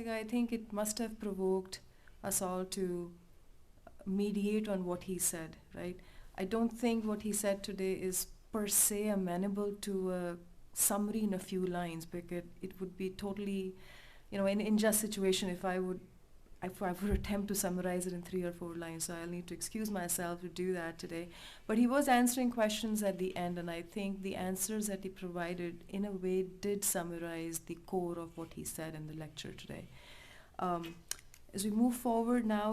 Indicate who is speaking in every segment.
Speaker 1: ਸੀਗਾ, I think it must have provoked us all to mediate on what he said, right? I don't think what he said today is per se amenable to a summary in a few lines, because it would be totally, an unjust situation if I would attempt to summarize it in 3 or 4 lines. So I'll need to excuse myself to do that today. But he was answering questions at the end, and I think the answers that he provided in a way did summarize the core of what he said in the lecture today. As we move forward now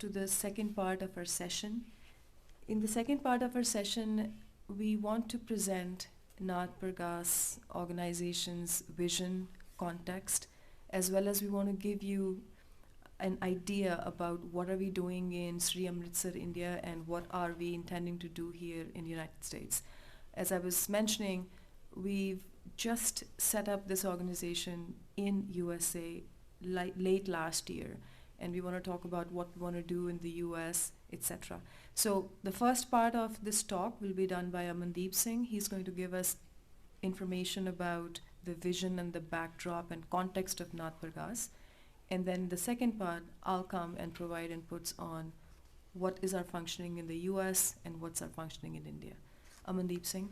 Speaker 1: to the second part of our session, in the second part of our session, we want to present Nath Pargas organization's vision, context, as well as we want to give you an idea about what are we doing in Sri Amritsar, India, and what are we intending to do here in the United States. As I was mentioning, we've just set up this organization in USA late last year, and we want to talk about what we want to do in the US, etc. So the first part of this talk will be done by Amandeep Singh. He's going to give us information about the vision and the backdrop and context of Nath Pargas. And then the second part, I'll come and provide inputs on what is our functioning in the US and what's our functioning in India. Amandeep Singh.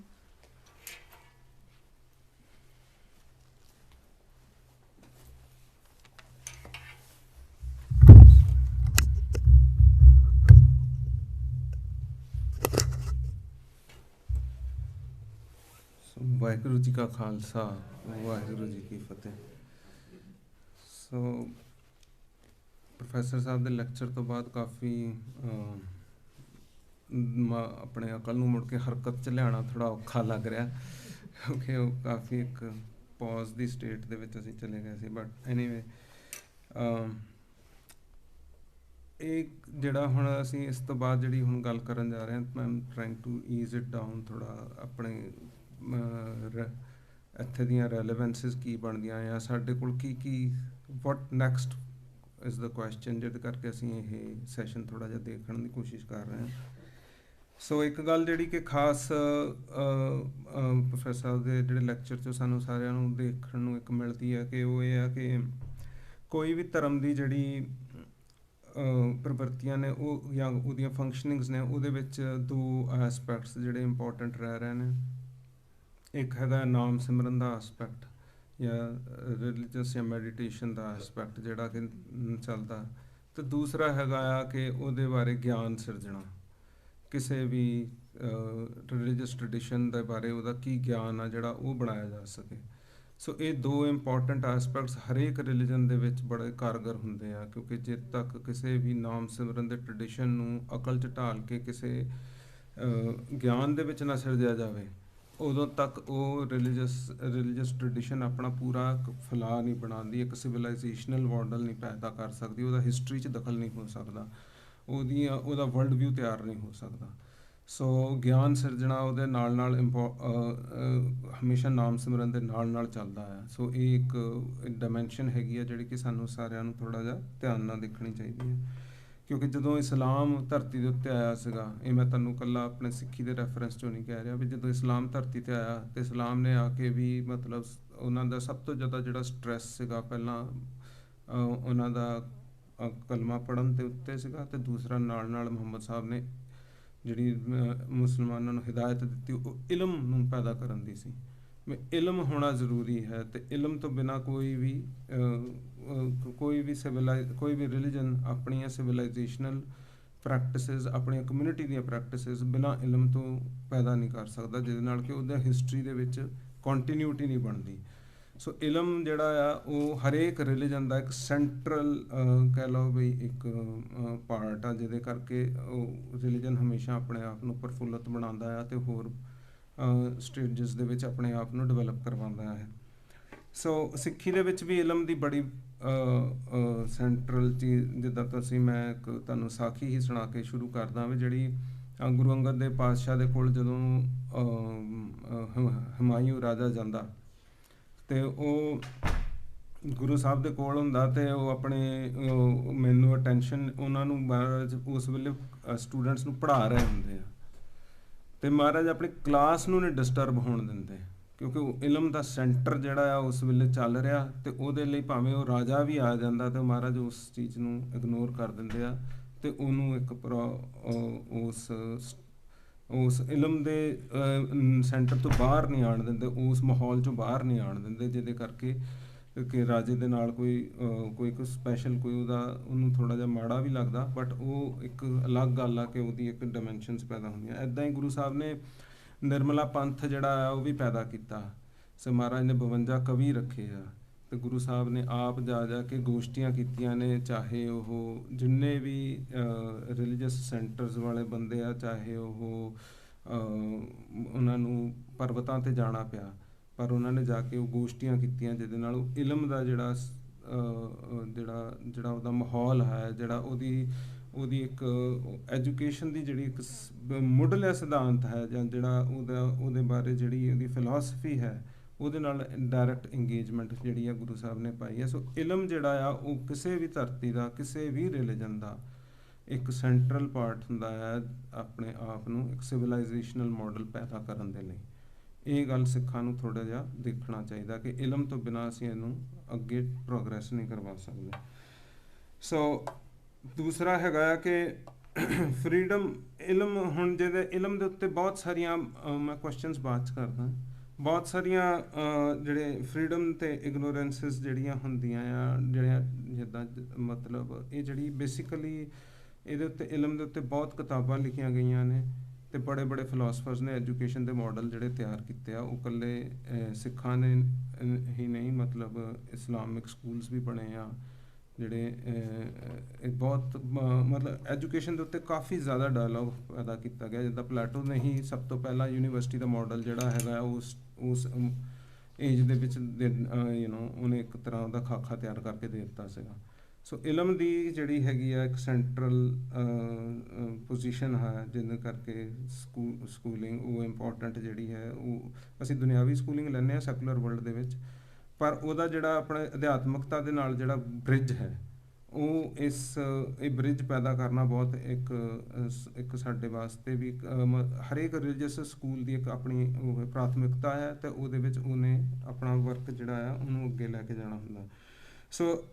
Speaker 2: Waheguru ji ਕਾ ਖਾਲਸਾ, ਵਾਹਿਗੁਰੂ ਜੀ ਕੀ ਫਤਿਹ। ਸੋ professor ਸਾਹਿਬ ਦੇ lecture ਤੋਂ ਬਾਅਦ ਕਾਫੀ ਆਪਣੇ ਅਕਲ ਨੂੰ ਮੁੜ ਕੇ ਹਰਕਤ 'ਚ ਲਿਆਉਣਾ ਥੋੜ੍ਹਾ ਔਖਾ ਲੱਗ ਰਿਹਾ, ਕਿਉਂਕਿ ਉਹ ਕਾਫੀ ਇੱਕ ਪੌਜ਼ ਦੀ ਸਟੇਟ ਦੇ ਵਿੱਚ ਅਸੀਂ ਚਲੇ ਗਏ ਸੀ। ਬਟ ਐਨੀਵੇ, ਇਹ ਜਿਹੜਾ ਹੁਣ ਅਸੀਂ ਇਸ ਤੋਂ ਬਾਅਦ ਜਿਹੜੀ ਹੁਣ ਗੱਲ ਕਰਨ ਜਾ ਰਹੇ ਹਾਂ, ਮੈਂ trying to ease it down ਥੋੜ੍ਹਾ, ਆਪਣੇ ਇੱਥੇ ਦੀਆਂ ਰੈਲੇਵੈਂਸਿਸ ਕੀ ਬਣਦੀਆਂ ਆ, ਸਾਡੇ ਕੋਲ ਕੀ ਵਾਟ ਨੈਕਸਟ ਇਜ਼ ਦਾ ਕੁਐਸਚਨ, ਜਿਹਦੇ ਕਰਕੇ ਅਸੀਂ ਇਹ ਸੈਸ਼ਨ ਥੋੜ੍ਹਾ ਜਿਹਾ ਦੇਖਣ ਦੀ ਕੋਸ਼ਿਸ਼ ਕਰ ਰਹੇ ਹਾਂ। ਸੋ ਇੱਕ ਗੱਲ ਜਿਹੜੀ ਕਿ ਖਾਸ ਪ੍ਰੋਫੈਸਰ ਸਾਹਿਬ ਦੇ ਜਿਹੜੇ ਲੈਕਚਰ 'ਚ ਸਾਨੂੰ ਸਾਰਿਆਂ ਨੂੰ ਦੇਖਣ ਨੂੰ ਇੱਕ ਮਿਲਦੀ ਹੈ ਕਿ ਉਹ ਇਹ ਆ ਕਿ ਕੋਈ ਵੀ ਧਰਮ ਦੀ ਜਿਹੜੀ ਪ੍ਰਵਿਰਤੀਆਂ ਨੇ ਉਹ ਜਾਂ ਉਹਦੀਆਂ ਫੰਕਸ਼ਨਿੰਗਸ ਨੇ, ਉਹਦੇ ਵਿੱਚ ਦੋ ਐਸਪੈਕਟਸ ਜਿਹੜੇ ਇੰਪੋਰਟੈਂਟ ਰਹਿ ਰਹੇ ਨੇ। ਇੱਕ ਹੈਗਾ ਨਾਮ ਸਿਮਰਨ ਦਾ ਐਸਪੈਕਟ ਜਾਂ ਰਿਲੀਜੀਅਸ ਜਾਂ ਮੈਡੀਟੇਸ਼ਨ ਦਾ ਐਸਪੈਕਟ ਜਿਹੜਾ ਕਿ ਚੱਲਦਾ, ਅਤੇ ਦੂਸਰਾ ਹੈਗਾ ਆ ਕਿ ਉਹਦੇ ਬਾਰੇ ਗਿਆਨ ਸਿਰਜਣਾ, ਕਿਸੇ ਵੀ ਰਿਲੀਜੀਅਸ ਟ੍ਰੈਡੀਸ਼ਨ ਦੇ ਬਾਰੇ ਉਹਦਾ ਕੀ ਗਿਆਨ ਆ ਜਿਹੜਾ ਉਹ ਬਣਾਇਆ ਜਾ ਸਕੇ। ਸੋ ਇਹ ਦੋ ਇੰਪੋਰਟੈਂਟ ਐਸਪੈਕਟਸ ਹਰੇਕ ਰਿਲੀਜਨ ਦੇ ਵਿੱਚ ਬੜੇ ਕਾਰਗਰ ਹੁੰਦੇ ਆ, ਕਿਉਂਕਿ ਜੇ ਤੱਕ ਕਿਸੇ ਵੀ ਨਾਮ ਸਿਮਰਨ ਦੇ ਟ੍ਰੈਡੀਸ਼ਨ ਨੂੰ ਅਕਲ 'ਚ ਢਾਲ ਕੇ ਕਿਸੇ ਗਿਆਨ ਦੇ ਵਿੱਚ ਨਾ ਸਿਰਜਿਆ ਜਾਵੇ, ਉਦੋਂ ਤੱਕ ਉਹ ਰਿਲੀਜੀਅਸ ਟ੍ਰੈਡੀਸ਼ਨ ਆਪਣਾ ਪੂਰਾ ਫੈਲਾਅ ਨਹੀਂ ਬਣਾਉਂਦੀ, ਇੱਕ ਸਿਵਲਾਈਜੇਸ਼ਨਲ ਮਾਡਲ ਨਹੀਂ ਪੈਦਾ ਕਰ ਸਕਦੀ, ਉਹਦਾ ਹਿਸਟਰੀ 'ਚ ਦਖਲ ਨਹੀਂ ਹੋ ਸਕਦਾ, ਉਹਦਾ ਵਰਲਡ ਵਿਊ ਤਿਆਰ ਨਹੀਂ ਹੋ ਸਕਦਾ। ਸੋ ਗਿਆਨ ਸਿਰਜਣਾ ਉਹਦੇ ਨਾਲ ਹਮੇਸ਼ਾ ਨਾਮ ਸਿਮਰਨ ਦੇ ਨਾਲ ਚੱਲਦਾ ਆ। ਸੋ ਇਹ ਇੱਕ ਡਾਇਮੈਂਸ਼ਨ ਹੈਗੀ ਆ ਜਿਹੜੀ ਕਿ ਸਾਨੂੰ ਸਾਰਿਆਂ ਨੂੰ ਥੋੜ੍ਹਾ ਜਿਹਾ ਧਿਆਨ ਨਾਲ ਦੇਖਣੀ ਚਾਹੀਦੀ ਹੈ, ਕਿਉਂਕਿ ਜਦੋਂ ਇਸਲਾਮ ਧਰਤੀ ਦੇ ਉੱਤੇ ਆਇਆ ਸੀਗਾ, ਇਹ ਮੈਂ ਤੁਹਾਨੂੰ ਇਕੱਲਾ ਆਪਣੇ ਸਿੱਖੀ ਦੇ ਰੈਫਰੈਂਸ 'ਚੋਂ ਨਹੀਂ ਕਹਿ ਰਿਹਾ, ਵੀ ਜਦੋਂ ਇਸਲਾਮ ਧਰਤੀ 'ਤੇ ਆਇਆ ਅਤੇ ਇਸਲਾਮ ਨੇ ਆ ਕੇ ਵੀ ਮਤਲਬ ਉਹਨਾਂ ਦਾ ਸਭ ਤੋਂ ਜ਼ਿਆਦਾ ਜਿਹੜਾ ਸਟਰੈਸ ਸੀਗਾ, ਪਹਿਲਾਂ ਉਹਨਾਂ ਦਾ ਕਲਮਾ ਪੜ੍ਹਨ ਦੇ ਉੱਤੇ ਸੀਗਾ, ਅਤੇ ਦੂਸਰਾ ਨਾਲ ਮੁਹੰਮਦ ਸਾਹਿਬ ਨੇ ਜਿਹੜੀ ਮੁਸਲਮਾਨਾਂ ਨੂੰ ਹਿਦਾਇਤ ਦਿੱਤੀ ਉਹ ਇਲਮ ਨੂੰ ਪੈਦਾ ਕਰਨ ਦੀ ਸੀ। ਇਲਮ ਹੋਣਾ ਜ਼ਰੂਰੀ ਹੈ, ਅਤੇ ਇਲਮ ਤੋਂ ਬਿਨਾਂ ਕੋਈ ਵੀ ਰਿਲੀਜਨ ਆਪਣੀਆਂ ਸਿਵਲਾਈਜੇਸ਼ਨਲ ਪ੍ਰੈਕਟਿਸਿਸ, ਆਪਣੀਆਂ ਕਮਿਊਨਿਟੀ ਦੀਆਂ ਪ੍ਰੈਕਟਿਸਿਸ ਬਿਨਾਂ ਇਲਮ ਤੋਂ ਪੈਦਾ ਨਹੀਂ ਕਰ ਸਕਦਾ, ਜਿਹਦੇ ਨਾਲ ਕਿ ਉਹਦਾ ਹਿਸਟਰੀ ਦੇ ਵਿੱਚ ਕੰਟੀਨਿਊਟੀ ਨਹੀਂ ਬਣਦੀ। ਸੋ ਇਲਮ ਜਿਹੜਾ ਆ ਉਹ ਹਰੇਕ ਰਿਲੀਜਨ ਦਾ ਇੱਕ ਸੈਂਟਰਲ ਕਹਿ ਲਓ ਵੀ ਇੱਕ ਪਾਰਟ ਆ, ਜਿਹਦੇ ਕਰਕੇ ਉਹ ਰਿਲੀਜਨ ਹਮੇਸ਼ਾ ਆਪਣੇ ਆਪ ਨੂੰ ਪ੍ਰਫੁੱਲਤ ਬਣਾਉਂਦਾ ਆ ਅਤੇ ਹੋਰ ਸਟੇਜਸ ਦੇ ਵਿੱਚ ਆਪਣੇ ਆਪ ਨੂੰ ਡਿਵੈਲਪ ਕਰਵਾਉਂਦਾ ਹੈ। ਸੋ ਸਿੱਖੀ ਦੇ ਵਿੱਚ ਵੀ ਇਲਮ ਦੀ ਬੜੀ ਸੈਂਟਰਲ ਚੀਜ਼, ਜਿੱਦਾਂ ਮੈਂ ਤੁਹਾਨੂੰ ਸਾਖੀ ਹੀ ਸੁਣਾ ਕੇ ਸ਼ੁਰੂ ਕਰਦਾ ਵੀ ਜਿਹੜੀ ਗੁਰੂ ਅੰਗਦ ਦੇ ਪਾਤਸ਼ਾਹ ਦੇ ਕੋਲ ਜਦੋਂ ਹੁਮਾਯੂੰ ਰਾਜਾ ਜਾਂਦਾ ਅਤੇ ਉਹ ਗੁਰੂ ਸਾਹਿਬ ਦੇ ਕੋਲ ਹੁੰਦਾ, ਅਤੇ ਉਹ ਆਪਣੇ ਮੈਨੂੰ ਅਟੈਂਸ਼ਨ ਉਹਨਾਂ ਨੂੰ ਮਹਾਰਾਜ ਉਸ ਵੇਲੇ ਸਟੂਡੈਂਟਸ ਨੂੰ ਪੜ੍ਹਾ ਰਹੇ ਹੁੰਦੇ ਆ, ਅਤੇ ਮਹਾਰਾਜ ਆਪਣੀ ਕਲਾਸ ਨੂੰ ਨਹੀਂ ਡਿਸਟਰਬ ਹੋਣ ਦਿੰਦੇ, ਕਿਉਂਕਿ ਉਹ ਇਲਮ ਦਾ ਸੈਂਟਰ ਜਿਹੜਾ ਆ ਉਸ ਵੇਲੇ ਚੱਲ ਰਿਹਾ, ਤੇ ਉਹਦੇ ਲਈ ਭਾਵੇਂ ਉਹ ਰਾਜਾ ਵੀ ਆ ਜਾਂਦਾ ਤੇ ਮਹਾਰਾਜ ਉਸ ਚੀਜ਼ ਨੂੰ ਇਗਨੋਰ ਕਰ ਦਿੰਦੇ ਆ ਤੇ ਉਹਨੂੰ ਇੱਕ ਉਸ ਇਲਮ ਦੇ ਸੈਂਟਰ ਤੋਂ ਬਾਹਰ ਨਹੀਂ ਆਉਣ ਦਿੰਦੇ, ਉਸ ਮਾਹੌਲ ਚੋਂ ਬਾਹਰ ਨਹੀਂ ਆਉਣ ਦਿੰਦੇ, ਜਿਹਦੇ ਕਰਕੇ ਕਿ ਰਾਜੇ ਦੇ ਨਾਲ ਕੋਈ ਸਪੈਸ਼ਲ ਕੋਈ ਉਹਨੂੰ ਥੋੜ੍ਹਾ ਜਿਹਾ ਮਾੜਾ ਵੀ ਲੱਗਦਾ, ਬਟ ਉਹ ਇੱਕ ਅਲੱਗ ਗੱਲ ਆ ਕਿ ਉਹਦੀ ਇੱਕ ਡਾਇਮੈਂਸ਼ਨਸ ਪੈਦਾ ਹੁੰਦੀਆਂ। ਇੱਦਾਂ ਹੀ ਗੁਰੂ ਸਾਹਿਬ ਨੇ ਨਿਰਮਲਾ ਪੰਥ ਜਿਹੜਾ ਆ ਉਹ ਵੀ ਪੈਦਾ ਕੀਤਾ। ਸੋ ਮਹਾਰਾਜ ਨੇ 52 ਕਵੀ ਰੱਖੇ ਆ, ਤੇ ਗੁਰੂ ਸਾਹਿਬ ਨੇ ਆਪ ਜਾ ਕੇ ਗੋਸ਼ਟੀਆਂ ਕੀਤੀਆਂ ਨੇ, ਚਾਹੇ ਉਹ ਜਿੰਨੇ ਵੀ ਰਿਲੀਜੀਅਸ ਸੈਂਟਰਸ ਵਾਲੇ ਬੰਦੇ ਆ, ਚਾਹੇ ਉਹ ਉਹਨਾਂ ਨੂੰ ਪਰਬਤਾਂ 'ਤੇ ਜਾਣਾ ਪਿਆ, ਪਰ ਉਹਨਾਂ ਨੇ ਜਾ ਕੇ ਉਹ ਗੋਸ਼ਟੀਆਂ ਕੀਤੀਆਂ ਜਿਹਦੇ ਨਾਲ ਉਹ ਇਲਮ ਦਾ ਜਿਹੜਾ ਉਹਦਾ ਮਾਹੌਲ ਹੈ, ਜਿਹੜਾ ਉਹਦੀ ਇੱਕ ਐਜੂਕੇਸ਼ਨ ਦੀ ਜਿਹੜੀ ਇੱਕ ਮੁੱਢਲਾ ਸਿਧਾਂਤ ਹੈ, ਜਾਂ ਜਿਹੜਾ ਉਹਦੇ ਬਾਰੇ ਜਿਹੜੀ ਉਹਦੀ ਫਿਲਾਸਫੀ ਹੈ, ਉਹਦੇ ਨਾਲ ਡਾਇਰੈਕਟ ਇੰਗੇਜਮੈਂਟ ਜਿਹੜੀ ਆ ਗੁਰੂ ਸਾਹਿਬ ਨੇ ਪਾਈ ਹੈ। ਸੋ ਇਲਮ ਜਿਹੜਾ ਆ ਉਹ ਕਿਸੇ ਵੀ ਧਰਤੀ ਦਾ, ਕਿਸੇ ਵੀ ਰਿਲੀਜਨ ਦਾ ਇੱਕ ਸੈਂਟਰਲ ਪਾਰਟ ਹੁੰਦਾ ਹੈ ਆਪਣੇ ਆਪ ਨੂੰ ਇੱਕ ਸਿਵਲਾਈਜੇਸ਼ਨਲ ਮਾਡਲ ਪੈਦਾ ਕਰਨ ਦੇ ਲਈ। ਇਹ ਗੱਲ ਸਿੱਖਾਂ ਨੂੰ ਥੋੜ੍ਹਾ ਜਿਹਾ ਦੇਖਣਾ ਚਾਹੀਦਾ ਕਿ ਇਲਮ ਤੋਂ ਬਿਨਾਂ ਅਸੀਂ ਇਹਨੂੰ ਅੱਗੇ ਪ੍ਰੋਗਰੈਸ ਨਹੀਂ ਕਰਵਾ ਸਕਦੇ। ਸੋ ਦੂਸਰਾ ਹੈਗਾ ਆ ਕਿ ਫਰੀਡਮ ਇਲਮ, ਹੁਣ ਜਿਹਦੇ ਇਲਮ ਦੇ ਉੱਤੇ ਬਹੁਤ ਸਾਰੀਆਂ ਮੈਂ ਕੁਐਸਚਨਸ ਬਾਅਦ 'ਚ ਕਰਦਾ, ਬਹੁਤ ਸਾਰੀਆਂ ਜਿਹੜੇ ਫਰੀਡਮ ਅਤੇ ਇਗਨੋਰੈਂਸਿਸ ਜਿਹੜੀਆਂ ਹੁੰਦੀਆਂ ਆ, ਜਿਹੜੀਆਂ ਜਿੱਦਾਂ ਮਤਲਬ ਇਹ ਜਿਹੜੀ ਬੇਸਿਕਲੀ ਇਹਦੇ ਉੱਤੇ ਇਲਮ ਦੇ ਉੱਤੇ ਬਹੁਤ ਕਿਤਾਬਾਂ ਲਿਖੀਆਂ ਗਈਆਂ ਨੇ, ਅਤੇ ਬੜੇ ਫਿਲਾਸਫਰਸ ਨੇ ਐਜੂਕੇਸ਼ਨ ਦੇ ਮਾਡਲ ਜਿਹੜੇ ਤਿਆਰ ਕੀਤੇ ਆ। ਉਹ ਇਕੱਲੇ ਸਿੱਖਾਂ ਨੇ ਹੀ ਨਹੀਂ, ਮਤਲਬ ਇਸਲਾਮਿਕ ਸਕੂਲਸ ਵੀ ਬਣੇ ਆ ਜਿਹੜੇ ਇਹ ਬਹੁਤ ਮਤਲਬ ਐਜੂਕੇਸ਼ਨ ਦੇ ਉੱਤੇ ਕਾਫੀ ਜ਼ਿਆਦਾ ਡਾਇਲੋਗ ਪੈਦਾ ਕੀਤਾ ਗਿਆ। ਜਿੱਦਾਂ ਪਲੈਟੋ ਨੇ ਹੀ ਸਭ ਤੋਂ ਪਹਿਲਾਂ ਯੂਨੀਵਰਸਿਟੀ ਦਾ ਮਾਡਲ ਜਿਹੜਾ ਹੈਗਾ ਉਸ ਏਜ ਦੇ ਵਿੱਚ ਉਹਨੇ ਇੱਕ ਤਰ੍ਹਾਂ ਦਾ ਖਾਕਾ ਤਿਆਰ ਕਰਕੇ ਦੇ ਦਿੱਤਾ ਸੀਗਾ। ਸੋ ਇਲਮ ਦੀ ਜਿਹੜੀ ਹੈਗੀ ਆ ਇੱਕ ਸੈਂਟਰਲ ਪੋਜੀਸ਼ਨ ਹੈ, ਜਿਹਦੇ ਕਰਕੇ ਸਕੂਲਿੰਗ ਉਹ ਇੰਪੋਰਟੈਂਟ ਜਿਹੜੀ ਹੈ, ਉਹ ਅਸੀਂ ਦੁਨਿਆਵੀ ਸਕੂਲਿੰਗ ਲੈਂਦੇ ਹਾਂ ਸੈਕੂਲਰ ਵਰਲਡ ਦੇ ਵਿੱਚ, ਪਰ ਉਹਦਾ ਜਿਹੜਾ ਆਪਣੇ ਅਧਿਆਤਮਕਤਾ ਦੇ ਨਾਲ ਜਿਹੜਾ ਬ੍ਰਿਜ ਹੈ, ਉਹ ਇਹ ਬ੍ਰਿਜ ਪੈਦਾ ਕਰਨਾ ਬਹੁਤ ਇੱਕ ਸਾਡੇ ਵਾਸਤੇ ਵੀ ਹਰੇਕ ਰਿਲੀਜੀਅਸ ਸਕੂਲ ਦੀ ਇੱਕ ਆਪਣੀ ਉਹ ਪ੍ਰਾਥਮਿਕਤਾ ਹੈ, ਅਤੇ ਉਹਦੇ ਵਿੱਚ ਉਹਨੇ ਆਪਣਾ ਵਰਕ ਜਿਹੜਾ ਆ ਉਹਨੂੰ ਅੱਗੇ ਲੈ ਕੇ ਜਾਣਾ ਹੁੰਦਾ। ਸੋ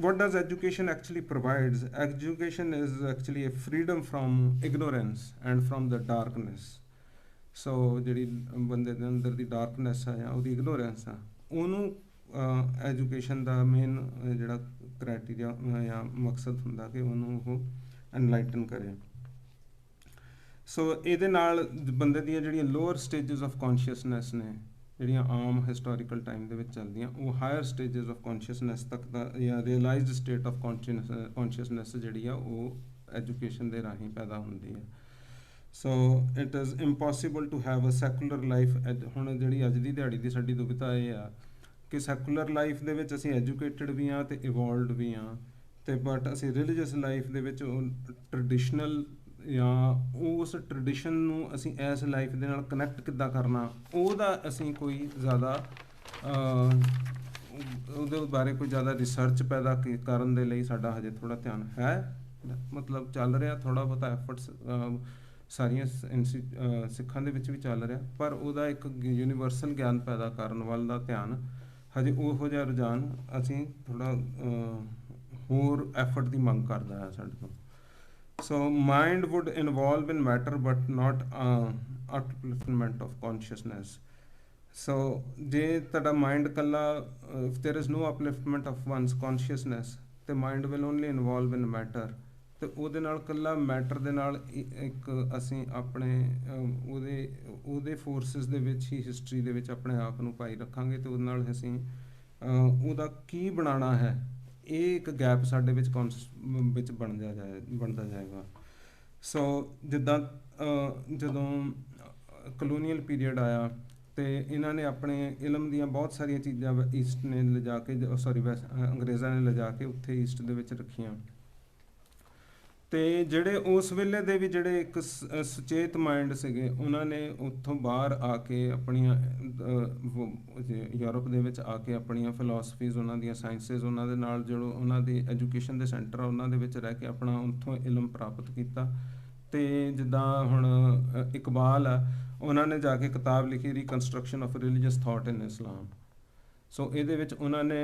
Speaker 2: what does education actually provides? Education is actually a freedom from ignorance and from the darkness. So ਜਿਹੜੀ ਬੰਦੇ ਦੇ ਅੰਦਰ ਦੀ ਡਾਰਕਨੈਸ ਆ ਜਾਂ ਉਹਦੀ ਇਗਨੋਰੈਂਸ ਆ, ਉਹਨੂੰ ਐਜੂਕੇਸ਼ਨ ਦਾ ਮੇਨ ਜਿਹੜਾ ਕ੍ਰਾਈਟੀਰੀਆ ਜਾਂ ਮਕਸਦ ਹੁੰਦਾ ਕਿ ਉਹਨੂੰ ਉਹ ਐਨਲਾਈਟਨ ਕਰੇ। ਸੋ ਇਹਦੇ ਨਾਲ ਬੰਦੇ ਦੀਆਂ ਜਿਹੜੀਆਂ ਲੋਅਰ ਸਟੇਜਸ ਆਫ ਕੌਨਸ਼ੀਅਸਨੈਸ ਨੇ, ਜਿਹੜੀਆਂ ਆਮ ਹਿਸਟੋਰੀਕਲ ਟਾਈਮ ਦੇ ਵਿੱਚ ਚੱਲਦੀਆਂ, ਉਹ ਹਾਇਰ ਸਟੇਜਸ ਆਫ ਕੌਨਸ਼ੀਅਸਨੈਸ ਤੱਕ ਦਾ ਜਾਂ ਰੀਅਲਾਈਜ਼ਡ ਸਟੇਟ ਆਫ ਕੌਨਸ਼ੀਅਸਨੈਸ ਜਿਹੜੀ ਆ ਉਹ ਐਜੂਕੇਸ਼ਨ ਦੇ ਰਾਹੀਂ ਪੈਦਾ ਹੁੰਦੀ ਹੈ। So it is impossible to have a secular life. ਹੁਣ ਜਿਹੜੀ ਅੱਜ ਦੀ ਦਿਹਾੜੀ ਦੀ ਸਾਡੀ ਦੁਵਿਧਾ ਇਹ ਆ ਕਿ ਸੈਕੂਲਰ ਲਾਈਫ ਦੇ ਵਿੱਚ ਅਸੀਂ ਐਜੂਕੇਟਡ ਵੀ ਹਾਂ ਅਤੇ ਇਵੋਲਵਡ ਵੀ ਹਾਂ, ਅਤੇ ਬਟ ਅਸੀਂ ਰਿਲੀਜੀਅਸ ਲਾਈਫ ਦੇ ਵਿੱਚ ਉਹ ਟਰਡੀਸ਼ਨਲ ਜਾਂ ਉਸ ਟਰਡੀਸ਼ਨ ਨੂੰ ਅਸੀਂ ਇਸ ਲਾਈਫ ਦੇ ਨਾਲ ਕਨੈਕਟ ਕਿੱਦਾਂ ਕਰਨਾ, ਉਹਦਾ ਅਸੀਂ ਕੋਈ ਜ਼ਿਆਦਾ ਉਹਦੇ ਬਾਰੇ ਕੋਈ ਜ਼ਿਆਦਾ ਰਿਸਰਚ ਪੈਦਾ ਕਰਨ ਦੇ ਲਈ ਸਾਡਾ ਹਜੇ ਥੋੜ੍ਹਾ ਧਿਆਨ ਹੈ, ਮਤਲਬ ਚੱਲ ਰਿਹਾ ਥੋੜ੍ਹਾ ਬਹੁਤਾ ਐਫਰਟਸ ਸਾਰੀਆਂ ਸਿੱਖਾਂ ਦੇ ਵਿੱਚ ਵੀ ਚੱਲ ਰਿਹਾ, ਪਰ ਉਹਦਾ ਇੱਕ ਯੂਨੀਵਰਸਲ ਗਿਆਨ ਪੈਦਾ ਕਰਨ ਵੱਲ ਦਾ ਧਿਆਨ ਹਜੇ ਉਹੋ ਜਿਹਾ ਰੁਝਾਨ ਅਸੀਂ ਥੋੜ੍ਹਾ ਹੋਰ ਐਫਰਟ ਦੀ ਮੰਗ ਕਰਦਾ ਹੈ ਸਾਡੇ ਤੋਂ। So mind would involve in matter but not upliftment of consciousness. So ਜੇ ਤੁਹਾਡਾ ਮਾਈਂਡ ਇਕੱਲਾ if there is no upliftment of one's consciousness, ਤੇ mind will only involve in matter, ਤੇ ਉਹਦੇ ਨਾਲ ਇਕੱਲਾ ਮੈਟਰ ਦੇ ਨਾਲ ਇੱਕ ਅਸੀਂ ਆਪਣੇ ਉਹਦੇ ਫੋਰਸਿਸ ਦੇ ਵਿੱਚ ਹੀ ਹਿਸਟਰੀ ਦੇ ਵਿੱਚ ਆਪਣੇ ਆਪ ਨੂੰ ਪਾਈ ਰੱਖਾਂਗੇ, ਅਤੇ ਉਹਦੇ ਨਾਲ ਅਸੀਂ ਉਹਦਾ ਕੀ ਬਣਾਉਣਾ ਹੈ, ਇਹ ਇੱਕ ਗੈਪ ਸਾਡੇ ਵਿੱਚ ਬਣਦਾ ਜਾਏਗਾ। ਸੋ ਜਿੱਦਾਂ ਜਦੋਂ ਕਲੋਨੀਅਲ ਪੀਰੀਅਡ ਆਇਆ ਅਤੇ ਇਹਨਾਂ ਨੇ ਆਪਣੇ ਇਲਮ ਦੀਆਂ ਬਹੁਤ ਸਾਰੀਆਂ ਚੀਜ਼ਾਂ ਈਸਟ ਨੇ ਲਿਜਾ ਕੇ ਅੰਗਰੇਜ਼ਾਂ ਨੇ ਲਿਜਾ ਕੇ ਉੱਥੇ ਈਸਟ ਦੇ ਵਿੱਚ ਰੱਖੀਆਂ, ਅਤੇ ਜਿਹੜੇ ਉਸ ਵੇਲੇ ਦੇ ਵੀ ਜਿਹੜੇ ਇੱਕ ਸੁਚੇਤ ਮਾਈਂਡ ਸੀਗੇ, ਉਹਨਾਂ ਨੇ ਉੱਥੋਂ ਬਾਹਰ ਆ ਕੇ ਆਪਣੀਆਂ ਯੂਰਪ ਦੇ ਵਿੱਚ ਆ ਕੇ ਆਪਣੀਆਂ ਫਿਲਾਸਫੀਜ਼, ਉਹਨਾਂ ਦੀਆਂ ਸਾਇੰਸਿਸ, ਉਹਨਾਂ ਦੇ ਨਾਲ ਜੋ ਉਹਨਾਂ ਦੀ ਐਜੂਕੇਸ਼ਨ ਦੇ ਸੈਂਟਰ ਆ ਉਹਨਾਂ ਦੇ ਵਿੱਚ ਰਹਿ ਕੇ ਆਪਣਾ ਉੱਥੋਂ ਇਲਮ ਪ੍ਰਾਪਤ ਕੀਤਾ। ਅਤੇ ਜਿੱਦਾਂ ਹੁਣ ਇਕਬਾਲ ਆ, ਉਹਨਾਂ ਨੇ ਜਾ ਕੇ ਕਿਤਾਬ ਲਿਖੀ ਰੀਕਨਸਟਰਕਸ਼ਨ ਆਫ ਰਿਲੀਜੀਅਸ ਥਾਟ ਇਨ ਇਸਲਾਮ। ਸੋ ਇਹਦੇ ਵਿੱਚ ਉਹਨਾਂ ਨੇ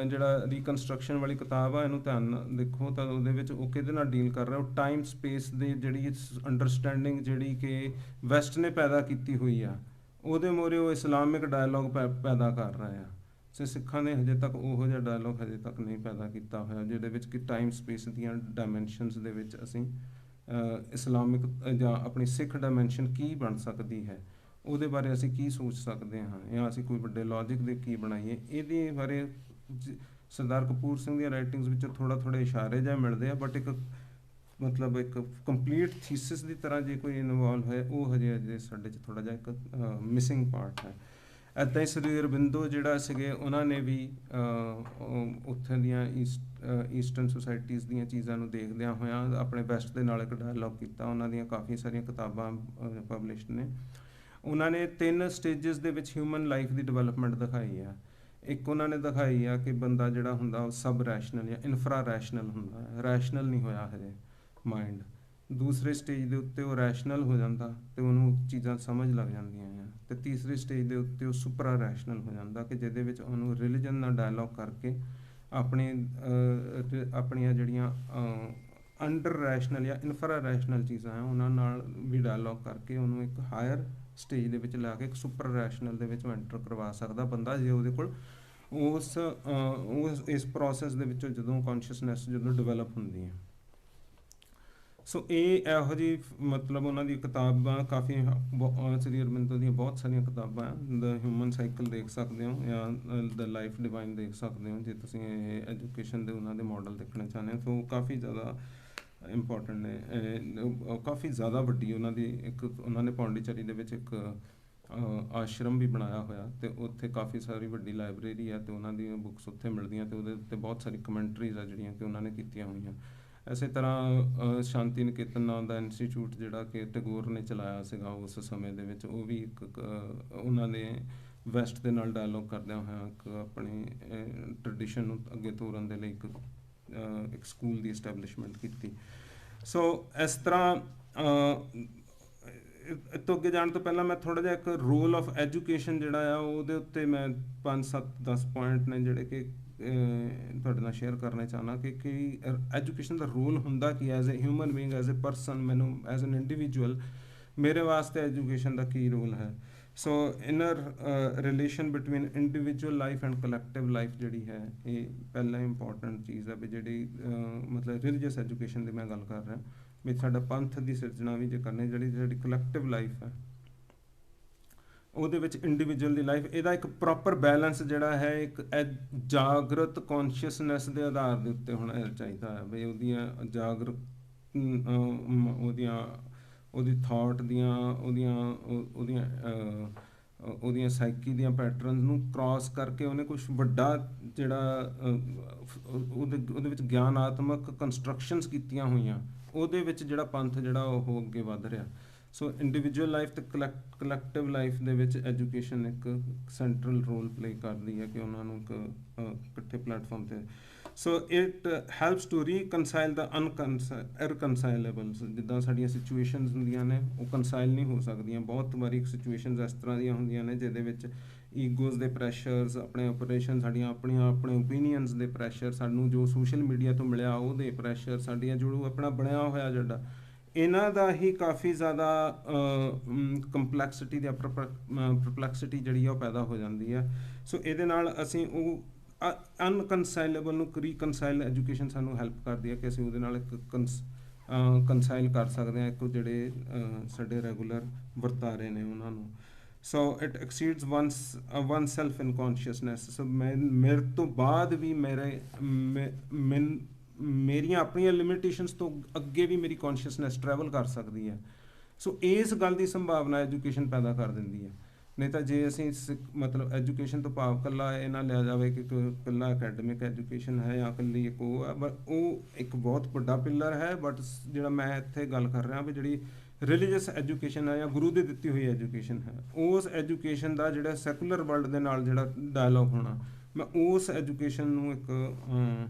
Speaker 2: ਜਿਹੜਾ ਰੀਕਨਸਟਰਕਸ਼ਨ ਵਾਲੀ ਕਿਤਾਬ ਆ, ਇਹਨੂੰ ਧਿਆਨ ਨਾਲ ਦੇਖੋ ਤਾਂ ਉਹਦੇ ਵਿੱਚ ਉਹ ਕਿਹਦੇ ਨਾਲ ਡੀਲ ਕਰ ਰਿਹਾ, ਉਹ ਟਾਈਮ ਸਪੇਸ ਦੀ ਜਿਹੜੀ ਅੰਡਰਸਟੈਂਡਿੰਗ ਜਿਹੜੀ ਕਿ ਵੈਸਟ ਨੇ ਪੈਦਾ ਕੀਤੀ ਹੋਈ ਆ, ਉਹਦੇ ਮੋਰੇ ਉਹ ਇਸਲਾਮਿਕ ਡਾਇਲੋਗ ਪੈਦਾ ਕਰ ਰਿਹਾ ਆ। ਸੋ ਸਿੱਖਾਂ ਨੇ ਹਜੇ ਤੱਕ ਉਹੋ ਜਿਹਾ ਡਾਇਲੋਗ ਹਜੇ ਤੱਕ ਨਹੀਂ ਪੈਦਾ ਕੀਤਾ ਹੋਇਆ ਜਿਹਦੇ ਵਿੱਚ ਕਿ ਟਾਈਮ ਸਪੇਸ ਦੀਆਂ ਡਾਇਮੈਂਸ਼ਨਸ ਦੇ ਵਿੱਚ ਅਸੀਂ ਇਸਲਾਮਿਕ ਜਾਂ ਆਪਣੀ ਸਿੱਖ ਡਾਇਮੈਂਸ਼ਨ ਕੀ ਬਣ ਸਕਦੀ ਹੈ, ਉਹਦੇ ਬਾਰੇ ਅਸੀਂ ਕੀ ਸੋਚ ਸਕਦੇ ਹਾਂ, ਜਾਂ ਅਸੀਂ ਕੋਈ ਵੱਡੇ ਲੌਜਿਕ ਦੇ ਕੀ ਬਣਾਈਏ। ਇਹਦੇ ਬਾਰੇ ਸਰਦਾਰ ਕਪੂਰ ਸਿੰਘ ਦੀਆਂ ਰਾਈਟਿੰਗਸ ਵਿੱਚ ਥੋੜ੍ਹੇ ਇਸ਼ਾਰੇ ਜਿਹੇ ਮਿਲਦੇ ਆ, ਬਟ ਇੱਕ ਮਤਲਬ ਇੱਕ ਕੰਪਲੀਟ ਥੀਸਿਸ ਦੀ ਤਰ੍ਹਾਂ ਜੇ ਕੋਈ ਇਨਵੋਲਵ ਹੈ, ਉਹ ਹਜੇ ਸਾਡੇ 'ਚ ਥੋੜ੍ਹਾ ਜਿਹਾ ਇੱਕ ਮਿਸਿੰਗ ਪਾਰਟ ਹੈ। ਇੱਦਾਂ ਹੀ ਸ੍ਰੀ ਅਰਬਿੰਦੋ ਜਿਹੜਾ ਸੀਗੇ, ਉਹਨਾਂ ਨੇ ਵੀ ਉੱਥੇ ਦੀਆਂ ਈਸਟਰਨ ਸੁਸਾਇਟੀਜ਼ ਦੀਆਂ ਚੀਜ਼ਾਂ ਨੂੰ ਦੇਖਦਿਆਂ ਹੋਇਆਂ ਆਪਣੇ ਵੈਸਟ ਦੇ ਨਾਲ ਇੱਕ ਡਾਇਲੋਗ ਕੀਤਾ। ਉਹਨਾਂ ਦੀਆਂ ਕਾਫੀ ਸਾਰੀਆਂ ਕਿਤਾਬਾਂ ਪਬਲਿਸ਼ਡ ਨੇ। ਉਹਨਾਂ ਨੇ 3 ਸਟੇਜਸ ਦੇ ਵਿੱਚ ਹਿਊਮਨ ਲਾਈਫ ਦੀ ਡਿਵੈਲਪਮੈਂਟ ਦਿਖਾਈ ਆ। ਇੱਕ ਉਹਨਾਂ ਨੇ ਦਿਖਾਈ ਆ ਕਿ ਬੰਦਾ ਜਿਹੜਾ ਹੁੰਦਾ ਉਹ ਸਬ ਰੈਸ਼ਨਲ ਜਾਂ ਇਨਫਰਾ ਰੈਸ਼ਨਲ ਹੁੰਦਾ, ਰੈਸ਼ਨਲ ਨਹੀਂ ਹੋਇਆ ਹਜੇ ਮਾਈਂਡ। ਦੂਸਰੇ ਸਟੇਜ ਦੇ ਉੱਤੇ ਉਹ ਰੈਸ਼ਨਲ ਹੋ ਜਾਂਦਾ ਅਤੇ ਉਹਨੂੰ ਚੀਜ਼ਾਂ ਸਮਝ ਲੱਗ ਜਾਂਦੀਆਂ ਆ। ਅਤੇ ਤੀਸਰੇ ਸਟੇਜ ਦੇ ਉੱਤੇ ਉਹ ਸੁਪਰਾ ਰੈਸ਼ਨਲ ਹੋ ਜਾਂਦਾ ਕਿ ਜਿਹਦੇ ਵਿੱਚ ਉਹਨੂੰ ਰਿਲੀਜਨ ਨਾਲ ਡਾਇਲੋਗ ਕਰਕੇ ਆਪਣੀਆਂ ਜਿਹੜੀਆਂ ਅੰਡਰ ਰੈਸ਼ਨਲ ਜਾਂ ਇਨਫਰਾ ਰੈਸ਼ਨਲ ਚੀਜ਼ਾਂ ਆ ਉਹਨਾਂ ਨਾਲ ਵੀ ਡਾਇਲੋਗ ਕਰਕੇ ਉਹਨੂੰ ਇੱਕ ਹਾਇਰ ਸਟੇਜ ਦੇ ਵਿੱਚ ਲਾ ਕੇ ਇੱਕ ਸੁਪਰ ਰੈਸ਼ਨਲ ਦੇ ਵਿੱਚ ਐਂਟਰ ਕਰਵਾ ਸਕਦਾ ਬੰਦਾ, ਜੇ ਉਹਦੇ ਕੋਲ ਇਸ ਪ੍ਰੋਸੈਸ ਦੇ ਵਿੱਚੋਂ ਜਦੋਂ ਕੌਨਸ਼ੀਅਸਨੈਸ ਜਦੋਂ ਡਿਵੈਲਪ ਹੁੰਦੀ ਹੈ। ਸੋ ਇਹ ਇਹੋ ਜਿਹੀ ਮਤਲਬ ਉਹਨਾਂ ਦੀ ਕਿਤਾਬਾਂ ਕਾਫੀ ਸ੍ਰੀ ਅਰਬਿੰਦੋ ਦੀਆਂ ਬਹੁਤ ਸਾਰੀਆਂ ਕਿਤਾਬਾਂ ਦ ਹਿਊਮਨ ਸਾਈਕਲ ਦੇਖ ਸਕਦੇ ਹੋ ਜਾਂ ਦ ਲਾਈਫ ਡਿਵਾਈਨ ਦੇਖ ਸਕਦੇ ਹੋ ਜੇ ਤੁਸੀਂ ਇਹ ਐਜੂਕੇਸ਼ਨ ਦੇ ਉਹਨਾਂ ਦੇ ਮਾਡਲ ਦੇਖਣਾ ਚਾਹੁੰਦੇ ਹੋ। ਸੋ ਕਾਫੀ ਜ਼ਿਆਦਾ ਇੰਪੋਰਟੈਂਟ ਨੇ, ਕਾਫੀ ਜ਼ਿਆਦਾ ਵੱਡੀ ਉਹਨਾਂ ਦੀ ਇੱਕ ਉਹਨਾਂ ਨੇ ਪੌਂਡੀਚੇਰੀ ਦੇ ਵਿੱਚ ਇੱਕ ਆਸ਼ਰਮ ਵੀ ਬਣਾਇਆ ਹੋਇਆ ਅਤੇ ਉੱਥੇ ਕਾਫੀ ਸਾਰੀ ਵੱਡੀ ਲਾਇਬ੍ਰੇਰੀ ਹੈ ਅਤੇ ਉਹਨਾਂ ਦੀਆਂ ਬੁੱਕਸ ਉੱਥੇ ਮਿਲਦੀਆਂ ਅਤੇ ਉਹਦੇ ਉੱਤੇ ਬਹੁਤ ਸਾਰੀ ਕਮੈਂਟਰੀਜ਼ ਆ ਜਿਹੜੀਆਂ ਕਿ ਉਹਨਾਂ ਨੇ ਕੀਤੀਆਂ ਹੋਈਆਂ। ਇਸੇ ਤਰ੍ਹਾਂ ਸ਼ਾਂਤੀ ਨਿਕੇਤਨ ਨਾਮ ਦਾ ਇੰਸਟੀਚਿਊਟ ਜਿਹੜਾ ਕਿ ਟੈਗੋਰ ਨੇ ਚਲਾਇਆ ਸੀਗਾ ਉਸ ਸਮੇਂ ਦੇ ਵਿੱਚ, ਉਹ ਵੀ ਇੱਕ ਉਹਨਾਂ ਨੇ ਵੈਸਟ ਦੇ ਨਾਲ ਡਾਇਲੋਗ ਕਰਦਿਆਂ ਹੋਇਆਂ ਇੱਕ ਆਪਣੀ ਟਰਡੀਸ਼ਨ ਨੂੰ ਅੱਗੇ ਤੋਰਨ ਦੇ ਲਈ ਇੱਕ ਸਕੂਲ ਦੀ ਇਸਟੈਬਲਿਸ਼ਮੈਂਟ ਕੀਤੀ। ਸੋ ਇਸ ਤਰ੍ਹਾਂ ਇਸ ਤੋਂ ਅੱਗੇ ਜਾਣ ਤੋਂ ਪਹਿਲਾਂ ਮੈਂ ਥੋੜ੍ਹਾ ਜਿਹਾ ਇੱਕ ਰੋਲ ਆਫ ਐਜੂਕੇਸ਼ਨ ਜਿਹੜਾ ਆ ਉਹਦੇ ਉੱਤੇ ਮੈਂ 5-7-10 ਪੁਆਇੰਟ ਨੇ ਜਿਹੜੇ ਕਿ ਤੁਹਾਡੇ ਨਾਲ ਸ਼ੇਅਰ ਕਰਨਾ ਚਾਹੁੰਦਾ ਕਿ ਐਜੂਕੇਸ਼ਨ ਦਾ ਰੋਲ ਹੁੰਦਾ ਕੀ as a human being, as a person, ਮੈਨੂੰ ਐਜ਼ ਐਨ ਇੰਡੀਵਿਜੂਅਲ ਮੇਰੇ ਵਾਸਤੇ ਐਜੂਕੇਸ਼ਨ ਦਾ ਕੀ ਰੋਲ ਹੈ। So inner relation between individual life and collective life ਜਿਹੜੀ ਹੈ ਇਹ ਪਹਿਲਾਂ ਇੰਪੋਰਟੈਂਟ ਚੀਜ਼ ਹੈ ਵੀ ਜਿਹੜੀ ਮਤਲਬ ਰਿਲੀਜੀਅਸ ਐਜੂਕੇਸ਼ਨ ਦੀ ਮੈਂ ਗੱਲ ਕਰ ਰਿਹਾ ਵੀ ਸਾਡਾ ਪੰਥ ਦੀ ਸਿਰਜਣਾ ਵੀ ਜੇ ਕਰਨੀ ਜਿਹੜੀ ਕਲੈਕਟਿਵ ਲਾਈਫ ਹੈ ਉਹਦੇ ਵਿੱਚ ਇੰਡੀਵਿਜੂਅਲ ਦੀ ਲਾਈਫ ਇਹਦਾ ਇੱਕ ਪ੍ਰੋਪਰ ਬੈਲੈਂਸ ਜਿਹੜਾ ਹੈ ਇੱਕ ਜਾਗਰਤ ਕੌਨਸ਼ੀਅਸਨੈਸ ਦੇ ਆਧਾਰ ਦੇ ਉੱਤੇ ਹੋਣਾ ਚਾਹੀਦਾ ਹੈ ਵੀ ਉਹਦੀਆਂ ਜਾਗਰਤ ਉਹਦੀ ਥਾਟ ਦੀਆਂ ਉਹਦੀਆਂ ਸਾਈਕੀ ਦੀਆਂ ਪੈਟਰਨਸ ਨੂੰ ਕ੍ਰਾਸ ਕਰਕੇ ਉਹਨੇ ਕੁਛ ਵੱਡਾ ਜਿਹੜਾ ਉਹਦੇ ਵਿੱਚ ਗਿਆਨਾਤਮਕ ਕੰਸਟਰਕਸ਼ਨਸ ਕੀਤੀਆਂ ਹੋਈਆਂ ਉਹਦੇ ਵਿੱਚ ਜਿਹੜਾ ਪੰਥ ਜਿਹੜਾ ਉਹ ਅੱਗੇ ਵੱਧ ਰਿਹਾ। ਸੋ ਇੰਡੀਵਿਜੂਅਲ ਲਾਈਫ ਅਤੇ ਕਲੈਕਟਿਵ ਲਾਈਫ ਦੇ ਵਿੱਚ ਐਜੂਕੇਸ਼ਨ ਇੱਕ ਸੈਂਟਰਲ ਰੋਲ ਪਲੇ ਕਰਦੀ ਹੈ ਕਿ ਉਹਨਾਂ ਨੂੰ ਇੱਕ ਇਕੱਠੇ ਪਲੇਟਫਾਰਮ 'ਤੇ। ਸੋ ਇਟ ਹੈਲਪਸ ਟੂ ਰੀਕਨਸਾਈਲ ਦਾ ਇਰਕਨਸਾਈਲੇਬਲਸ। ਜਿੱਦਾਂ ਸਾਡੀਆਂ ਸਿਚੁਏਸ਼ਨਸ ਹੁੰਦੀਆਂ ਨੇ ਉਹ ਕੰਸਾਈਲ ਨਹੀਂ ਹੋ ਸਕਦੀਆਂ। ਬਹੁਤ ਵਾਰੀ ਸਿਚੁਏਸ਼ਨਸ ਇਸ ਤਰ੍ਹਾਂ ਦੀਆਂ ਹੁੰਦੀਆਂ ਨੇ ਜਿਹਦੇ ਵਿੱਚ ਈਗੋਜ਼ ਦੇ ਪ੍ਰੈਸ਼ਰਸ, ਆਪਣੇ ਓਪਰੇਸ਼ਨ, ਸਾਡੀਆਂ ਆਪਣੇ ਓਪੀਨੀਅਨਸ ਦੇ ਪ੍ਰੈਸ਼ਰ, ਸਾਨੂੰ ਜੋ ਸੋਸ਼ਲ ਮੀਡੀਆ ਤੋਂ ਮਿਲਿਆ ਉਹਦੇ ਪ੍ਰੈਸ਼ਰ, ਸਾਡੀਆਂ ਜੋ ਆਪਣਾ ਬਣਿਆ ਹੋਇਆ ਜਿਹੜਾ ਇਹਨਾਂ ਦਾ ਹੀ ਕਾਫੀ ਜ਼ਿਆਦਾ ਕੰਪਲੈਕਸਿਟੀ ਜਾਂ ਪਰਪਲੈਕਸਿਟੀ ਜਿਹੜੀ ਆ ਉਹ ਪੈਦਾ ਹੋ ਜਾਂਦੀ ਆ। ਸੋ ਇਹਦੇ ਨਾਲ ਅਸੀਂ ਉਹ ਅਨਕਨਸਾਈਲੇਬਲ ਨੂੰ ਰੀਕਨਸਾਈਲ ਐਜੂਕੇਸ਼ਨ ਸਾਨੂੰ ਹੈਲਪ ਕਰਦੀ ਹੈ ਕਿ ਅਸੀਂ ਉਹਦੇ ਨਾਲ ਇੱਕ ਕੰਸਾਈਲ ਕਰ ਸਕਦੇ ਹਾਂ ਇੱਕ ਜਿਹੜੇ ਸਾਡੇ ਰੈਗੂਲਰ ਵਰਤਾਰੇ ਨੇ ਉਹਨਾਂ ਨੂੰ। So it exceeds oneself in consciousness. So ਮੇਰੇ ਤੋਂ ਬਾਅਦ ਵੀ ਮੇਰੀਆਂ ਆਪਣੀਆਂ ਲਿਮਿਟੇਸ਼ਨਸ ਤੋਂ ਅੱਗੇ ਵੀ ਮੇਰੀ ਕੌਨਸ਼ੀਅਸਨੈਸ ਟਰੈਵਲ ਕਰ ਸਕਦੀ ਹੈ। ਸੋ ਇਸ ਗੱਲ ਦੀ ਸੰਭਾਵਨਾ ਐਜੂਕੇਸ਼ਨ ਪੈਦਾ ਕਰ ਦਿੰਦੀ ਹੈ। ਨਹੀਂ ਤਾਂ ਜੇ ਅਸੀਂ ਮਤਲਬ ਐਜੂਕੇਸ਼ਨ ਤੋਂ ਭਾਵ ਇਕੱਲਾ ਇਹ ਨਾ ਲਿਆ ਜਾਵੇ ਕਿ ਇਕੱਲਾ ਅਕੈਡਮਿਕ ਐਜੂਕੇਸ਼ਨ ਹੈ ਜਾਂ ਇਕੱਲੀ ਇੱਕ ਉਹ ਹੈ, ਬਟ ਉਹ ਇੱਕ ਬਹੁਤ ਵੱਡਾ ਪਿੱਲਰ ਹੈ। ਬਟ ਜਿਹੜਾ ਮੈਂ ਇੱਥੇ ਗੱਲ ਕਰ ਰਿਹਾ ਵੀ ਜਿਹੜੀ ਰਿਲੀਜੀਅਸ ਐਜੂਕੇਸ਼ਨ ਹੈ ਜਾਂ ਗੁਰੂ ਦੀ ਦਿੱਤੀ ਹੋਈ ਐਜੂਕੇਸ਼ਨ ਹੈ, ਉਸ ਐਜੂਕੇਸ਼ਨ ਦਾ ਜਿਹੜਾ ਸੈਕੂਲਰ ਵਰਲਡ ਦੇ ਨਾਲ ਜਿਹੜਾ ਡਾਇਲੋਗ ਹੋਣਾ, ਮੈਂ ਉਸ ਐਜੂਕੇਸ਼ਨ ਨੂੰ ਇੱਕ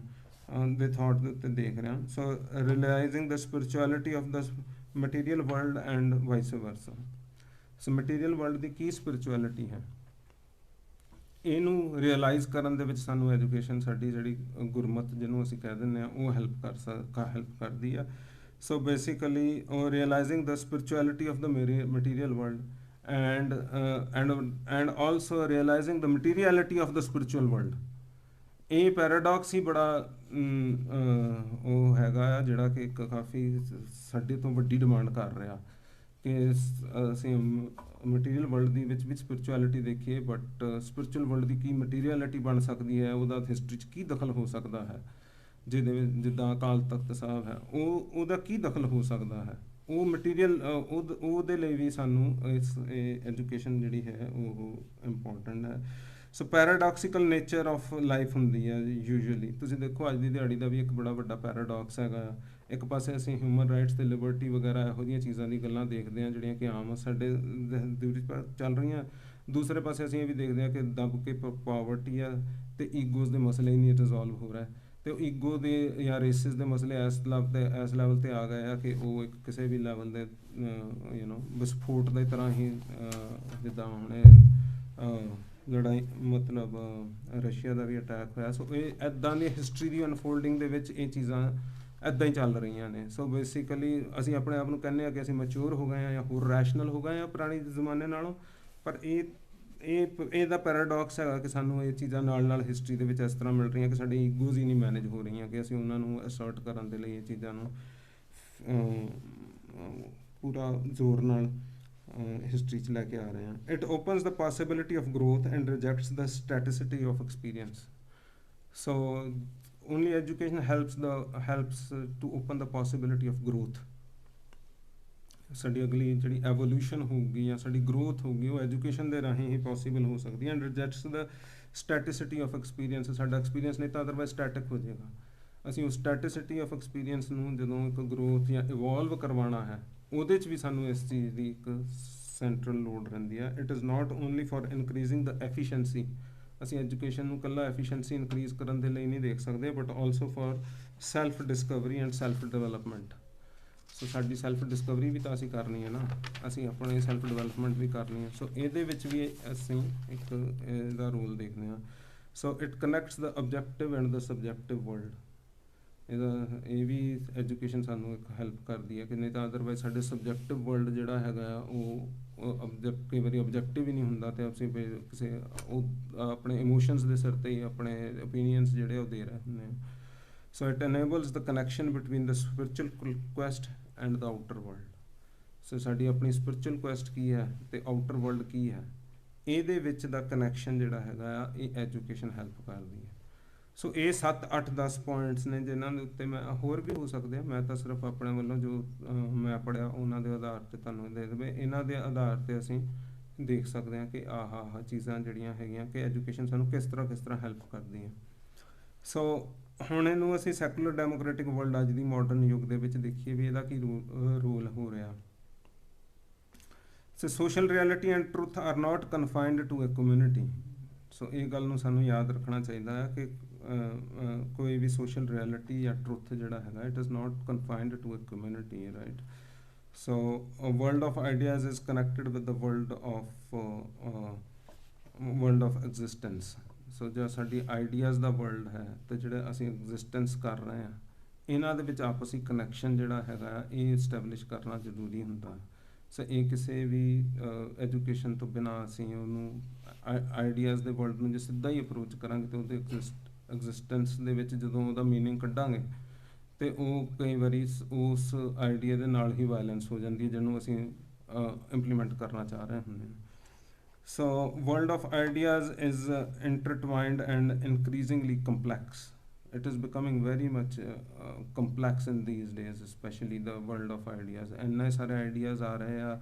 Speaker 2: ਦੇ ਥਾਟ ਦੇ ਉੱਤੇ ਦੇਖ ਰਿਹਾ। So realizing the spirituality of the material world and vice versa. So material world ਦੀ ਕੀ ਸਪਿਰਿਚੁਅਲਿਟੀ ਹੈ, ਇਹਨੂੰ ਰਿਅਲਾਈਜ਼ ਕਰਨ ਦੇ ਵਿੱਚ ਸਾਨੂੰ ਐਜੂਕੇਸ਼ਨ ਸਾਡੀ ਜਿਹੜੀ ਗੁਰਮਤ ਜਿਹਨੂੰ ਅਸੀਂ ਕਹਿ ਦਿੰਦੇ ਹਾਂ ਉਹ ਹੈਲਪ ਕਰਦੀ ਆ। So basically realizing the spirituality of the material world and also realizing the materiality of the spiritual world, ਇਹ ਪੈਰਾਡੌਕਸ ਹੀ ਬੜਾ ਉਹ ਹੈਗਾ ਆ ਜਿਹੜਾ ਕਿ ਇੱਕ ਕਾਫੀ ਸਾਡੇ ਤੋਂ ਵੱਡੀ ਡਿਮਾਂਡ ਕਰ ਰਿਹਾ ਕਿ ਅਸੀਂ ਮਟੀਰੀਅਲ ਵਰਲਡ ਦੀ ਵਿੱਚ ਵੀ ਸਪਿਰਿਚੁਅਲਿਟੀ ਦੇਖੀਏ, ਬਟ ਸਪਿਰਿਚੁਅਲ ਵਰਲਡ ਦੀ ਕੀ ਮਟੀਰੀਅਲਿਟੀ ਬਣ ਸਕਦੀ ਹੈ, ਉਹਦਾ ਹਿਸਟਰੀ 'ਚ ਕੀ ਦਖਲ ਹੋ ਸਕਦਾ ਹੈ, ਜਿਹਦੇ ਵਿੱਚ ਜਿੱਦਾਂ ਅਕਾਲ ਤਖਤ ਸਾਹਿਬ ਹੈ ਉਹਦਾ ਕੀ ਦਖਲ ਹੋ ਸਕਦਾ ਹੈ, ਉਹ ਮਟੀਰੀਅਲ ਉਹਦੇ ਲਈ ਵੀ ਸਾਨੂੰ ਇਸ ਐਜੂਕੇਸ਼ਨ ਜਿਹੜੀ ਹੈ ਉਹ ਇੰਪੋਰਟੈਂਟ ਹੈ। ਸੋ ਪੈਰਾਡੌਕਸੀਕਲ ਨੇਚਰ ਆਫ ਲਾਈਫ ਹੁੰਦੀ ਹੈ ਯੂਜੂਅਲੀ। ਤੁਸੀਂ ਦੇਖੋ ਅੱਜ ਦੀ ਦਿਹਾੜੀ ਦਾ ਵੀ ਇੱਕ ਬੜਾ ਵੱਡਾ ਪੈਰਾਡੌਕਸ ਹੈਗਾ। ਇੱਕ ਪਾਸੇ ਅਸੀਂ ਹਿਊਮਨ ਰਾਈਟਸ ਤੇ ਲਿਬਰਟੀ ਵਗੈਰਾ ਇਹੋ ਜਿਹੀਆਂ ਚੀਜ਼ਾਂ ਦੀ ਗੱਲਾਂ ਦੇਖਦੇ ਹਾਂ ਜਿਹੜੀਆਂ ਕਿ ਆਮ ਸਾਡੇ ਦੂਰੀ ਚੱਲ ਰਹੀਆਂ, ਦੂਸਰੇ ਪਾਸੇ ਅਸੀਂ ਇਹ ਵੀ ਦੇਖਦੇ ਹਾਂ ਕਿ ਦੱਬ ਕੇ ਪਾਵਰਟੀ ਆ ਅਤੇ ਈਗੋਜ਼ ਦੇ ਮਸਲੇ ਹੀ ਨਹੀਂ ਰਿਜ਼ੋਲਵ ਹੋ ਰਿਹਾ, ਅਤੇ ਉਹ ਈਗੋ ਦੇ ਜਾਂ ਰੇਸਿਸ ਦੇ ਮਸਲੇ ਇਸ ਲੈਵਲ 'ਤੇ ਆ ਗਏ ਆ ਕਿ ਉਹ ਇੱਕ ਕਿਸੇ ਵੀ ਲੈਵਲ ਦੇ ਵਿਸਫੋਟ ਦੀ ਤਰ੍ਹਾਂ ਹੀ ਜਿੱਦਾਂ ਹੁਣ ਲੜਾਈ ਮਤਲਬ ਰਸ਼ੀਆ ਦਾ ਵੀ ਅਟੈਕ ਹੋਇਆ। ਸੋ ਇਹ ਇੱਦਾਂ ਦੀ ਹਿਸਟਰੀ ਦੀ ਅਨਫੋਲਡਿੰਗ ਦੇ ਵਿੱਚ ਇਹ ਚੀਜ਼ਾਂ ਇੱਦਾਂ ਹੀ ਚੱਲ ਰਹੀਆਂ ਨੇ। ਸੋ ਬੇਸਿਕਲੀ ਅਸੀਂ ਆਪਣੇ ਆਪ ਨੂੰ ਕਹਿੰਦੇ ਹਾਂ ਕਿ ਅਸੀਂ ਮੈਚਿਓਰ ਹੋ ਗਏ ਹਾਂ ਜਾਂ ਹੋਰ ਰੈਸ਼ਨਲ ਹੋ ਗਏ ਹਾਂ ਪੁਰਾਣੇ ਜ਼ਮਾਨੇ ਨਾਲੋਂ, ਪਰ ਇਹਦਾ ਪੈਰਾਡੌਕਸ ਹੈਗਾ ਕਿ ਸਾਨੂੰ ਇਹ ਚੀਜ਼ਾਂ ਨਾਲ ਹਿਸਟਰੀ ਦੇ ਵਿੱਚ ਇਸ ਤਰ੍ਹਾਂ ਮਿਲ ਰਹੀਆਂ ਕਿ ਸਾਡੀ ਈਗੋਜ਼ ਹੀ ਨਹੀਂ ਮੈਨੇਜ ਹੋ ਰਹੀਆਂ ਕਿ ਅਸੀਂ ਉਹਨਾਂ ਨੂੰ ਅਸਰਟ ਕਰਨ ਦੇ ਲਈ ਇਹ ਚੀਜ਼ਾਂ ਨੂੰ ਪੂਰਾ ਜ਼ੋਰ ਨਾਲ ਹਿਸਟਰੀ 'ਚ ਲੈ ਕੇ ਆ ਰਹੇ ਹਾਂ। It opens the possibility of growth and rejects the staticity of experience. So only education helps to open the possibility of growth। ਸਾਡੀ ਅਗਲੀ ਜਿਹੜੀ ਐਵੋਲੂਸ਼ਨ ਹੋਊਗੀ ਜਾਂ ਸਾਡੀ ਗਰੋਥ ਹੋਊਗੀ ਉਹ ਐਜੂਕੇਸ਼ਨ ਦੇ ਰਾਹੀਂ ਹੀ ਪੋਸੀਬਲ ਹੋ ਸਕਦੀ ਹੈ। And rejects the staticity of experience. ਸਾਡਾ ਐਕਸਪੀਰੀਅੰਸ ਨਹੀਂ ਤਾਂ ਅਦਰਵਾਈਜ਼ ਸਟੈਟਿਕ ਹੋ ਜਾਏਗਾ। ਅਸੀਂ ਉਸ ਸਟੈਟਿਸਿਟੀ ਆਫ ਐਕਸਪੀਰੀਅੰਸ ਨੂੰ ਜਦੋਂ ਇੱਕ ਗਰੋਥ ਜਾਂ ਇਵੋਲਵ ਕਰਵਾਉਣਾ ਹੈ ਉਹਦੇ 'ਚ ਵੀ ਸਾਨੂੰ ਇਸ ਚੀਜ਼ ਦੀ ਇੱਕ ਸੈਂਟਰਲ ਲੋੜ ਰਹਿੰਦੀ ਹੈ। It is not only for increasing the efficiency. ਅਸੀਂ ਐਜੂਕੇਸ਼ਨ ਨੂੰ ਇਕੱਲਾ ਐਫੀਸ਼ੀਐਂਸੀ ਇਨਕਰੀਜ਼ ਕਰਨ ਦੇ ਲਈ ਨਹੀਂ ਦੇਖ ਸਕਦੇ, but also for self discovery and self development. So ਸਾਡੀ ਸੈਲਫ ਡਿਸਕਵਰੀ ਵੀ ਤਾਂ ਅਸੀਂ ਕਰਨੀ ਹੈ ਨਾ, ਅਸੀਂ ਆਪਣੇ ਸੈਲਫ ਡਿਵੈਲਪਮੈਂਟ ਵੀ ਕਰਨੀ ਹੈ। ਸੋ ਇਹਦੇ ਵਿੱਚ ਵੀ ਅਸੀਂ ਇੱਕ ਇਹਦਾ ਰੋਲ ਦੇਖਦੇ ਹਾਂ। So it connects the objective and the subjective world. ਇਹ ਵੀ ਐਜੂਕੇਸ਼ਨ ਸਾਨੂੰ ਇੱਕ ਹੈਲਪ ਕਰਦੀ ਹੈ ਕਿ ਨਹੀਂ ਤਾਂ ਅਦਰਵਾਈਜ਼ ਸਾਡੇ ਸਬਜੈਕਟਿਵ ਵਰਲਡ ਜਿਹੜਾ ਹੈਗਾ ਉਹ ਕਈ ਵਾਰੀ ਆਬਜੈਕਟਿਵ ਹੀ ਨਹੀਂ ਹੁੰਦਾ ਅਤੇ ਅਸੀਂ ਕਿਸੇ ਉਹ ਆਪਣੇ ਇਮੋਸ਼ਨਸ ਦੇ ਸਿਰ 'ਤੇ ਹੀ ਆਪਣੇ ਓਪੀਨੀਅਨਸ ਜਿਹੜੇ ਉਹ ਦੇ ਰਹੇ ਹੁੰਦੇ ਹਾਂ। So it enables the connection between the spiritual quest and the outer world. So ਸਾਡੀ ਆਪਣੀ ਸਪਿਰਿਚੁਅਲ ਕੁਐਸਟ ਕੀ ਹੈ ਅਤੇ ਆਊਟਰ ਵਰਲਡ ਕੀ ਹੈ, ਇਹਦੇ ਵਿੱਚ ਦਾ ਕਨੈਕਸ਼ਨ ਜਿਹੜਾ ਹੈਗਾ ਆ ਇਹ ਐਜੂਕੇਸ਼ਨ ਹੈਲਪ ਕਰਦੀ ਹੈ। ਸੋ ਇਹ 7, 8, 10 ਪੁਆਇੰਟਸ ਨੇ ਜਿਨ੍ਹਾਂ ਦੇ ਉੱਤੇ ਮੈਂ ਹੋਰ ਵੀ ਹੋ ਸਕਦੇ ਆ, ਮੈਂ ਤਾਂ ਸਿਰਫ ਆਪਣੇ ਵੱਲੋਂ ਜੋ ਮੈਂ ਪੜ੍ਹਿਆ ਉਹਨਾਂ ਦੇ ਆਧਾਰ 'ਤੇ ਤੁਹਾਨੂੰ ਦੇ ਦੇਵੇ। ਇਹਨਾਂ ਦੇ ਆਧਾਰ 'ਤੇ ਅਸੀਂ ਦੇਖ ਸਕਦੇ ਹਾਂ ਕਿ ਆਹ ਚੀਜ਼ਾਂ ਜਿਹੜੀਆਂ ਹੈਗੀਆਂ ਕਿ ਐਜੂਕੇਸ਼ਨ ਸਾਨੂੰ ਕਿਸ ਤਰ੍ਹਾਂ ਹੈਲਪ ਕਰਦੀ ਹੈ। ਸੋ ਹੁਣ ਇਹਨੂੰ ਅਸੀਂ ਸੈਕੂਲਰ ਡੈਮੋਕ੍ਰੈਟਿਕ ਵਰਲਡ ਅੱਜ ਦੀ ਮਾਡਰਨ ਯੁੱਗ ਦੇ ਵਿੱਚ ਦੇਖੀਏ ਵੀ ਇਹਦਾ ਕੀ ਰੋਲ ਹੋ ਰਿਹਾ। So social reality and truth are not confined to a community. So ਇਹ ਗੱਲ ਨੂੰ ਸਾਨੂੰ ਯਾਦ ਰੱਖਣਾ ਚਾਹੀਦਾ ਹੈ ਕਿ ਕੋਈ ਵੀ ਸੋਸ਼ਲ ਰਿਐਲਿਟੀ ਜਾਂ ਟਰੁੱਥ ਜਿਹੜਾ ਹੈਗਾ it is not confined to a community, right. So world of ideas is connected with the world of existence. So ਜੋ ਸਾਡੀ ਆਈਡੀਆਜ਼ ਦਾ ਵਰਲਡ ਹੈ ਅਤੇ ਜਿਹੜੇ ਅਸੀਂ ਐਗਜ਼ਿਸਟੈਂਸ ਕਰ ਰਹੇ ਹਾਂ ਇਹਨਾਂ ਦੇ ਵਿੱਚ ਆਪਸੀ ਕਨੈਕਸ਼ਨ ਜਿਹੜਾ ਹੈਗਾ ਇਹ ਇਸਟੈਬਲਿਸ਼ ਕਰਨਾ ਜ਼ਰੂਰੀ ਹੁੰਦਾ। ਸੋ ਇਹ ਕਿਸੇ ਵੀ ਐਜੂਕੇਸ਼ਨ ਤੋਂ ਬਿਨਾਂ ਅਸੀਂ ਉਹਨੂੰ ਆਈਡੀਆਜ਼ ਦੇ ਵਰਲਡ ਨੂੰ ਜੇ ਸਿੱਧਾ ਹੀ ਅਪਰੋਚ ਕਰਾਂਗੇ ਅਤੇ ਉਹਦੇ ਐਗਜ਼ਿਸਟੈਂਸ ਦੇ ਵਿੱਚ ਜਦੋਂ ਉਹਦਾ ਮੀਨਿੰਗ ਕੱਢਾਂਗੇ ਅਤੇ ਉਹ ਕਈ ਵਾਰੀ ਉਸ ਆਈਡੀਆ ਦੇ ਨਾਲ ਹੀ ਵਾਇਲੈਂਸ ਹੋ ਜਾਂਦੀ ਹੈ ਜਿਹਨੂੰ ਅਸੀਂ ਇੰਪਲੀਮੈਂਟ ਕਰਨਾ ਚਾਹ ਰਹੇ ਹੁੰਦੇ ਹਾਂ। So world of ideas is intertwined and increasingly complex. It is becoming very much complex in these days, especially the world of ideas. ਇੰਨੇ ਸਾਰੇ ideas ਆ ਰਹੇ ਆ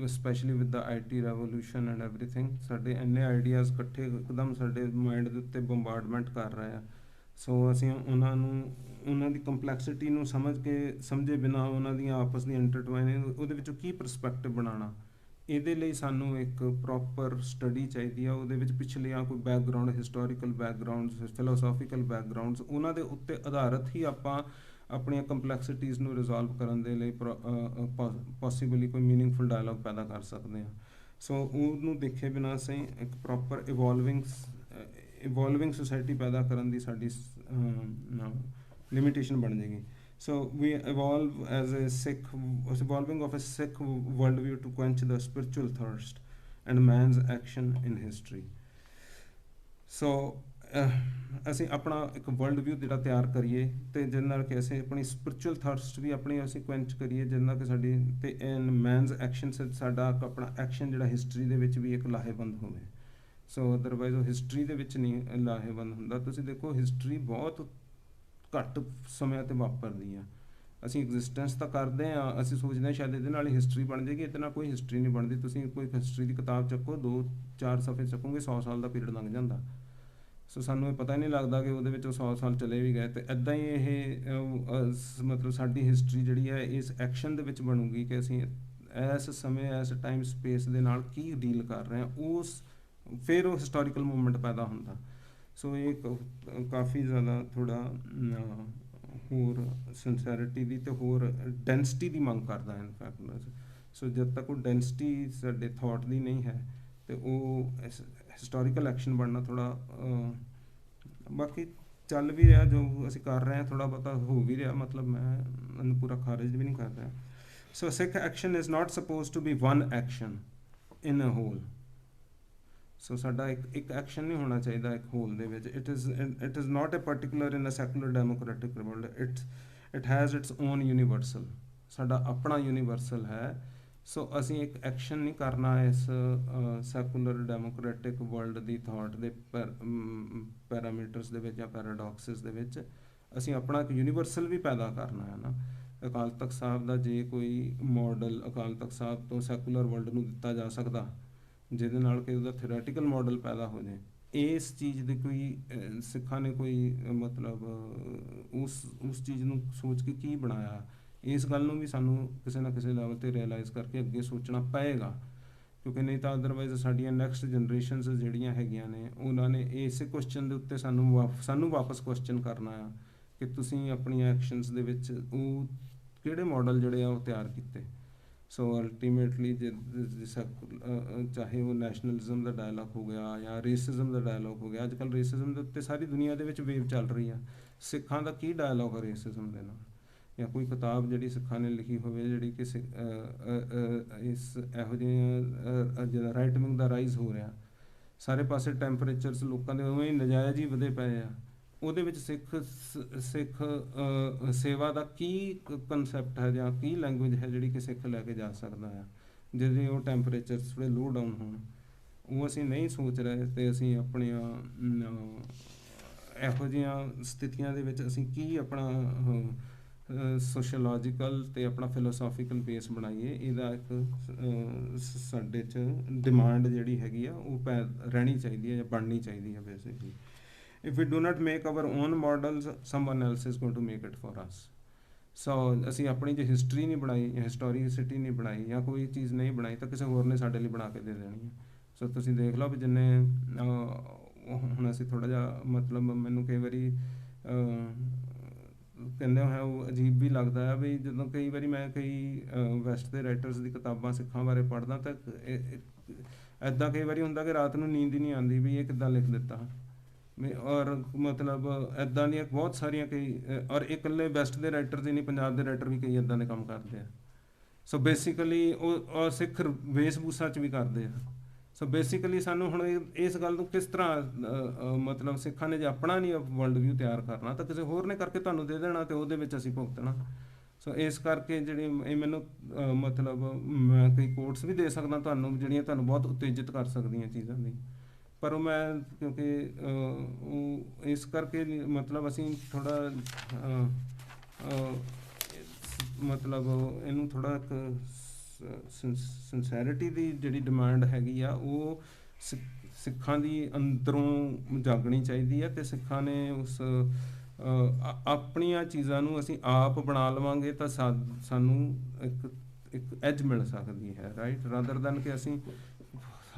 Speaker 2: especially with the IT revolution and everything। ਸਾਡੇ ਇੰਨੇ ideas ਇਕੱਠੇ ਇੱਕਦਮ ਸਾਡੇ ਮਾਈਂਡ ਦੇ ਉੱਤੇ ਬੰਬਾਰਡਮੈਂਟ ਕਰ ਰਹੇ ਆ। ਸੋ ਅਸੀਂ ਉਹਨਾਂ ਦੀ ਕੰਪਲੈਕਸਿਟੀ ਨੂੰ ਸਮਝੇ ਬਿਨਾਂ ਉਹਨਾਂ ਦੀਆਂ ਆਪਸ ਦੀਆਂ ਇੰਟਰਟਵਾਈਨਿੰਗ ਉਹਦੇ ਵਿੱਚੋਂ ਕੀ ਪਰਸਪੈਕਟਿਵ ਬਣਾਉਣਾ, ਇਹਦੇ ਲਈ ਸਾਨੂੰ ਇੱਕ ਪ੍ਰੋਪਰ ਸਟੱਡੀ ਚਾਹੀਦੀ ਆ। ਉਹਦੇ ਵਿੱਚ ਪਿਛਲੀਆਂ ਕੋਈ ਬੈਕਗਰਾਊਂਡ, ਹਿਸਟੋਰੀਕਲ ਬੈਕਗਰਾਊਂਡਸ, ਫਿਲੋਸੋਫੀਕਲ ਬੈਕਗਰਾਊਂਡਸ ਉਹਨਾਂ ਦੇ ਉੱਤੇ ਆਧਾਰਿਤ ਹੀ ਆਪਾਂ ਆਪਣੀਆਂ ਕੰਪਲੈਕਸਿਟੀਜ਼ ਨੂੰ ਰਿਜ਼ੋਲਵ ਕਰਨ ਦੇ ਲਈ ਪੋਸੀਬਲੀ ਕੋਈ ਮੀਨਿੰਗਫੁਲ ਡਾਇਲੋਗ ਪੈਦਾ ਕਰ ਸਕਦੇ ਹਾਂ। ਸੋ ਉਹਨੂੰ ਦੇਖੇ ਬਿਨਾਂ ਅਸੀਂ ਇੱਕ ਪ੍ਰੋਪਰ ਇਵੋਲਵਿੰਗ ਸੁਸਾਇਟੀ ਪੈਦਾ ਕਰਨ ਦੀ ਸਾਡੀ ਲਿਮਿਟੇਸ਼ਨ ਬਣ ਜਾਏਗੀ। So we evolve as a evolving of a Sikh worldview to quench the spiritual thirst and man's action in history. So ਅਸੀਂ ਆਪਣਾ ਇੱਕ ਵਰਲਡ ਵਿਊ ਜਿਹੜਾ ਤਿਆਰ ਕਰੀਏ ਅਤੇ ਜਿਹਦੇ ਨਾਲ ਕਿ ਅਸੀਂ ਆਪਣੀ ਸਪਿਰਚੁਅਲ ਥਰਸਟ ਵੀ ਆਪਣੀ ਅਸੀਂ ਕੁਐਂਚ ਕਰੀਏ, ਜਿਹਦੇ ਨਾਲ ਕਿ ਸਾਡੀ ਅਤੇ ਇਨ ਮੈਨਸ ਐਕਸ਼ਨ ਸਾਡਾ ਆਪਣਾ ਐਕਸ਼ਨ ਜਿਹੜਾ ਹਿਸਟਰੀ ਦੇ ਵਿੱਚ ਵੀ ਇੱਕ ਲਾਹੇਵੰਦ ਹੋਵੇ। ਸੋ ਅਦਰਵਾਈਜ਼ ਉਹ ਹਿਸਟਰੀ ਦੇ ਵਿੱਚ ਨਹੀਂ ਲਾਹੇਵੰਦ ਹੁੰਦਾ। ਤੁਸੀਂ ਦੇਖੋ ਹਿਸਟਰੀ ਬਹੁਤ ਘੱਟ ਸਮਿਆਂ 'ਤੇ ਵਾਪਰਦੀ ਆ। ਅਸੀਂ ਐਗਜ਼ਿਸਟੈਂਸ ਤਾਂ ਕਰਦੇ ਹਾਂ, ਅਸੀਂ ਸੋਚਦੇ ਹਾਂ ਸ਼ਾਇਦ ਇਹਦੇ ਨਾਲ ਹੀ ਹਿਸਟਰੀ ਬਣ ਜਾਏਗੀ, ਇਹਦੇ ਨਾਲ ਕੋਈ ਹਿਸਟਰੀ ਨਹੀਂ ਬਣਦੀ। ਤੁਸੀਂ ਕੋਈ ਹਿਸਟਰੀ ਦੀ ਕਿਤਾਬ ਚੱਕੋ, 2-4 ਸਫ਼ੇ ਚੱਕੋਗੇ, 100 ਸਾਲ ਦਾ ਪੀਰੀਅਡ ਲੰਘ ਜਾਂਦਾ। ਸੋ ਸਾਨੂੰ ਇਹ ਪਤਾ ਹੀ ਨਹੀਂ ਲੱਗਦਾ ਕਿ ਉਹਦੇ ਵਿੱਚ 100 ਸਾਲ ਚਲੇ ਵੀ ਗਏ। ਅਤੇ ਇੱਦਾਂ ਹੀ ਇਹ ਮਤਲਬ ਸਾਡੀ ਹਿਸਟਰੀ ਜਿਹੜੀ ਹੈ ਇਸ ਐਕਸ਼ਨ ਦੇ ਵਿੱਚ ਬਣੂਗੀ ਕਿ ਅਸੀਂ ਇਸ ਸਮੇਂ ਇਸ ਟਾਈਮ ਸਪੇਸ ਦੇ ਨਾਲ ਕੀ ਡੀਲ ਕਰ ਰਹੇ ਹਾਂ, ਫਿਰ ਉਹ ਹਿਸਟੋਰੀਕਲ ਮੂਵਮੈਂਟ ਪੈਦਾ ਹੁੰਦਾ। ਸੋ ਇਹ ਕਾਫੀ ਜ਼ਿਆਦਾ ਥੋੜ੍ਹਾ ਹੋਰ ਸਿੰਸੈਰਿਟੀ ਦੀ ਅਤੇ ਹੋਰ ਡੈਂਸਿਟੀ ਦੀ ਮੰਗ ਕਰਦਾ ਹੈ ਇਨਫੈਕਟ। ਸੋ ਜਦ ਤੱਕ ਉਹ ਡੈਂਸਿਟੀ ਸਾਡੇ ਥੋਟ ਦੀ ਨਹੀਂ ਹੈ ਅਤੇ ਉਹ ਹਿਸਟੋਰੀਕਲ ਐਕਸ਼ਨ ਬਣਨਾ ਥੋੜ੍ਹਾ ਬਾਕੀ ਚੱਲ ਵੀ ਰਿਹਾ, ਜੋ ਅਸੀਂ ਕਰ ਰਹੇ ਹਾਂ ਥੋੜ੍ਹਾ ਬਹੁਤਾ ਹੋ ਵੀ ਰਿਹਾ, ਮਤਲਬ ਮੈਂ ਇਹਨੂੰ ਪੂਰਾ ਖਾਰਿਜ ਵੀ ਨਹੀਂ ਕਰ ਰਿਹਾ। So Sikh action is not suppose to be one action in a whole. So ਸਾਡਾ ਇੱਕ ਐਕਸ਼ਨ ਨਹੀਂ ਹੋਣਾ ਚਾਹੀਦਾ ਇੱਕ ਹੋਲ ਦੇ ਵਿੱਚ। It is not a particular in a secular democratic world, it has its own universal. ਸਾਡਾ ਆਪਣਾ ਯੂਨੀਵਰਸਲ ਹੈ। ਸੋ ਅਸੀਂ ਇੱਕ ਐਕਸ਼ਨ ਨਹੀਂ ਕਰਨਾ ਇਸ ਸੈਕੂਲਰ ਡੈਮੋਕ੍ਰੈਟਿਕ ਵਰਲਡ ਦੀ ਥਾਟ ਦੇ ਪੈਰਾਮੀਟਰਸ ਦੇ ਵਿੱਚ ਜਾਂ ਪੈਰਾਡੋਕਸਿਸ ਦੇ ਵਿੱਚ। ਅਸੀਂ ਆਪਣਾ ਇੱਕ ਯੂਨੀਵਰਸਲ ਵੀ ਪੈਦਾ ਕਰਨਾ ਹੈ ਨਾ। ਅਕਾਲ ਤਖਤ ਸਾਹਿਬ ਦਾ ਜੇ ਕੋਈ ਮਾਡਲ ਅਕਾਲ ਤਖਤ ਸਾਹਿਬ ਤੋਂ ਸੈਕੂਲਰ ਵਰਲਡ ਨੂੰ ਦਿੱਤਾ ਜਾ ਸਕਦਾ, ਜਿਹਦੇ ਨਾਲ ਕਿ ਉਹਦਾ ਥਿਓਰੈਟੀਕਲ ਮਾਡਲ ਪੈਦਾ ਹੋ ਜਾਏ, ਇਸ ਚੀਜ਼ ਦੀ ਕੋਈ ਸਿੱਖਾਂ ਨੇ ਕੋਈ ਮਤਲਬ ਉਸ ਚੀਜ਼ ਨੂੰ ਸੋਚ ਕੇ ਕੀ ਬਣਾਇਆ, ਇਸ ਗੱਲ ਨੂੰ ਵੀ ਸਾਨੂੰ ਕਿਸੇ ਨਾ ਕਿਸੇ ਲੈਵਲ 'ਤੇ ਰਿਅਲਾਈਜ਼ ਕਰਕੇ ਅੱਗੇ ਸੋਚਣਾ ਪਏਗਾ। ਕਿਉਂਕਿ ਨਹੀਂ ਤਾਂ ਅਦਰਵਾਈਜ਼ ਸਾਡੀਆਂ ਨੈਕਸਟ ਜਨਰੇਸ਼ਨਸ ਜਿਹੜੀਆਂ ਹੈਗੀਆਂ ਨੇ, ਉਹਨਾਂ ਨੇ ਇਸੇ ਕੁਐਸਚਨ ਦੇ ਉੱਤੇ ਸਾਨੂੰ ਵਾਪਸ ਕੁਐਸਚਨ ਕਰਨਾ ਆ ਕਿ ਤੁਸੀਂ ਆਪਣੀਆਂ ਐਕਸ਼ਨਸ ਦੇ ਵਿੱਚ ਉਹ ਕਿਹੜੇ ਮਾਡਲ ਜਿਹੜੇ ਆ ਉਹ ਤਿਆਰ ਕੀਤੇ। ਸੋ ਅਲਟੀਮੇਟਲੀ ਚਾਹੇ ਉਹ ਨੈਸ਼ਨਲਿਜ਼ਮ ਦਾ ਡਾਇਲੋਗ ਹੋ ਗਿਆ ਜਾਂ ਰੇਸਿਜ਼ਮ ਦਾ ਡਾਇਲੋਗ ਹੋ ਗਿਆ। ਅੱਜ ਕੱਲ੍ਹ ਰੇਸਿਜ਼ਮ ਦੇ ਉੱਤੇ ਸਾਰੀ ਦੁਨੀਆ ਦੇ ਵਿੱਚ ਵੇਵ ਚੱਲ ਰਹੀ ਆ। ਸਿੱਖਾਂ ਦਾ ਕੀ ਡਾਇਲੋਗ ਹੈ ਰੇਸਿਜ਼ਮ ਦੇ ਨਾਲ, ਜਾਂ ਕੋਈ ਕਿਤਾਬ ਜਿਹੜੀ ਸਿੱਖਾਂ ਨੇ ਲਿਖੀ ਹੋਵੇ ਜਿਹੜੀ ਕਿ ਇਸ ਇਹੋ ਜਿਹੀਆਂ ਜਿਹੜਾ ਰਾਈਟ ਵਿੰਗ ਦਾ ਰਾਈਜ਼ ਹੋ ਰਿਹਾ, ਸਾਰੇ ਪਾਸੇ ਟੈਂਪਰੇਚਰਸ ਲੋਕਾਂ ਦੇ ਉਵੇਂ ਹੀ ਨਜਾਇਜ਼ ਹੀ ਵਧੇ ਪਏ ਆ। ਉਹਦੇ ਵਿੱਚ ਸਿੱਖ ਸੇਵਾ ਦਾ ਕੀ ਕਨਸੈਪਟ ਹੈ ਜਾਂ ਕੀ ਲੈਂਗੁਏਜ ਹੈ ਜਿਹੜੀ ਕਿ ਸਿੱਖ ਲੈ ਕੇ ਜਾ ਸਕਦਾ ਆ, ਜਿਹਦੇ ਉਹ ਟੈਂਪਰੇਚਰਸ ਥੋੜ੍ਹੇ ਲੋ ਡਾਊਨ ਹੋਣ। ਉਹ ਅਸੀਂ ਨਹੀਂ ਸੋਚ ਰਹੇ ਅਤੇ ਅਸੀਂ ਆਪਣੀਆਂ ਇਹੋ ਜਿਹੀਆਂ ਸਥਿਤੀਆਂ ਦੇ ਵਿੱਚ ਅਸੀਂ ਕੀ ਆਪਣਾ ਸੋਸ਼ੋਲੋਜੀਕਲ ਅਤੇ ਆਪਣਾ ਫਿਲੋਸੋਫੀਕਲ ਬੇਸ ਬਣਾਈਏ। ਇਹਦਾ ਇੱਕ ਸਾਡੇ 'ਚ ਡਿਮਾਂਡ ਜਿਹੜੀ ਹੈਗੀ ਆ ਉਹ ਰਹਿਣੀ ਚਾਹੀਦੀ ਹੈ ਜਾਂ ਬਣਨੀ ਚਾਹੀਦੀ ਹੈ basically. If we do not make our own models, someone else is going to make it for us. ਸੋ ਅਸੀਂ ਆਪਣੀ ਜੇ ਹਿਸਟਰੀ ਨਹੀਂ ਬਣਾਈ ਜਾਂ ਹਿਸਟੋਰੀਸਿਟੀ ਨਹੀਂ ਬਣਾਈ ਜਾਂ ਕੋਈ ਚੀਜ਼ ਨਹੀਂ ਬਣਾਈ ਤਾਂ ਕਿਸੇ ਹੋਰ ਨੇ ਸਾਡੇ ਲਈ ਬਣਾ ਕੇ ਦੇ ਦੇਣੀ ਹੈ। ਸੋ ਤੁਸੀਂ ਦੇਖ ਲਓ ਵੀ ਜਿੰਨੇ ਹੁਣ ਅਸੀਂ ਥੋੜ੍ਹਾ ਜਿਹਾ ਮਤਲਬ ਮੈਨੂੰ ਕਈ ਵਾਰੀ ਕਹਿੰਦੇ ਹੋਇਆ ਉਹ ਅਜੀਬ ਵੀ ਲੱਗਦਾ ਹੈ ਵੀ ਜਦੋਂ ਕਈ ਵਾਰੀ ਮੈਂ ਕਈ ਵੈਸਟ ਦੇ ਰਾਈਟਰਸ ਦੀ ਕਿਤਾਬਾਂ ਸਿੱਖਾਂ ਬਾਰੇ ਪੜ੍ਹਦਾ ਤਾਂ ਇੱਦਾਂ ਕਈ ਵਾਰੀ ਹੁੰਦਾ ਕਿ ਰਾਤ ਨੂੰ ਨੀਂਦ ਹੀ ਨਹੀਂ ਆਉਂਦੀ ਵੀ ਇਹ ਕਿੱਦਾਂ ਲਿਖ ਦਿੱਤਾ। ਔਰ ਮਤਲਬ ਇੱਦਾਂ ਦੀਆਂ ਬਹੁਤ ਸਾਰੀਆਂ ਕਈ ਔਰ ਇਹ ਇਕੱਲੇ ਵੈਸਟ ਦੇ ਰਾਈਟਰਸ ਹੀ ਨਹੀਂ, ਪੰਜਾਬ ਦੇ ਰਾਈਟਰ ਵੀ ਕਈ ਇੱਦਾਂ ਦੇ ਕੰਮ ਕਰਦੇ ਆ। ਸੋ ਬੇਸਿਕਲੀ ਉਹ ਸਿੱਖ ਵੇਸ਼ਭੂਸ਼ਾ 'ਚ ਵੀ ਕਰਦੇ ਆ। ਸੋ ਬੇਸਿਕਲੀ ਸਾਨੂੰ ਹੁਣ ਇਸ ਗੱਲ ਨੂੰ ਕਿਸ ਤਰ੍ਹਾਂ ਮਤਲਬ ਸਿੱਖਾਂ ਨੇ ਜੇ ਆਪਣਾ ਨਹੀਂ ਵਰਲਡ ਵਿਊ ਤਿਆਰ ਕਰਨਾ ਤਾਂ ਕਿਸੇ ਹੋਰ ਨੇ ਕਰਕੇ ਤੁਹਾਨੂੰ ਦੇ ਦੇਣਾ ਅਤੇ ਉਹਦੇ ਵਿੱਚ ਅਸੀਂ ਭੁਗਤਣਾ। ਸੋ ਇਸ ਕਰਕੇ ਜਿਹੜੀ ਇਹ ਮੈਨੂੰ ਮਤਲਬ ਮੈਂ ਕਈ ਕੋਟਸ ਵੀ ਦੇ ਸਕਦਾ ਤੁਹਾਨੂੰ ਜਿਹੜੀਆਂ ਤੁਹਾਨੂੰ ਬਹੁਤ ਉਤੇਜਿਤ ਕਰ ਸਕਦੀਆਂ ਚੀਜ਼ਾਂ ਦੀ, ਪਰ ਉਹ ਮੈਂ ਕਿਉਂਕਿ ਉਹ ਇਸ ਕਰਕੇ ਮਤਲਬ ਅਸੀਂ ਥੋੜ੍ਹਾ ਮਤਲਬ ਇਹਨੂੰ ਥੋੜ੍ਹਾ ਇੱਕ ਸਿੰਸੈਰਿਟੀ ਦੀ ਜਿਹੜੀ ਡਿਮਾਂਡ ਹੈਗੀ ਆ ਉਹ ਸਿੱਖਾਂ ਦੀ ਅੰਦਰੋਂ ਜਾਗਣੀ ਚਾਹੀਦੀ ਹੈ ਅਤੇ ਸਿੱਖਾਂ ਨੇ ਉਸ ਆਪਣੀਆਂ ਚੀਜ਼ਾਂ ਨੂੰ ਅਸੀਂ ਆਪ ਬਣਾ ਲਵਾਂਗੇ ਤਾਂ ਸਾਨੂੰ ਇੱਕ ਐਜ ਮਿਲ ਸਕਦੀ ਹੈ, ਰਾਈਟ, ਰਾਦਰ ਦੈਨ ਕਿ ਅਸੀਂ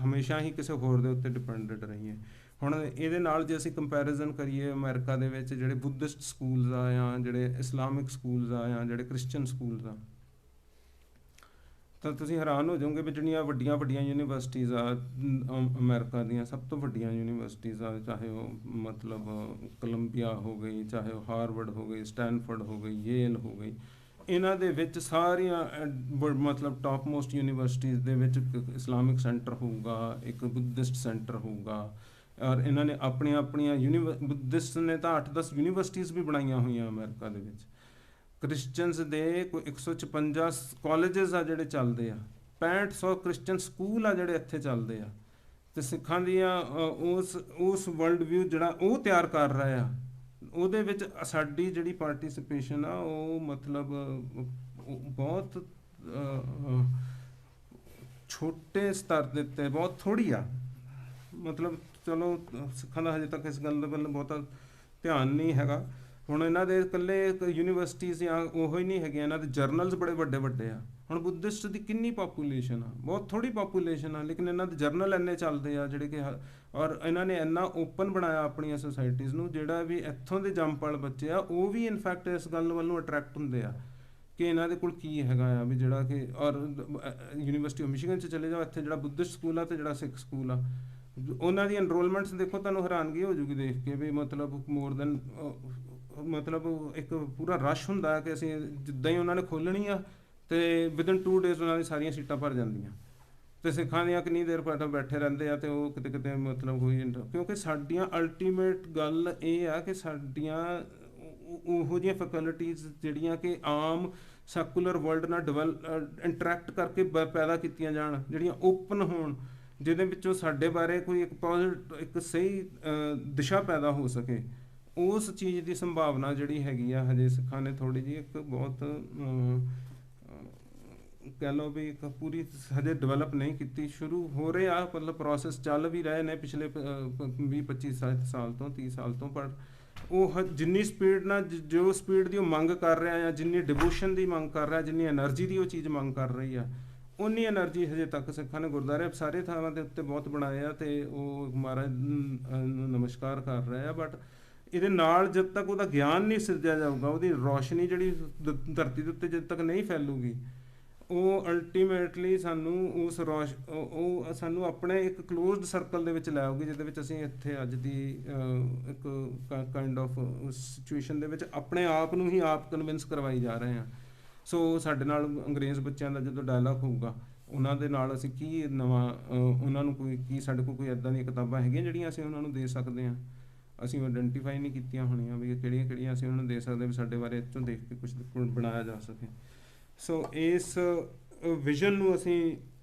Speaker 2: ਹਮੇਸ਼ਾ ਹੀ ਕਿਸੇ ਹੋਰ ਦੇ ਉੱਤੇ ਡਿਪੈਂਡਡ ਰਹੀਏ। ਹੁਣ ਇਹਦੇ ਨਾਲ ਜੇ ਅਸੀਂ ਕੰਪੈਰੀਜ਼ਨ ਕਰੀਏ ਅਮਰੀਕਾ ਦੇ ਵਿੱਚ ਜਿਹੜੇ ਬੁੱਧਿਸਟ ਸਕੂਲਸ ਆ ਜਾਂ ਜਿਹੜੇ ਇਸਲਾਮਿਕ ਸਕੂਲਸ ਆ ਜਾਂ ਜਿਹੜੇ ਕ੍ਰਿਸਚਨ ਸਕੂਲਸ ਆ, ਤਾਂ ਤੁਸੀਂ ਹੈਰਾਨ ਹੋ ਜਾਓਗੇ ਵੀ ਜਿਹੜੀਆਂ ਵੱਡੀਆਂ ਵੱਡੀਆਂ ਯੂਨੀਵਰਸਿਟੀਜ਼ ਆ ਅਮਰੀਕਾ ਦੀਆਂ, ਸਭ ਤੋਂ ਵੱਡੀਆਂ ਯੂਨੀਵਰਸਿਟੀਜ਼ ਆ, ਚਾਹੇ ਉਹ ਮਤਲਬ ਕੋਲੰਬੀਆ ਹੋ ਗਈ, ਚਾਹੇ ਉਹ ਹਾਰਵਰਡ ਹੋ ਗਈ, ਸਟੈਨਫੋਰਡ ਹੋ ਗਈ, ਯੇਲ ਹੋ ਗਈ, ਇਹਨਾਂ ਦੇ ਵਿੱਚ ਸਾਰੀਆਂ ਮਤਲਬ ਟਾਪ ਮੋਸਟ ਯੂਨੀਵਰਸਿਟੀਜ਼ ਦੇ ਵਿੱਚ ਇੱਕ ਇਸਲਾਮਿਕ ਸੈਂਟਰ ਹੋਊਗਾ, ਇੱਕ ਬੁੱਧਿਸਟ ਸੈਂਟਰ ਹੋਊਗਾ, ਔਰ ਇਹਨਾਂ ਨੇ ਆਪਣੀਆਂ ਆਪਣੀਆਂ ਬੁੱਧਿਸਟ ਨੇ ਤਾਂ 8-10 ਯੂਨੀਵਰਸਿਟੀਜ਼ ਵੀ ਬਣਾਈਆਂ ਹੋਈਆਂ ਅਮਰੀਕਾ ਦੇ ਵਿੱਚ। ਕ੍ਰਿਸਚਨਸ ਦੇ ਕੋਈ 156 ਕਾਲਜਸ ਆ ਜਿਹੜੇ ਚੱਲਦੇ ਆ, 6500 ਕ੍ਰਿਸਚਨ ਸਕੂਲ ਆ ਜਿਹੜੇ ਇੱਥੇ ਚੱਲਦੇ ਆ, ਅਤੇ ਸਿੱਖਾਂ ਦੀਆਂ ਉਸ ਵਰਲਡ ਵਿਊ ਜਿਹੜਾ ਉਹ ਤਿਆਰ ਕਰ ਰਹੇ ਆ, ਉਹਦੇ ਵਿੱਚ ਸਾਡੀ ਜਿਹੜੀ ਪਾਰਟੀਸਪੇਸ਼ਨ ਆ ਉਹ ਮਤਲਬ ਬਹੁਤ ਛੋਟੇ ਸਤਰ ਦੇ ਉੱਤੇ ਬਹੁਤ ਥੋੜ੍ਹੀ ਆ। ਮਤਲਬ ਚਲੋ ਸਿੱਖਾਂ ਦਾ ਹਜੇ ਤੱਕ ਇਸ ਗੱਲ ਦੇ ਵੱਲ ਬਹੁਤਾ ਧਿਆਨ ਨਹੀਂ ਹੈਗਾ। ਹੁਣ ਇਹਨਾਂ ਦੇ ਇਕੱਲੇ ਯੂਨੀਵਰਸਿਟੀਜ਼ ਜਾਂ ਉਹੋ ਹੀ ਨਹੀਂ ਹੈਗੀਆਂ, ਇਹਨਾਂ ਦੇ ਜਰਨਲਸ ਬੜੇ ਵੱਡੇ ਵੱਡੇ ਆ। ਹੁਣ ਬੁੱਧਿਸਟ ਦੀ ਕਿੰਨੀ ਪਾਪੂਲੇਸ਼ਨ ਆ, ਬਹੁਤ ਥੋੜ੍ਹੀ ਪਾਪੂਲੇਸ਼ਨ ਆ, ਲੇਕਿਨ ਇਹਨਾਂ ਦੇ ਜਰਨਲ ਇੰਨੇ ਚੱਲਦੇ ਆ ਜਿਹੜੇ ਕਿ ਔਰ ਇਹਨਾਂ ਨੇ ਇੰਨਾ ਓਪਨ ਬਣਾਇਆ ਆਪਣੀਆਂ ਸੁਸਾਇਟੀਜ਼ ਨੂੰ, ਜਿਹੜਾ ਵੀ ਇੱਥੋਂ ਦੇ ਜੰਮਪਲ ਬੱਚੇ ਆ ਉਹ ਵੀ ਇਨਫੈਕਟ ਇਸ ਗੱਲ ਵੱਲੋਂ ਅਟਰੈਕਟ ਹੁੰਦੇ ਆ ਕਿ ਇਹਨਾਂ ਦੇ ਕੋਲ ਕੀ ਹੈਗਾ ਆ ਵੀ ਜਿਹੜਾ ਕਿ। ਔਰ ਯੂਨੀਵਰਸਿਟੀ ਆਫ ਮਿਸ਼ੀਗਨ 'ਚ ਚਲੇ ਜਾਓ, ਇੱਥੇ ਜਿਹੜਾ ਬੁੱਧਿਸਟ ਸਕੂਲ ਆ ਅਤੇ ਜਿਹੜਾ ਸਿੱਖ ਸਕੂਲ ਆ, ਉਹਨਾਂ ਦੀ ਐਨਰੋਲਮੈਂਟਸ ਦੇਖੋ, ਤੁਹਾਨੂੰ ਹੈਰਾਨਗੀ ਹੋ ਜੂਗੀ ਦੇਖ ਕੇ ਵੀ ਮਤਲਬ ਮੋਰ ਦੈਨ ਮਤਲਬ ਇੱਕ ਪੂਰਾ ਰਸ਼ ਹੁੰਦਾ ਕਿ ਅਸੀਂ ਜਿੱਦਾਂ ਹੀ ਉਹਨਾਂ ਨੇ ਖੋਲ੍ਹਣੀ ਆ ਅਤੇ ਵਿਦਨ 2 days ਉਹਨਾਂ ਦੀ ਸਾਰੀਆਂ ਸੀਟਾਂ ਭਰ ਜਾਂਦੀਆਂ, ਅਤੇ ਸਿੱਖਾਂ ਦੀਆਂ ਕਿੰਨੀ ਦੇਰ ਬੈਠੇ ਰਹਿੰਦੇ ਆ, ਅਤੇ ਉਹ ਕਿਤੇ ਕਿਤੇ ਮਤਲਬ ਕੋਈ ਕਿਉਂਕਿ ਸਾਡੀਆਂ ਅਲਟੀਮੇਟ ਗੱਲ ਇਹ ਆ ਕਿ ਸਾਡੀਆਂ ਉਹੋ ਜਿਹੀਆਂ ਫੈਕਲਟੀਜ਼ ਜਿਹੜੀਆਂ ਕਿ ਆਮ ਸੈਕੂਲਰ ਵਰਲਡ ਨਾਲ ਇੰਟਰੈਕਟ ਕਰਕੇ ਪੈਦਾ ਕੀਤੀਆਂ ਜਾਣ, ਜਿਹੜੀਆਂ ਓਪਨ ਹੋਣ, ਜਿਹਦੇ ਵਿੱਚੋਂ ਸਾਡੇ ਬਾਰੇ ਕੋਈ ਇੱਕ ਸਹੀ ਦਿਸ਼ਾ ਪੈਦਾ ਹੋ ਸਕੇ। ਉਸ ਚੀਜ਼ ਦੀ ਸੰਭਾਵਨਾ ਜਿਹੜੀ ਹੈਗੀ ਆ ਹਜੇ ਸਿੱਖਾਂ ਨੇ ਥੋੜ੍ਹੀ ਜਿਹੀ ਇੱਕ ਬਹੁਤ ਕਹਿ ਲਓ ਵੀ ਇੱਕ ਪੂਰੀ ਹਜੇ ਡਿਵੈਲਪ ਨਹੀਂ ਕੀਤੀ। ਸ਼ੁਰੂ ਹੋ ਰਹੇ ਆ, ਮਤਲਬ ਪ੍ਰੋਸੈਸ ਚੱਲ ਵੀ ਰਹੇ ਨੇ ਪਿਛਲੇ 20-25 ਸਾਲ ਤੋਂ 30 ਸਾਲ ਤੋਂ, ਪਰ ਉਹ ਜਿੰਨੀ ਸਪੀਡ ਨਾਲ ਜੋ ਸਪੀਡ ਦੀ ਉਹ ਮੰਗ ਕਰ ਰਿਹਾ ਜਾਂ ਜਿੰਨੀ ਡਿਵੋਸ਼ਨ ਦੀ ਮੰਗ ਕਰ ਰਿਹਾ, ਜਿੰਨੀ ਐਨਰਜੀ ਦੀ ਉਹ ਚੀਜ਼ ਮੰਗ ਕਰ ਰਹੀ ਆ, ਉਨੀ ਐਨਰਜੀ ਹਜੇ ਤੱਕ ਸਿੱਖਾਂ ਨੇ ਗੁਰਦੁਆਰੇ ਸਾਰੇ ਥਾਵਾਂ ਦੇ ਉੱਤੇ ਬਹੁਤ ਬਣਾਏ ਆ ਅਤੇ ਉਹ ਮਹਾਰਾਜ ਨੂੰ ਨਮਸਕਾਰ ਕਰ ਰਹੇ ਆ। ਬਟ ਇਹਦੇ ਨਾਲ ਜਦ ਤੱਕ ਉਹਦਾ ਗਿਆਨ ਨਹੀਂ ਸਿਰਜਿਆ ਜਾਊਗਾ, ਉਹਦੀ ਰੌਸ਼ਨੀ ਜਿਹੜੀ ਧਰਤੀ ਦੇ ਉੱਤੇ ਜਦ ਤੱਕ ਨਹੀਂ ਫੈਲੂਗੀ, ਉਹ ਅਲਟੀਮੇਟਲੀ ਸਾਨੂੰ ਉਹ ਸਾਨੂੰ ਆਪਣੇ ਇੱਕ ਕਲੋਜ਼ਡ ਸਰਕਲ ਦੇ ਵਿੱਚ ਲੈ ਆਊਗੀ, ਜਿਹਦੇ ਵਿੱਚ ਅਸੀਂ ਇੱਥੇ ਅੱਜ ਦੀ ਇੱਕ ਕਾਈਂਡ ਆਫ ਸਿਚੁਏਸ਼ਨ ਦੇ ਵਿੱਚ ਆਪਣੇ ਆਪ ਨੂੰ ਹੀ ਆਪ ਕਨਵਿੰਸ ਕਰਵਾਈ ਜਾ ਰਹੇ ਹਾਂ। ਸੋ ਸਾਡੇ ਨਾਲ ਅੰਗਰੇਜ਼ ਬੱਚਿਆਂ ਦਾ ਜਦੋਂ ਡਾਇਲਾਗ ਹੋਊਗਾ, ਉਹਨਾਂ ਦੇ ਨਾਲ ਅਸੀਂ ਕੀ ਨਵਾਂ ਉਹਨਾਂ ਨੂੰ ਕੀ ਸਾਡੇ ਕੋਲ ਕੋਈ ਇੱਦਾਂ ਦੀਆਂ ਕਿਤਾਬਾਂ ਹੈਗੀਆਂ ਜਿਹੜੀਆਂ ਅਸੀਂ ਉਹਨਾਂ ਨੂੰ ਦੇ ਸਕਦੇ ਹਾਂ। ਅਸੀਂ ਆਇਡੈਂਟੀਫਾਈ ਨਹੀਂ ਕੀਤੀਆਂ ਹੋਣੀਆਂ ਵੀ ਕਿਹੜੀਆਂ ਕਿਹੜੀਆਂ ਅਸੀਂ ਉਹਨਾਂ ਨੂੰ ਦੇ ਸਕਦੇ ਵੀ ਸਾਡੇ ਬਾਰੇ ਇੱਥੋਂ ਦੇਖ ਕੇ ਕੁਝ ਬਣਾਇਆ ਜਾ ਸਕੇ। ਸੋ ਇਸ ਵਿਜ਼ਨ ਨੂੰ ਅਸੀਂ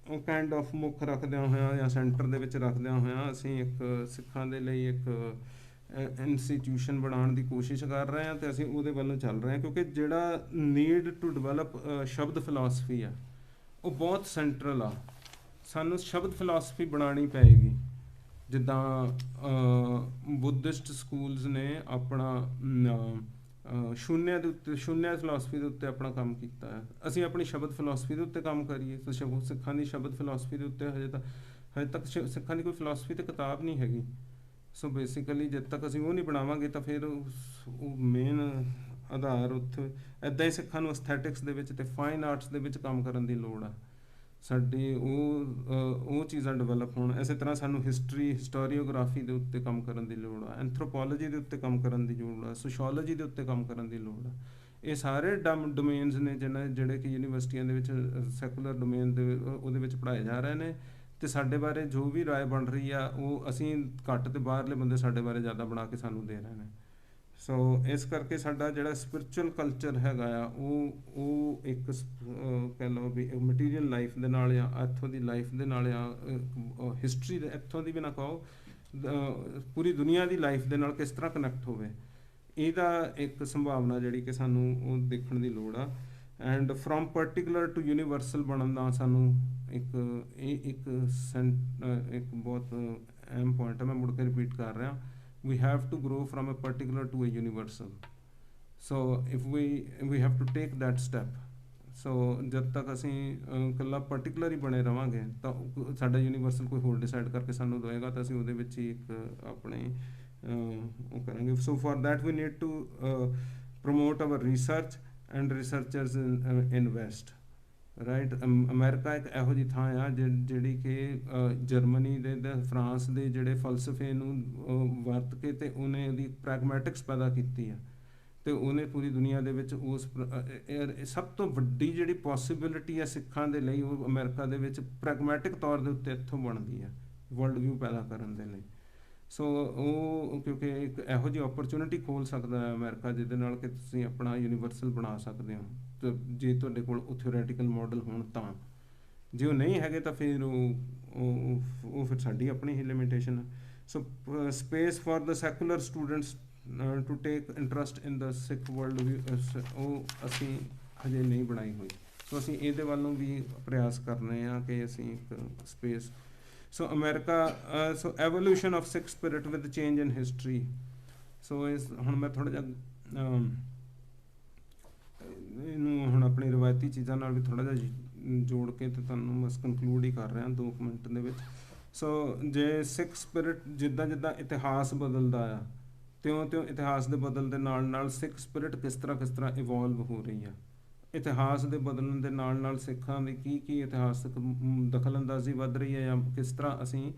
Speaker 2: ਕਾਈਂਡ ਆਫ ਮੁੱਖ ਰੱਖਦਿਆਂ ਹੋਇਆਂ ਜਾਂ ਸੈਂਟਰ ਦੇ ਵਿੱਚ ਰੱਖਦਿਆਂ ਹੋਇਆਂ ਅਸੀਂ ਇੱਕ ਸਿੱਖਾਂ ਦੇ ਲਈ ਇੱਕ ਇੰਸਟੀਟਿਊਸ਼ਨ ਬਣਾਉਣ ਦੀ ਕੋਸ਼ਿਸ਼ ਕਰ ਰਹੇ ਹਾਂ ਅਤੇ ਅਸੀਂ ਉਹਦੇ ਵੱਲੋਂ ਚੱਲ ਰਹੇ ਹਾਂ, ਕਿਉਂਕਿ ਜਿਹੜਾ ਨੀਡ ਟੂ ਡਿਵੈਲਪ ਸ਼ਬਦ ਫਿਲਾਸਫੀ ਆ ਉਹ ਬਹੁਤ ਸੈਂਟਰਲ ਆ। ਸਾਨੂੰ ਸ਼ਬਦ ਫਿਲਾਸਫੀ ਬਣਾਉਣੀ ਪਏਗੀ। ਜਿੱਦਾਂ ਬੁੱਧਿਸਟ ਸਕੂਲਸ ਨੇ ਆਪਣਾ ਸ਼ੂਨਿਆ ਦੇ ਉੱਤੇ, ਸ਼ੂਨਿਆ ਫਿਲਾਸਫੀ ਦੇ ਉੱਤੇ ਆਪਣਾ ਕੰਮ ਕੀਤਾ ਹੈ, ਅਸੀਂ ਆਪਣੀ ਸ਼ਬਦ ਫਿਲਾਸਫੀ ਦੇ ਉੱਤੇ ਕੰਮ ਕਰੀਏ। ਸੋ ਸਿੱਖਾਂ ਦੀ ਸ਼ਬਦ ਫਿਲਾਸਫੀ ਦੇ ਉੱਤੇ ਹਜੇ ਤੱਕ ਸਿੱਖਾਂ ਦੀ ਕੋਈ ਫਿਲਾਸਫੀ ਅਤੇ ਕਿਤਾਬ ਨਹੀਂ ਹੈਗੀ। ਸੋ ਬੇਸਿਕਲੀ ਜਦ ਤੱਕ ਅਸੀਂ ਉਹ ਨਹੀਂ ਬਣਾਵਾਂਗੇ ਤਾਂ ਫਿਰ ਉਹ ਮੇਨ ਆਧਾਰ ਉੱਥੇ ਇੱਦਾਂ ਹੀ ਸਿੱਖਾਂ ਨੂੰ ਅਸਥੈਟਿਕਸ ਦੇ ਵਿੱਚ ਅਤੇ ਫਾਈਨ ਆਰਟਸ ਦੇ ਵਿੱਚ ਕੰਮ ਕਰਨ ਦੀ ਲੋੜ ਆ। ਸਾਡੀ ਉਹ ਚੀਜ਼ਾਂ ਡਿਵੈਲਪ ਹੋਣ। ਇਸੇ ਤਰ੍ਹਾਂ ਸਾਨੂੰ ਹਿਸਟੋਰੀਓਗ੍ਰਾਫੀ ਦੇ ਉੱਤੇ ਕੰਮ ਕਰਨ ਦੀ ਲੋੜ ਆ, ਐਂਥਰੋਪੋਲੋਜੀ ਦੇ ਉੱਤੇ ਕੰਮ ਕਰਨ ਦੀ ਲੋੜ ਆ, ਸੋਸ਼ੋਲੋਜੀ ਦੇ ਉੱਤੇ ਕੰਮ ਕਰਨ ਦੀ ਲੋੜ ਆ। ਇਹ ਸਾਰੇ ਡੋਮੇਨਸ ਨੇ ਜਿਹੜੇ ਕਿ ਯੂਨੀਵਰਸਿਟੀਆਂ ਦੇ ਵਿੱਚ ਸੈਕੂਲਰ ਡੋਮੇਨ ਦੇ ਉਹਦੇ ਵਿੱਚ ਪੜ੍ਹਾਏ ਜਾ ਰਹੇ ਨੇ, ਅਤੇ ਸਾਡੇ ਬਾਰੇ ਜੋ ਵੀ ਰਾਏ ਬਣ ਰਹੀ ਆ ਉਹ ਅਸੀਂ ਘੱਟ ਅਤੇ ਬਾਹਰਲੇ ਬੰਦੇ ਸਾਡੇ ਬਾਰੇ ਜ਼ਿਆਦਾ ਬਣਾ ਕੇ ਸਾਨੂੰ ਦੇ ਰਹੇ ਨੇ। ਸੋ ਇਸ ਕਰਕੇ ਸਾਡਾ ਜਿਹੜਾ ਸਪਿਰਿਚੁਅਲ ਕਲਚਰ ਹੈਗਾ ਆ ਉਹ ਇੱਕ ਕਹਿ ਲਓ ਵੀ ਮਟੀਰੀਅਲ ਲਾਈਫ ਦੇ ਨਾਲ ਜਾਂ ਇੱਥੋਂ ਦੀ ਲਾਈਫ ਦੇ ਨਾਲ ਜਾਂ ਹਿਸਟਰੀ ਦੇ ਇੱਥੋਂ ਦੀ ਵੀ ਨਾ ਕਹੋ, ਪੂਰੀ ਦੁਨੀਆ ਦੀ ਲਾਈਫ ਦੇ ਨਾਲ ਕਿਸ ਤਰ੍ਹਾਂ ਕਨੈਕਟ ਹੋਵੇ, ਇਹਦਾ ਇੱਕ ਸੰਭਾਵਨਾ ਜਿਹੜੀ ਕਿ ਸਾਨੂੰ ਉਹ ਦੇਖਣ ਦੀ ਲੋੜ ਆ। And from particular to universal ਬਣਨ ਦਾ ਸਾਨੂੰ ਇੱਕ ਬਹੁਤ ਅਹਿਮ ਪੁਆਇੰਟ ਹੈ, ਮੈਂ ਮੁੜ ਕੇ ਰਿਪੀਟ ਕਰ ਰਿਹਾ। We have to grow from a particular to a universal. So if we have to take that step. ਸੋ ਜਦ ਤੱਕ ਅਸੀਂ ਇਕੱਲਾ ਪਰਟੀਕੂਲਰ ਹੀ ਬਣੇ ਰਵਾਂਗੇ ਤਾਂ ਸਾਡਾ ਯੂਨੀਵਰਸਲ ਕੋਈ ਹੋਰ ਡਿਸਾਈਡ ਕਰਕੇ ਸਾਨੂੰ ਦਏਗਾ ਤਾਂ ਅਸੀਂ ਉਹਦੇ ਵਿੱਚ ਹੀ ਇੱਕ ਆਪਣੇ ਉਹ ਕਰਾਂਗੇ। So for that we need to promote our research and researchers invest right. America ਇੱਕ ਇਹੋ ਜਿਹੀ ਥਾਂ ਆ ਜਿਹੜੀ ਕਿ ਜਰਮਨੀ ਦੇ ਫਰਾਂਸ ਦੇ ਜਿਹੜੇ ਫਲਸਫੇ ਨੂੰ ਵਰਤ ਕੇ ਅਤੇ ਉਹਨੇ ਉਹਦੀ ਪ੍ਰੈਗਮੈਟਿਕਸ ਪੈਦਾ ਕੀਤੀ ਆ ਅਤੇ ਉਹਨੇ ਪੂਰੀ ਦੁਨੀਆ ਦੇ ਵਿੱਚ ਉਸ ਸਭ ਤੋਂ ਵੱਡੀ ਜਿਹੜੀ ਪੋਸੀਬਿਲਿਟੀ ਹੈ ਸਿੱਖਾਂ ਦੇ ਲਈ ਉਹ ਅਮਰੀਕਾ ਦੇ ਵਿੱਚ ਪ੍ਰੈਗਮੈਟਿਕ ਤੌਰ ਦੇ ਉੱਤੇ ਇੱਥੋਂ ਬਣਦੀ ਹੈ ਵਰਲਡ ਵਿਊ ਪੈਦਾ ਕਰਨ ਦੇ ਲਈ। ਸੋ ਉਹ ਕਿਉਂਕਿ ਇੱਕ ਇਹੋ ਜਿਹੀ ਓਪਰਚੁਨਿਟੀ ਖੋਲ੍ਹ ਸਕਦਾ ਹੈ ਅਮਰੀਕਾ ਜਿਹਦੇ ਨਾਲ ਕਿ ਤੁਸੀਂ ਆਪਣਾ ਯੂਨੀਵਰਸਲ ਬਣਾ ਸਕਦੇ ਹੋ ਤੇ ਜੇ ਤੁਹਾਡੇ ਕੋਲ ਉਹ ਥਿਓਰੈਟੀਕਲ ਮਾਡਲ ਹੋਣ ਤਾਂ। ਜੇ ਉਹ ਨਹੀਂ ਹੈਗੇ ਤਾਂ ਫਿਰ ਉਹ ਫਿਰ ਸਾਡੀ ਆਪਣੀ ਹੀ ਲਿਮਿਟੇਸ਼ਨ ਹੈ। So space for the secular students to take interest in the Sikh world ਵੀ ਉਹ ਅਸੀਂ ਹਜੇ ਨਹੀਂ ਬਣਾਈ ਹੋਈ। ਸੋ ਅਸੀਂ ਇਹਦੇ ਵੱਲ ਨੂੰ ਵੀ ਪ੍ਰਯਾਸ ਕਰ ਰਹੇ ਹਾਂ ਕਿ ਅਸੀਂ ਇੱਕ space. So America so evolution of Sikh spirit with change in history. So ਇਸ ਹੁਣ ਮੈਂ ਥੋੜ੍ਹਾ ਜਿਹਾ ਇਹਨੂੰ ਹੁਣ ਆਪਣੀ ਰਵਾਇਤੀ ਚੀਜ਼ਾਂ ਨਾਲ ਵੀ ਥੋੜ੍ਹਾ ਜਿਹਾ ਜੋੜ ਕੇ ਤੇ ਤੁਹਾਨੂੰ ਬਸ ਕੰਕਲੂਡ ਹੀ ਕਰ ਰਿਹਾ 2 ਮਿੰਟ ਦੇ ਵਿੱਚ। ਸੋ ਜੇ ਸਿੱਖ ਸਪਿਰਿਟ ਜਿੱਦਾਂ ਜਿੱਦਾਂ ਇਤਿਹਾਸ ਬਦਲਦਾ ਆ ਤਿਉਂ ਇਤਿਹਾਸ ਦੇ ਬਦਲ ਦੇ ਨਾਲ ਸਿੱਖ ਸਪਿਰਿਟ ਕਿਸ ਤਰ੍ਹਾਂ ਇਵੋਲਵ ਹੋ ਰਹੀ ਆ। ਇਤਿਹਾਸ ਦੇ ਬਦਲਣ ਦੇ ਨਾਲ ਸਿੱਖਾਂ ਦੀ ਕੀ ਇਤਿਹਾਸਕ ਦਖਲ ਅੰਦਾਜ਼ੀ ਵੱਧ ਰਹੀ ਹੈ ਜਾਂ ਕਿਸ ਤਰ੍ਹਾਂ ਅਸੀਂ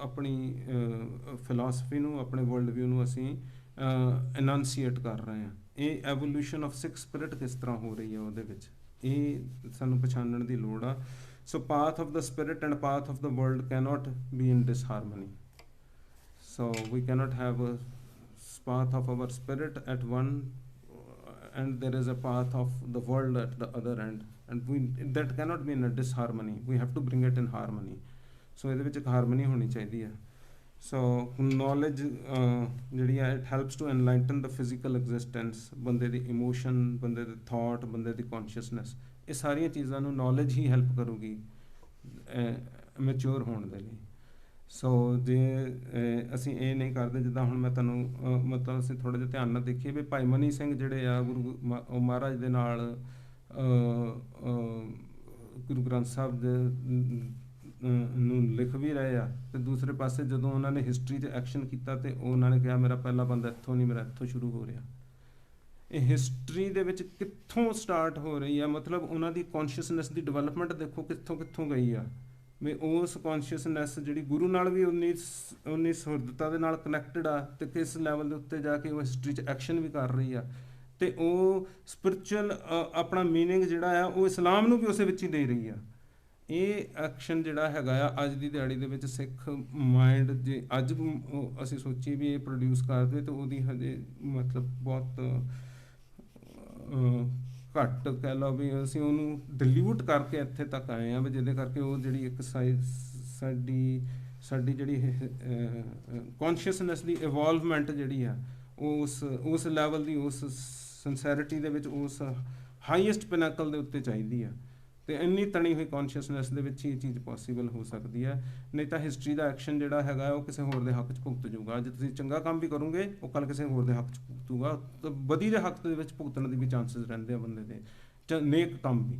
Speaker 2: ਆਪਣੀ ਫਿਲਾਸਫੀ ਨੂੰ ਆਪਣੇ ਵਰਲਡ ਵਿਊ ਨੂੰ ਅਸੀਂ ਇਨਾਂਸੀਏਟ ਕਰ ਰਹੇ ਹਾਂ। ਇਹ ਐਵੋਲਿਊਸ਼ਨ ਆਫ ਸਿੱਖ ਸਪਿਰਿਟ ਕਿਸ ਤਰ੍ਹਾਂ ਹੋ ਰਹੀ ਹੈ ਉਹਦੇ ਵਿੱਚ ਇਹ ਸਾਨੂੰ ਪਛਾਣਨ ਦੀ ਲੋੜ ਆ। So path of the spirit and path of the world cannot be in disharmony. So we cannot have a path of our spirit at one and there is a path of the world at the other end and that cannot be in a disharmony. We have to bring it in harmony. So ਇਹਦੇ ਵਿੱਚ ਇੱਕ harmony ਹੋਣੀ ਚਾਹੀਦੀ ਹੈ। ਸੋ knowledge ਜਿਹੜੀ ਹੈ it helps to enlighten the physical existence. ਬੰਦੇ ਦੀ ਇਮੋਸ਼ਨ, ਬੰਦੇ ਦੇ ਥਾਟ, ਬੰਦੇ ਦੀ ਕੌਨਸ਼ੀਅਸਨੈਸ, ਇਹ ਸਾਰੀਆਂ ਚੀਜ਼ਾਂ ਨੂੰ ਨੌਲੇਜ ਹੀ ਹੈਲਪ ਕਰੂਗੀ ਮੈਚਿਓਰ ਹੋਣ ਦੇ ਲਈ। ਸੋ ਜੇ ਅਸੀਂ ਇਹ ਨਹੀਂ ਕਰਦੇ ਜਿੱਦਾਂ ਹੁਣ ਮੈਂ ਤੁਹਾਨੂੰ ਮਤਲਬ ਅਸੀਂ ਥੋੜ੍ਹਾ ਜਿਹਾ ਧਿਆਨ ਨਾਲ ਦੇਖੀਏ ਵੀ ਭਾਈ ਮਨੀ ਸਿੰਘ ਜਿਹੜੇ ਆ ਗੁਰੂ ਮਹਾਰਾਜ ਦੇ ਨਾਲ ਗੁਰੂ ਗ੍ਰੰਥ ਸਾਹਿਬ ਦੇ ਨੂੰ ਲਿਖ ਵੀ ਰਹੇ ਆ ਅਤੇ ਦੂਸਰੇ ਪਾਸੇ ਜਦੋਂ ਉਹਨਾਂ ਨੇ ਹਿਸਟਰੀ 'ਚ ਐਕਸ਼ਨ ਕੀਤਾ ਅਤੇ ਉਹਨਾਂ ਨੇ ਕਿਹਾ ਮੇਰਾ ਪਹਿਲਾ ਬੰਦਾ ਇੱਥੋਂ ਨਹੀਂ, ਮੇਰਾ ਇੱਥੋਂ ਸ਼ੁਰੂ ਹੋ ਰਿਹਾ। ਇਹ ਹਿਸਟਰੀ ਦੇ ਵਿੱਚ ਕਿੱਥੋਂ ਸਟਾਰਟ ਹੋ ਰਹੀ ਆ, ਮਤਲਬ ਉਹਨਾਂ ਦੀ ਕੌਨਸ਼ੀਅਸਨੈਸ ਦੀ ਡਿਵੈਲਪਮੈਂਟ ਦੇਖੋ ਕਿੱਥੋਂ ਗਈ ਆ। ਵੀ ਉਸ ਕੌਨਸ਼ੀਅਸਨੈਸ ਜਿਹੜੀ ਗੁਰੂ ਨਾਲ ਵੀ ਉਨੀ ਸੁਹਿਰਦਤਾ ਦੇ ਨਾਲ ਕਨੈਕਟਡ ਆ ਅਤੇ ਕਿਸ ਲੈਵਲ ਦੇ ਉੱਤੇ ਜਾ ਕੇ ਉਹ ਹਿਸਟਰੀ 'ਚ ਐਕਸ਼ਨ ਵੀ ਕਰ ਰਹੀ ਆ ਅਤੇ ਉਹ ਸਪਿਰਿਚੁਅਲ ਆਪਣਾ ਮੀਨਿੰਗ ਜਿਹੜਾ ਆ ਉਹ ਇਸਲਾਮ ਨੂੰ ਵੀ ਉਸੇ ਵਿੱਚ ਹੀ ਦੇ ਰਹੀ ਆ। ਇਹ ਐਕਸ਼ਨ ਜਿਹੜਾ ਹੈਗਾ ਆ ਅੱਜ ਦੀ ਦਿਹਾੜੀ ਦੇ ਵਿੱਚ ਸਿੱਖ ਮਾਇੰਡ ਜੇ ਅੱਜ ਅਸੀਂ ਸੋਚੀਏ ਵੀ ਇਹ ਪ੍ਰੋਡਿਊਸ ਕਰਦੇ ਤਾਂ ਉਹਦੀ ਹਜੇ ਮਤਲਬ ਬਹੁਤ ਘੱਟ ਕਹਿ ਲਓ ਵੀ ਅਸੀਂ ਉਹਨੂੰ ਡਿਲਿਊਟ ਕਰਕੇ ਇੱਥੇ ਤੱਕ ਆਏ ਹਾਂ ਵੀ ਜਿਹਦੇ ਕਰਕੇ ਉਹ ਜਿਹੜੀ ਇੱਕ ਸਾਡੀ ਜਿਹੜੀ ਕੌਨਸ਼ੀਅਸਨੈਸ ਦੀ ਇਵੋਲਵਮੈਂਟ ਜਿਹੜੀ ਆ ਉਸ ਲੈਵਲ ਦੀ ਉਸ ਸਿੰਸੈਰਿਟੀ ਦੇ ਵਿੱਚ ਉਸ ਹਾਈਐਸਟ ਪਿਨਾਕਲ ਦੇ ਉੱਤੇ ਚਾਹੀਦੀ ਆ ਅਤੇ ਇੰਨੀ ਤਣੀ ਹੋਈ ਕੌਨਸ਼ੀਅਸਨੈਸ ਦੇ ਵਿੱਚ ਹੀ ਇਹ ਚੀਜ਼ ਪੋਸੀਬਲ ਹੋ ਸਕਦੀ ਹੈ। ਨਹੀਂ ਤਾਂ ਹਿਸਟਰੀ ਦਾ ਐਕਸ਼ਨ ਜਿਹੜਾ ਹੈਗਾ ਉਹ ਕਿਸੇ ਹੋਰ ਦੇ ਹੱਕ 'ਚ ਭੁਗਤ ਜੂਗਾ। ਜੇ ਤੁਸੀਂ ਚੰਗਾ ਕੰਮ ਵੀ ਕਰੋਗੇ ਉਹ ਕੱਲ੍ਹ ਕਿਸੇ ਹੋਰ ਦੇ ਹੱਕ 'ਚ ਭੁਗਤੂਗਾ ਤਾਂ ਬਦੀ ਦੇ ਹੱਕ ਦੇ ਵਿੱਚ ਭੁਗਤਣ ਦੇ ਵੀ ਚਾਂਸਿਸ ਰਹਿੰਦੇ ਆ ਬੰਦੇ ਦੇ ਨੇਕ ਕੰਮ ਵੀ।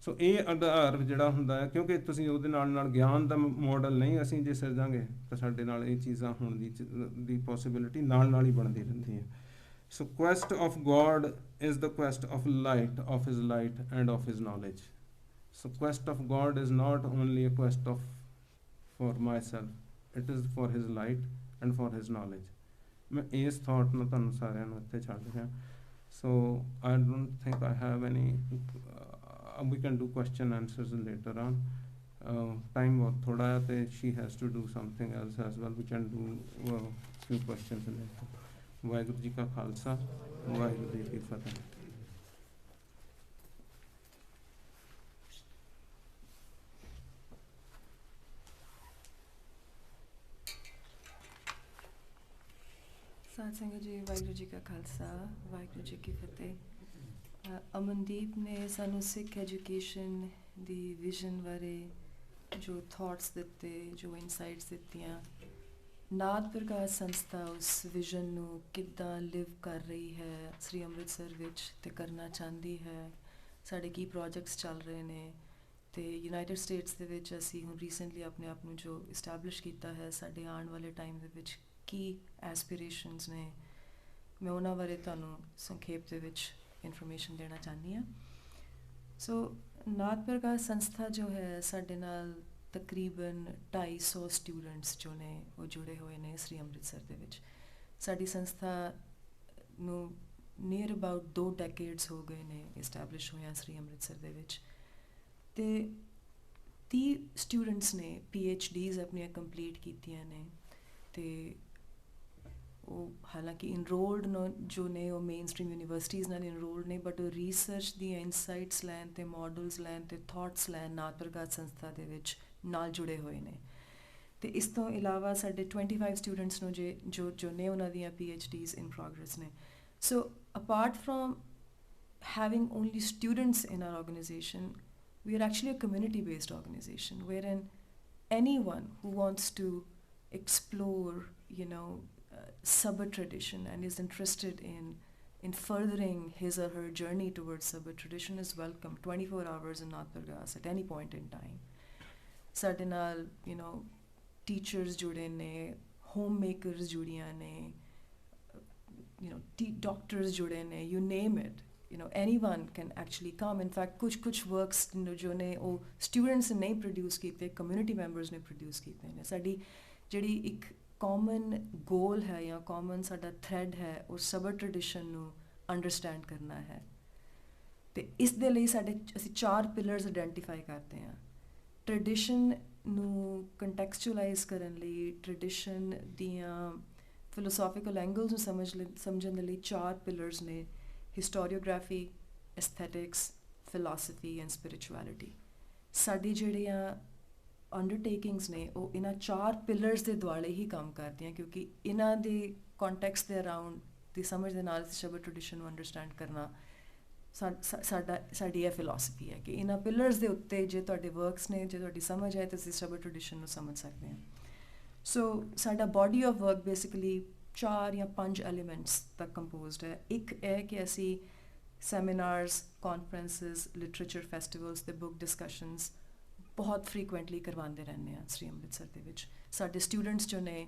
Speaker 2: ਸੋ ਇਹ ਆਧਾਰ ਜਿਹੜਾ ਹੁੰਦਾ ਹੈ ਕਿਉਂਕਿ ਤੁਸੀਂ ਉਹਦੇ ਨਾਲ ਗਿਆਨ ਦਾ ਮਾਡਲ ਨਹੀਂ ਅਸੀਂ ਜੇ ਸਿਰਜਾਂਗੇ ਤਾਂ ਸਾਡੇ ਨਾਲ ਇਹ ਚੀਜ਼ਾਂ ਹੋਣ ਦੀ ਪੋਸੀਬਿਲਿਟੀ ਨਾਲ ਹੀ ਬਣਦੀ ਰਹਿੰਦੀ ਹੈ। So quest of God is the quest of light, of his light and of his knowledge. So quest of God is not only a quest for myself, it is for his light and for his knowledge. मैं इस thought ਨਾਲ ਤੁਹਾਨੂੰ ਸਾਰਿਆਂ ਨੂੰ ਇੱਥੇ ਛੱਡ ਰਿਹਾ। So I don't think I have any we can do question answers later on. Time ਬਹੁਤ ਥੋੜਾ ਹੈ ਤੇ she has to do something else as well. We can do few questions later. Waheguru ji ਕਾ ਖਾਲਸਾ, ਵਾਹਿਗੁਰੂ ਜੀ ਕੀ ਫਤਿਹ।
Speaker 1: ਸਾਧ ਸੰਗਤ ਜੀ, ਵਾਹਿਗੁਰੂ ਜੀ ਕਾ ਖਾਲਸਾ, ਵਾਹਿਗੁਰੂ ਜੀ ਕੀ ਫਤਿਹ। ਅਮਨਦੀਪ ਨੇ ਸਾਨੂੰ ਸਿੱਖ ਐਜੂਕੇਸ਼ਨ ਦੀ ਵਿਜ਼ਨ ਬਾਰੇ ਜੋ ਥਾਟਸ ਦਿੱਤੇ, ਜੋ ਇਨਸਾਈਟਸ ਦਿੱਤੀਆਂ, ਨਾਥ ਪ੍ਰਕਾਸ਼ ਸੰਸਥਾ ਉਸ ਵਿਜ਼ਨ ਨੂੰ ਕਿੱਦਾਂ ਲਿਵ ਕਰ ਰਹੀ ਹੈ ਸ੍ਰੀ ਅੰਮ੍ਰਿਤਸਰ ਵਿੱਚ ਤੇ ਕਰਨਾ ਚਾਹੁੰਦੀ ਹੈ, ਸਾਡੇ ਕੀ ਪ੍ਰੋਜੈਕਟਸ ਚੱਲ ਰਹੇ ਨੇ, ਤੇ ਯੂਨਾਈਟਿਡ ਸਟੇਟਸ ਦੇ ਵਿੱਚ ਅਸੀਂ ਹੁਣ ਰੀਸੈਂਟਲੀ ਆਪਣੇ ਆਪ ਨੂੰ ਜੋ ਇਸਟੈਬਲਿਸ਼ ਕੀਤਾ ਹੈ, ਸਾਡੇ ਆਉਣ ਵਾਲੇ ਟਾਈਮ ਦੇ ਵਿੱਚ ਕੀ ਐਸਪੀਰੇਸ਼ਨਸ ਨੇ, ਮੈਂ ਉਹਨਾਂ ਬਾਰੇ ਤੁਹਾਨੂੰ ਸੰਖੇਪ ਦੇ ਵਿੱਚ ਇਨਫੋਰਮੇਸ਼ਨ ਦੇਣਾ ਚਾਹੁੰਦੀ ਹਾਂ। ਸੋ ਨਾਥ ਪ੍ਰਕਾਸ਼ ਸੰਸਥਾ ਜੋ ਹੈ ਸਾਡੇ ਨਾਲ ਤਕਰੀਬਨ 250 ਸਟੂਡੈਂਟਸ ਜੋ ਨੇ ਉਹ ਜੁੜੇ ਹੋਏ ਨੇ ਸ੍ਰੀ ਅੰਮ੍ਰਿਤਸਰ ਦੇ ਵਿੱਚ। ਸਾਡੀ ਸੰਸਥਾ ਨੂੰ ਨੀਅਰ ਅਬਾਊਟ 2 ਡੈਕੇਡਸ ਹੋ ਗਏ ਨੇ ਇਸਟੈਬਲਿਸ਼ ਹੋਇਆਂ ਸ੍ਰੀ ਅੰਮ੍ਰਿਤਸਰ ਦੇ ਵਿੱਚ, ਤੇ 30 ਸਟੂਡੈਂਟਸ ਨੇ PhDs ਆਪਣੀਆਂ ਕੰਪਲੀਟ ਕੀਤੀਆਂ ਨੇ, ਤੇ ਉਹ ਹਾਲਾਂਕਿ ਇਨਰੋਲਡ ਜੋ ਨੇ ਉਹ ਮੇਨ ਸਟ੍ਰੀਮ ਯੂਨੀਵਰਸਿਟੀਜ਼ ਨਾਲ ਇਨਰੋਲਡ ਨੇ, ਬਟ ਉਹ ਰਿਸਰਚ ਦੀਆਂ ਇਨਸਾਈਟਸ ਲੈਣ ਤੇ ਮੋਡਲਸ ਲੈਣ ਤੇ ਥਾਟਸ ਲੈਣ ਨਾਥ ਪ੍ਰਕਾਸ਼ ਸੰਸਥਾ ਦੇ ਵਿੱਚ ਨਾਲ ਜੁੜੇ ਹੋਏ ਨੇ। ਤੇ ਇਸ ਤੋਂ ਇਲਾਵਾ ਸਾਡੇ 25 ਸਟੂਡੈਂਟਸ ਨੂੰ ਜੋ ਨੇ ਉਹਨਾਂ ਦੀਆਂ PhDs ਇਨ ਪ੍ਰੋਗਰੈਸ ਨੇ। So apart from having only students in our organization, we are actually a community-based organization wherein anyone who wants to explore, Sabha tradition and is interested in furthering his or her journey towards Sabha tradition is welcome 24 hours in Nath Pargas at any point in time. ਸਾਡੇ ਨਾਲ teachers ਜੁੜੇ ਨੇ, homemakers ਜੁੜੀਆਂ ਨੇ, doctors ਜੁੜੇ ਨੇ, you name it. Anyone can actually come. In fact, kuch works ਜੋ ਨੇ ਉਹ students ਨੇ ਨਹੀਂ produce ਕੀਤੇ, community members ਨੇ produce ਕੀਤੇ ਨੇ। ਸਾਡੀ ਜਿਹੜੀ ਇੱਕ common goal ਹੈ ਜਾਂ common ਸਾਡਾ thread ਹੈ ਉਹ ਸਬਰ tradition ਨੂੰ understand ਕਰਨਾ ਹੈ, ਤੇ ਇਸ ਦੇ ਲਈ ਅਸੀਂ 4 pillars identify ਕਰਦੇ ਹਾਂ। tradition ਨੂੰ contextualize ਕਰਨ ਲਈ, tradition ਦੀਆਂ philosophical angles ਨੂੰ ਸਮਝਣ ਦੇ ਲਈ 4 pillars ਨੇ: historiography, aesthetics, philosophy and spirituality। ਸਾਡੀ ਜਿਹੜੀਆਂ ਅੰਡਰਟੇਕਿੰਗਸ ਨੇ ਉਹ ਇਹਨਾਂ 4 ਪਿਲਰਸ ਦੇ ਦੁਆਲੇ ਹੀ ਕੰਮ ਕਰਦੀਆਂ, ਕਿਉਂਕਿ ਇਹਨਾਂ ਦੇ ਕੰਟੈਕਸਟ ਦੇ ਅਰਾਊਂਡ ਦੀ ਸਮਝ ਦੇ ਨਾਲ ਸ਼ਬਦ ਟ੍ਰੈਡੀਸ਼ਨ ਨੂੰ ਅੰਡਰਸਟੈਂਡ ਕਰਨਾ ਸਾਡੀ ਇਹ ਫਿਲਾਸਫੀ ਹੈ ਕਿ ਇਹਨਾਂ ਪਿਲਰਸ ਦੇ ਉੱਤੇ ਜੇ ਤੁਹਾਡੇ ਵਰਕਸ ਨੇ, ਜੇ ਤੁਹਾਡੀ ਸਮਝ ਹੈ, ਤੁਸੀਂ ਸ਼ਬਦ ਟ੍ਰੈਡੀਸ਼ਨ ਨੂੰ ਸਮਝ ਸਕਦੇ ਹੋ। ਸੋ ਸਾਡਾ ਬਾਡੀ ਆਫ ਵਰਕ ਬੇਸਿਕਲੀ 4 ਜਾਂ 5 ਐਲੀਮੈਂਟਸ ਤੱਕ ਕੰਪੋਜ਼ਡ ਹੈ। ਇੱਕ ਇਹ ਕਿ ਅਸੀਂ ਸੈਮੀਨਾਰਸ, ਕਾਨਫਰੰਸਿਸ, ਲਿਟਰੇਚਰ ਫੈਸਟੀਵਲਸ ਤੇ ਬੁੱਕ ਡਿਸਕਸ਼ਨਸ ਬਹੁਤ ਫਰੀਕੁਐਂਟਲੀ ਕਰਵਾਉਂਦੇ ਰਹਿੰਦੇ ਹਾਂ ਸ੍ਰੀ ਅੰਮ੍ਰਿਤਸਰ ਦੇ ਵਿੱਚ। ਸਾਡੇ ਸਟੂਡੈਂਟਸ ਜੋ ਨੇ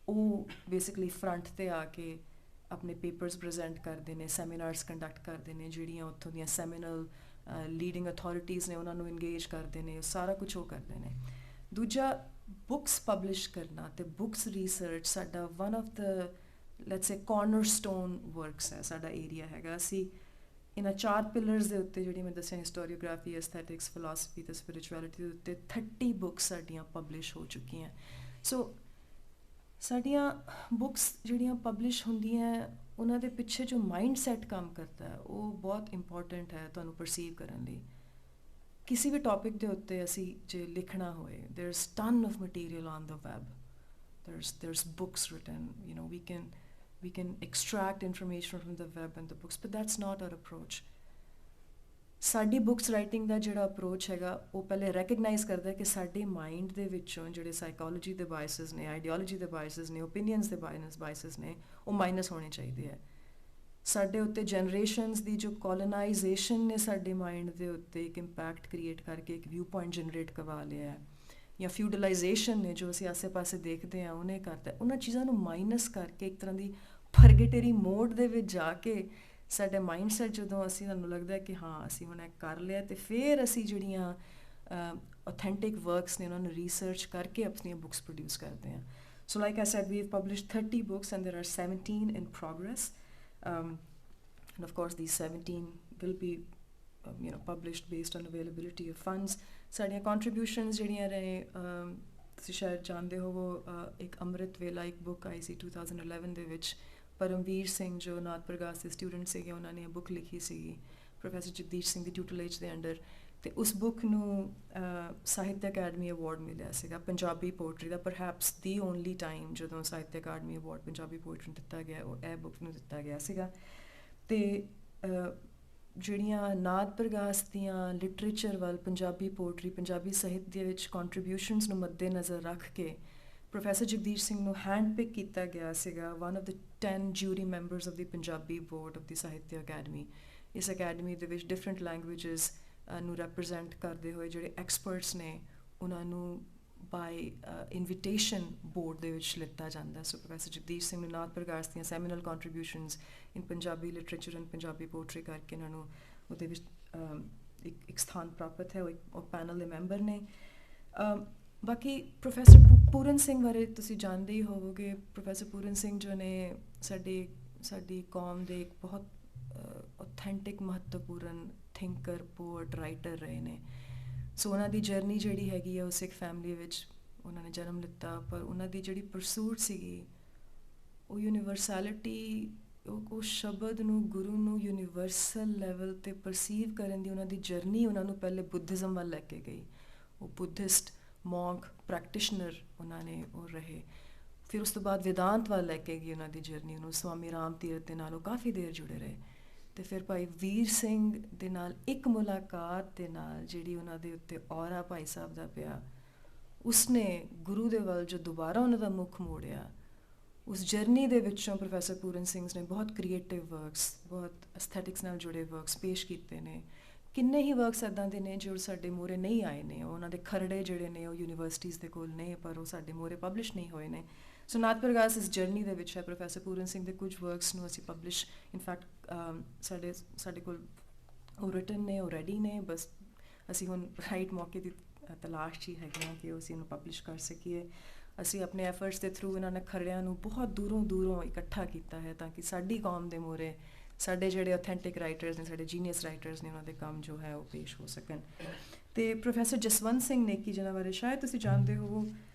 Speaker 1: ਉਹ ਬੇਸਿਕਲੀ ਫਰੰਟ 'ਤੇ ਆ ਕੇ ਆਪਣੇ ਪੇਪਰਸ ਪ੍ਰੈਜ਼ੈਂਟ ਕਰਦੇ ਨੇ, ਸੈਮੀਨਾਰਸ ਕੰਡਕਟ ਕਰਦੇ ਨੇ, ਜਿਹੜੀਆਂ ਉੱਥੋਂ ਦੀਆਂ ਸੈਮੀਨਲ ਲੀਡਿੰਗ ਅਥਾਰਟੀਜ਼ ਨੇ ਉਹਨਾਂ ਨੂੰ ਇੰਗੇਜ ਕਰਦੇ ਨੇ, ਸਾਰਾ ਕੁਝ ਉਹ ਕਰਦੇ ਨੇ। ਦੂਜਾ, ਬੁੱਕਸ ਪਬਲਿਸ਼ ਕਰਨਾ ਤੇ ਬੁੱਕਸ ਰਿਸਰਚ ਸਾਡਾ one of the let's say cornerstone works ਹੈ, ਸਾਡਾ ਏਰੀਆ ਹੈਗਾ। ਅਸੀਂ ਇਹਨਾਂ 4 ਪਿਲਰਸ ਦੇ ਉੱਤੇ ਜਿਹੜੀ ਮੈਂ ਦੱਸਿਆ, ਹਿਸਟੋਰੀਓਗ੍ਰਾਫੀ, ਐਸਥੈਟਿਕਸ, ਫਿਲਾਸਫੀ ਤੇ ਸਪਿਰਿਚੁਅਲਿਟੀ ਦੇ ਉੱਤੇ 30 ਬੁੱਕਸ ਸਾਡੀਆਂ ਪਬਲਿਸ਼ ਹੋ ਚੁੱਕੀਆਂ। ਸੋ ਸਾਡੀਆਂ ਬੁੱਕਸ ਜਿਹੜੀਆਂ ਪਬਲਿਸ਼ ਹੁੰਦੀਆਂ ਉਹਨਾਂ ਦੇ ਪਿੱਛੇ ਜੋ ਮਾਈਂਡ ਸੈਟ ਕੰਮ ਕਰਦਾ ਹੈ ਉਹ ਬਹੁਤ ਇੰਪੋਰਟੈਂਟ ਹੈ ਤੁਹਾਨੂੰ ਪਰਸੀਵ ਕਰਨ ਲਈ। ਕਿਸੇ ਵੀ ਟੌਪਿਕ ਦੇ ਉੱਤੇ ਅਸੀਂ ਜੇ ਲਿਖਣਾ ਹੋਏ, there is ton of material on the web, there's books written, we can extract information from the web and the books, but that's not our approach. ਸਾਡੀ ਬੁੱਕਸ ਰਾਈਟਿੰਗ ਦਾ ਜਿਹੜਾ ਅਪਰੋਚ ਹੈਗਾ ਉਹ ਪਹਿਲੇ ਰੈਕਗਨਾਈਜ਼ ਕਰਦਾ ਕਿ ਸਾਡੇ ਮਾਈਂਡ ਦੇ ਵਿੱਚੋਂ ਜਿਹੜੇ ਸਾਈਕੋਲੋਜੀ ਦੇ ਬਾਇਸਿਸ ਨੇ, ਆਈਡੀਓਲੋਜੀ ਦੇ ਬਾਇਸਿਸ ਨੇ, ਓਪੀਨੀਅਨਸ ਦੇ ਬਾਇਸਿਸ ਨੇ, ਉਹ ਮਾਈਨਸ ਹੋਣੇ ਚਾਹੀਦੇ ਹੈ। ਸਾਡੇ ਉੱਤੇ ਜਨਰੇਸ਼ਨਸ ਦੀ ਜੋ ਕੋਲੋਨਾਈਜੇਸ਼ਨ ਨੇ ਸਾਡੇ ਮਾਈਂਡ ਦੇ ਉੱਤੇ ਇੱਕ ਇੰਪੈਕਟ ਕ੍ਰੀਏਟ ਕਰਕੇ ਇੱਕ ਵਿਊ ਪੁਆਇੰਟ ਜਨਰੇਟ ਕਰਵਾ ਲਿਆ ਹੈ, ਜਾਂ ਫਿਊਡਲਾਈਜੇਸ਼ਨ ਨੇ ਜੋ ਅਸੀਂ ਆਸੇ ਪਾਸੇ ਦੇਖਦੇ ਹਾਂ ਉਹਨੇ ਕਰਤਾ, ਉਹਨਾਂ ਚੀਜ਼ਾਂ ਨੂੰ ਮਾਈਨਸ ਕਰਕੇ ਇੱਕ ਤਰ੍ਹਾਂ ਦੀ ਫਰਗੇਟਰੀ ਮੋਡ ਦੇ ਵਿੱਚ ਜਾ ਕੇ ਸਾਡਾ ਮਾਈਂਡ ਸੈਟ ਜਦੋਂ ਅਸੀਂ ਸਾਨੂੰ ਲੱਗਦਾ ਕਿ ਹਾਂ ਅਸੀਂ ਹੁਣ ਇਹ ਕਰ ਲਿਆ, ਤੇ ਫਿਰ ਅਸੀਂ ਜਿਹੜੀਆਂ authentic works ਨੇ ਉਹਨਾਂ ਨੂੰ ਰਿਸਰਚ ਕਰਕੇ ਆਪਣੀਆਂ ਬੁੱਕਸ ਪ੍ਰੋਡਿਊਸ ਕਰਦੇ ਹਾਂ। So like I said, we have published 30 books and there are 17 in progress, and of course these 17 will be published based on availability of funds. ਸਾਡੀਆਂ contributions ਜਿਹੜੀਆਂ ਰਹੇ, ਤੁਸੀਂ ਸ਼ਾਇਦ ਜਾਣਦੇ ਹੋ, ਇੱਕ ਅੰਮ੍ਰਿਤ ਵੇਲਾ ਇੱਕ ਬੁੱਕ ਆਈ ਸੀ 2011 ਦੇ ਵਿੱਚ, ਪਰਮਵੀਰ ਸਿੰਘ ਜੋ ਨਾਥ ਪ੍ਰਗਾਸ ਦੇ ਸਟੂਡੈਂਟ ਸੀਗੇ ਉਹਨਾਂ ਨੇ ਬੁੱਕ ਲਿਖੀ ਸੀਗੀ ਪ੍ਰੋਫੈਸਰ ਜਗਦੀਸ਼ ਸਿੰਘ ਦੀ ਟਿਊਟਲੇਜ ਦੇ ਅੰਡਰ, ਅਤੇ ਉਸ ਬੁੱਕ ਨੂੰ ਸਾਹਿਤ ਅਕੈਡਮੀ ਅਵਾਰਡ ਮਿਲਿਆ ਸੀਗਾ ਪੰਜਾਬੀ ਪੋਇਟਰੀ ਦਾ। ਪਰਹੈਪਸ ਦੀ ਓਨਲੀ ਟਾਈਮ ਜਦੋਂ ਸਾਹਿਤ ਅਕੈਡਮੀ ਅਵਾਰਡ ਪੰਜਾਬੀ ਪੋਇਟਰੀ ਨੂੰ ਦਿੱਤਾ ਗਿਆ ਉਹ ਇਹ ਬੁੱਕ ਨੂੰ ਦਿੱਤਾ ਗਿਆ ਸੀਗਾ। ਅਤੇ ਜਿਹੜੀਆਂ ਨਾਥ ਪ੍ਰਗਾਸ ਦੀਆਂ ਲਿਟਰੇਚਰ ਵੱਲ, ਪੰਜਾਬੀ ਪੋਇਟਰੀ, ਪੰਜਾਬੀ ਸਾਹਿਤ ਦੇ ਵਿੱਚ ਕੰਟਰੀਬਿਊਸ਼ਨਸ ਨੂੰ ਮੱਦੇ ਨਜ਼ਰ ਰੱਖ ਕੇ ਪ੍ਰੋਫੈਸਰ ਜਗਦੀਸ਼ ਸਿੰਘ ਨੂੰ ਹੈਂਡ ਪਿਕ ਕੀਤਾ ਗਿਆ ਸੀਗਾ one of the 10 jury members of the Punjabi board of the Sahitya Akademi. ਇਸ ਅਕੈਡਮੀ ਦੇ ਵਿੱਚ ਡਿਫਰੈਂਟ ਲੈਂਗੁਏਜਸ ਨੂੰ ਰੈਪਰੈਜ਼ੈਂਟ ਕਰਦੇ ਹੋਏ ਜਿਹੜੇ ਐਕਸਪਰਟਸ ਨੇ ਉਹਨਾਂ ਨੂੰ ਬਾਈ ਇਨਵੀਟੇਸ਼ਨ ਬੋਰਡ ਦੇ ਵਿੱਚ ਲਿੱਤਾ ਜਾਂਦਾ। ਸੋ ਪ੍ਰੋਫੈਸਰ ਜਗਦੀਸ਼ ਸਿੰਘ ਨੂੰ ਨਾਥ ਪ੍ਰਕਾਸ਼ ਦੀਆਂ seminal contributions in Punjabi literature and Punjabi poetry ਕਰਕੇ ਇਹਨਾਂ ਨੂੰ ਉਹਦੇ ਵਿੱਚ ਇੱਕ ਸਥਾਨ ਪ੍ਰਾਪਤ ਹੈ। ਉਹ ਪੈਨਲ ਦੇ ਮੈਂਬਰ ਨੇ। ਬਾਕੀ ਪ੍ਰੋਫੈਸਰ ਪੂਰਨ ਸਿੰਘ ਬਾਰੇ ਤੁਸੀਂ ਜਾਣਦੇ ਹੀ ਹੋਵੋਗੇ। ਪ੍ਰੋਫੈਸਰ ਪੂਰਨ ਸਿੰਘ ਜੋ ਨੇ ਸਾਡੀ ਕੌਮ ਦੇ ਇੱਕ ਬਹੁਤ ਔਥੈਂਟਿਕ ਮਹੱਤਵਪੂਰਨ ਥਿੰਕਰ, ਪੋਇਟ, ਰਾਈਟਰ ਰਹੇ ਨੇ। ਸੋ ਉਹਨਾਂ ਦੀ ਜਰਨੀ ਜਿਹੜੀ ਹੈਗੀ ਆ ਉਹ ਸਿੱਖ ਫੈਮਿਲੀ ਵਿੱਚ ਉਹਨਾਂ ਨੇ ਜਨਮ ਲਿੱਤਾ, ਪਰ ਉਹਨਾਂ ਦੀ ਜਿਹੜੀ ਪਰਸੂਟ ਸੀਗੀ ਉਹ ਯੂਨੀਵਰਸੈਲਿਟੀ, ਉਹ ਸ਼ਬਦ ਨੂੰ, ਗੁਰੂ ਨੂੰ ਯੂਨੀਵਰਸਲ ਲੈਵਲ 'ਤੇ ਪਰਸੀਵ ਕਰਨ ਦੀ ਉਹਨਾਂ ਦੀ ਜਰਨੀ ਉਹਨਾਂ ਨੂੰ ਪਹਿਲੇ ਬੁੱਧਿਜ਼ਮ ਵੱਲ ਲੈ ਕੇ ਗਈ। ਉਹ ਬੁੱਧਿਸਟ ਮੌਂਕ ਪ੍ਰੈਕਟੀਸ਼ਨਰ ਉਹਨਾਂ ਨੇ ਉਹ ਰਹੇ। ਫਿਰ ਉਸ ਤੋਂ ਬਾਅਦ ਵੇਦਾਂਤ ਵੱਲ ਲੈ ਕੇ ਗਈ ਉਹਨਾਂ ਦੀ ਜਰਨੀ ਉਹਨੂੰ। ਸਵਾਮੀ ਰਾਮ ਤੀਰਥ ਦੇ ਨਾਲ ਉਹ ਕਾਫੀ ਦੇਰ ਜੁੜੇ ਰਹੇ। ਅਤੇ ਫਿਰ ਭਾਈ ਵੀਰ ਸਿੰਘ ਦੇ ਨਾਲ ਇੱਕ ਮੁਲਾਕਾਤ ਦੇ ਨਾਲ ਜਿਹੜੀ ਉਹਨਾਂ ਦੇ ਉੱਤੇ ਔਰਾ ਭਾਈ ਸਾਹਿਬ ਦਾ ਪਿਆ, ਉਸਨੇ ਗੁਰੂ ਦੇ ਵੱਲ ਜੋ ਦੁਬਾਰਾ ਉਹਨਾਂ ਦਾ ਮੁੱਖ ਮੋੜਿਆ, ਉਸ ਜਰਨੀ ਦੇ ਵਿੱਚੋਂ ਪ੍ਰੋਫੈਸਰ ਪੂਰਨ ਸਿੰਘ ਨੇ ਬਹੁਤ ਕ੍ਰੀਏਟਿਵ ਵਰਕਸ, ਬਹੁਤ ਐਸਥੈਟਿਕਸ ਨਾਲ ਜੁੜੇ ਵਰਕਸ ਪੇਸ਼ ਕੀਤੇ ਨੇ। ਕਿੰਨੇ ਹੀ ਵਰਕਸ ਇੱਦਾਂ ਦੇ ਨੇ ਜੋ ਸਾਡੇ ਮੂਹਰੇ ਨਹੀਂ ਆਏ ਨੇ। ਉਹਨਾਂ ਦੇ ਖਰੜੇ ਜਿਹੜੇ ਨੇ ਉਹ ਯੂਨੀਵਰਸਿਟੀਜ਼ ਦੇ ਕੋਲ ਨੇ, ਪਰ ਉਹ ਸਾਡੇ ਮੂਹਰੇ ਪਬਲਿਸ਼ ਨਹੀਂ ਹੋਏ ਨੇ। ਸੋ ਨਾਥ ਪ੍ਰਕਾਸ਼ ਇਸ ਜਰਨੀ ਦੇ ਵਿੱਚ ਹੈ। ਪ੍ਰੋਫੈਸਰ ਪੂਰਨ ਸਿੰਘ ਦੇ ਕੁਝ ਵਰਕਸ ਨੂੰ ਅਸੀਂ ਪਬਲਿਸ਼ ਇਨਫੈਕਟ ਸਾਡੇ ਕੋਲ ਉਹ ਰਿਟਨ ਨੇ, ਉਹ ਰੈਡੀ ਨੇ। ਬਸ ਅਸੀਂ ਹੁਣ ਰਾਈਟ ਮੌਕੇ ਦੀ ਤਲਾਸ਼ 'ਚ ਹੀ ਹੈਗੇ ਹਾਂ ਕਿ ਉਹ ਅਸੀਂ ਇਹਨੂੰ ਪਬਲਿਸ਼ ਕਰ ਸਕੀਏ। ਅਸੀਂ ਆਪਣੇ ਐਫਰਟਸ ਦੇ ਥਰੂ ਇਹਨਾਂ ਨੇ ਖਰੜਿਆਂ ਨੂੰ ਬਹੁਤ ਦੂਰੋਂ ਇਕੱਠਾ ਕੀਤਾ ਹੈ ਤਾਂ ਕਿ ਸਾਡੀ ਕੌਮ ਦੇ ਮੂਹਰੇ ਸਾਡੇ ਜਿਹੜੇ ਔਥੈਂਟਿਕ ਰਾਈਟਰਸ ਨੇ, ਸਾਡੇ ਜੀਨੀਅਸ ਰਾਈਟਰਸ ਨੇ, ਉਹਨਾਂ ਦੇ ਕੰਮ ਜੋ ਹੈ ਉਹ ਪੇਸ਼ ਹੋ ਸਕਣ। ਅਤੇ ਪ੍ਰੋਫੈਸਰ ਜਸਵੰਤ ਸਿੰਘ ਨੇਕੀ ਜਿਹਨਾਂ ਬਾਰੇ ਸ਼ਾਇਦ ਤੁਸੀਂ ਜਾਣਦੇ ਹੋ,